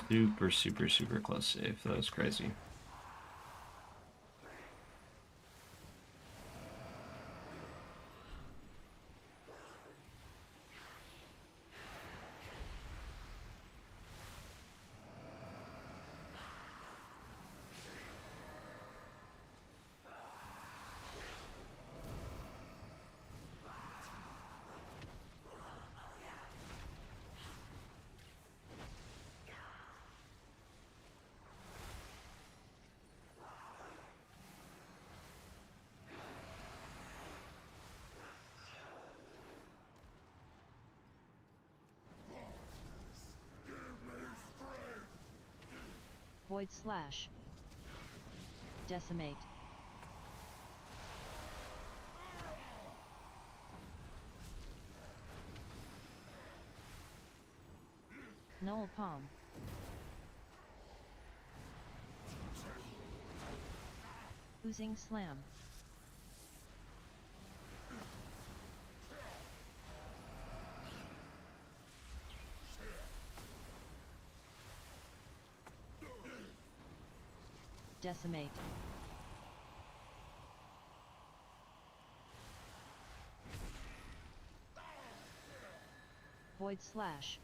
Super, super, super close save. That was crazy. Void slash. Decimate. Null palm. Oozing slam. Decimate. Void slash.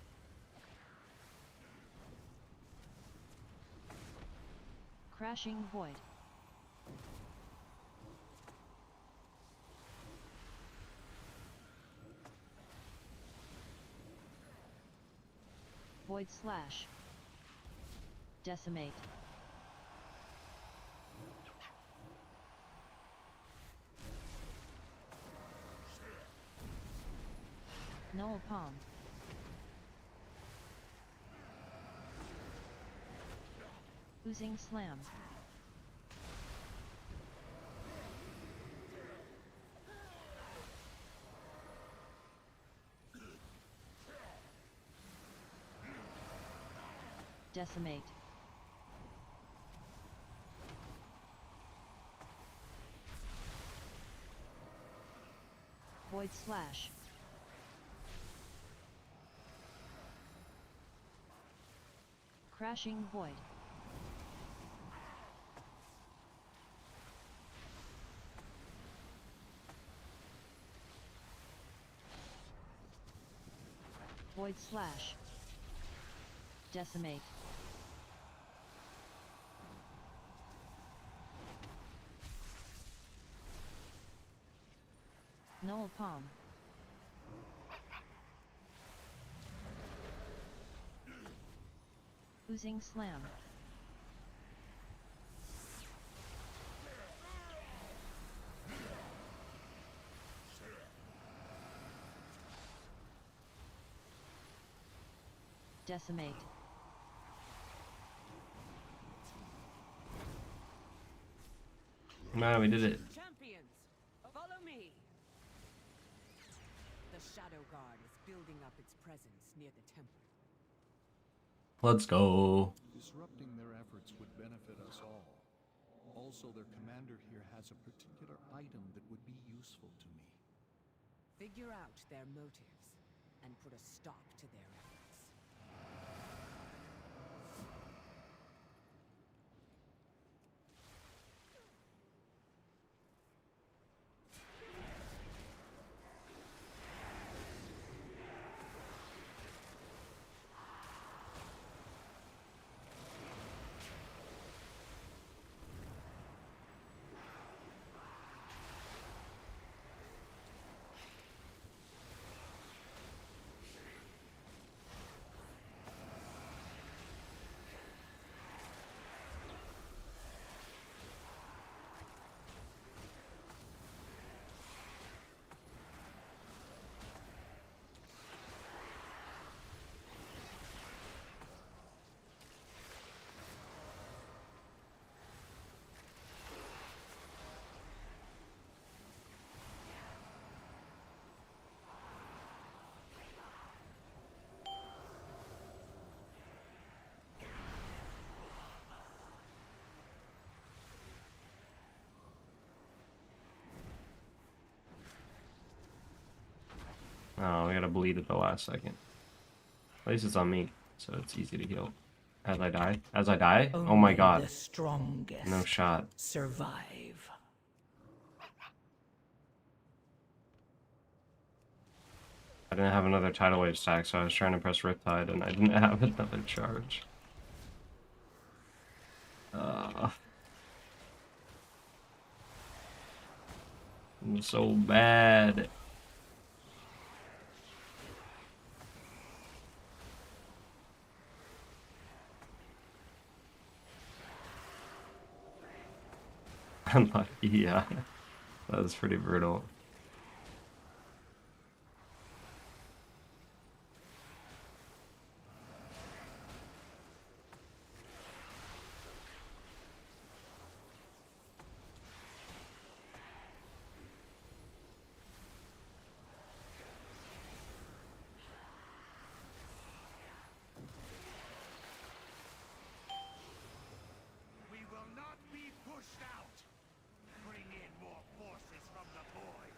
Crashing void. Void slash. Decimate. Null palm. Oozing slam. Decimate. Void slash. Crashing void. Void slash. Decimate. Null palm. Oozing slam. Decimate. Man, we did it. Champions, follow me. The Shadow Guard is building up its presence near the temple. Let's go. Disrupting their efforts would benefit us all. Also, their commander here has a particular item that would be useful to me. Figure out their motives and put a stop to their efforts. Oh, we gotta bleed at the last second. At least it's on me, so it's easy to heal. As I die? As I die? Oh my Only god. the strongest No shot. survive. I didn't have another tidal wave stack, so I was trying to press Riptide and I didn't have another charge. I'm so bad. Unlucky, yeah. That was pretty brutal. We will not be pushed out. Bring in more forces from the void.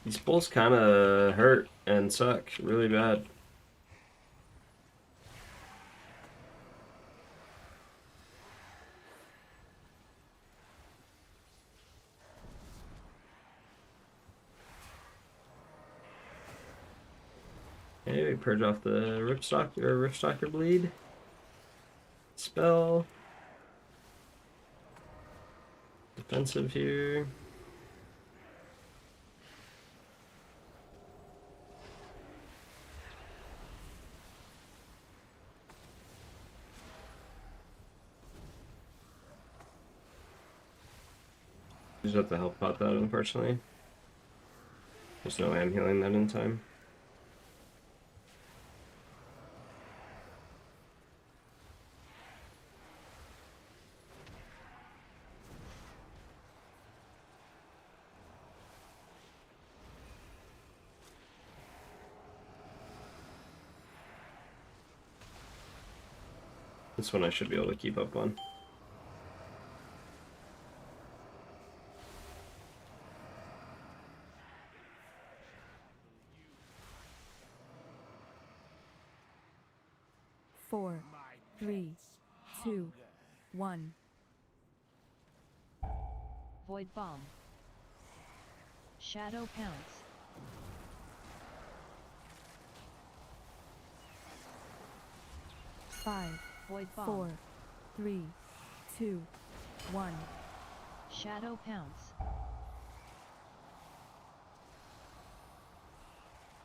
These bulls kind of hurt and suck really bad. Okay, we purge off the Ripstalker bleed. Spell. Defensive here. Just have to help pot that, unfortunately. There's no way I'm healing that in time. This one I should be able to keep up on. Four, three, two, one. Void Bomb. Shadow Pounce. Five, Void Bomb. 4, 3, 2, 1. Shadow Pounce.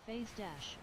Phase Dash.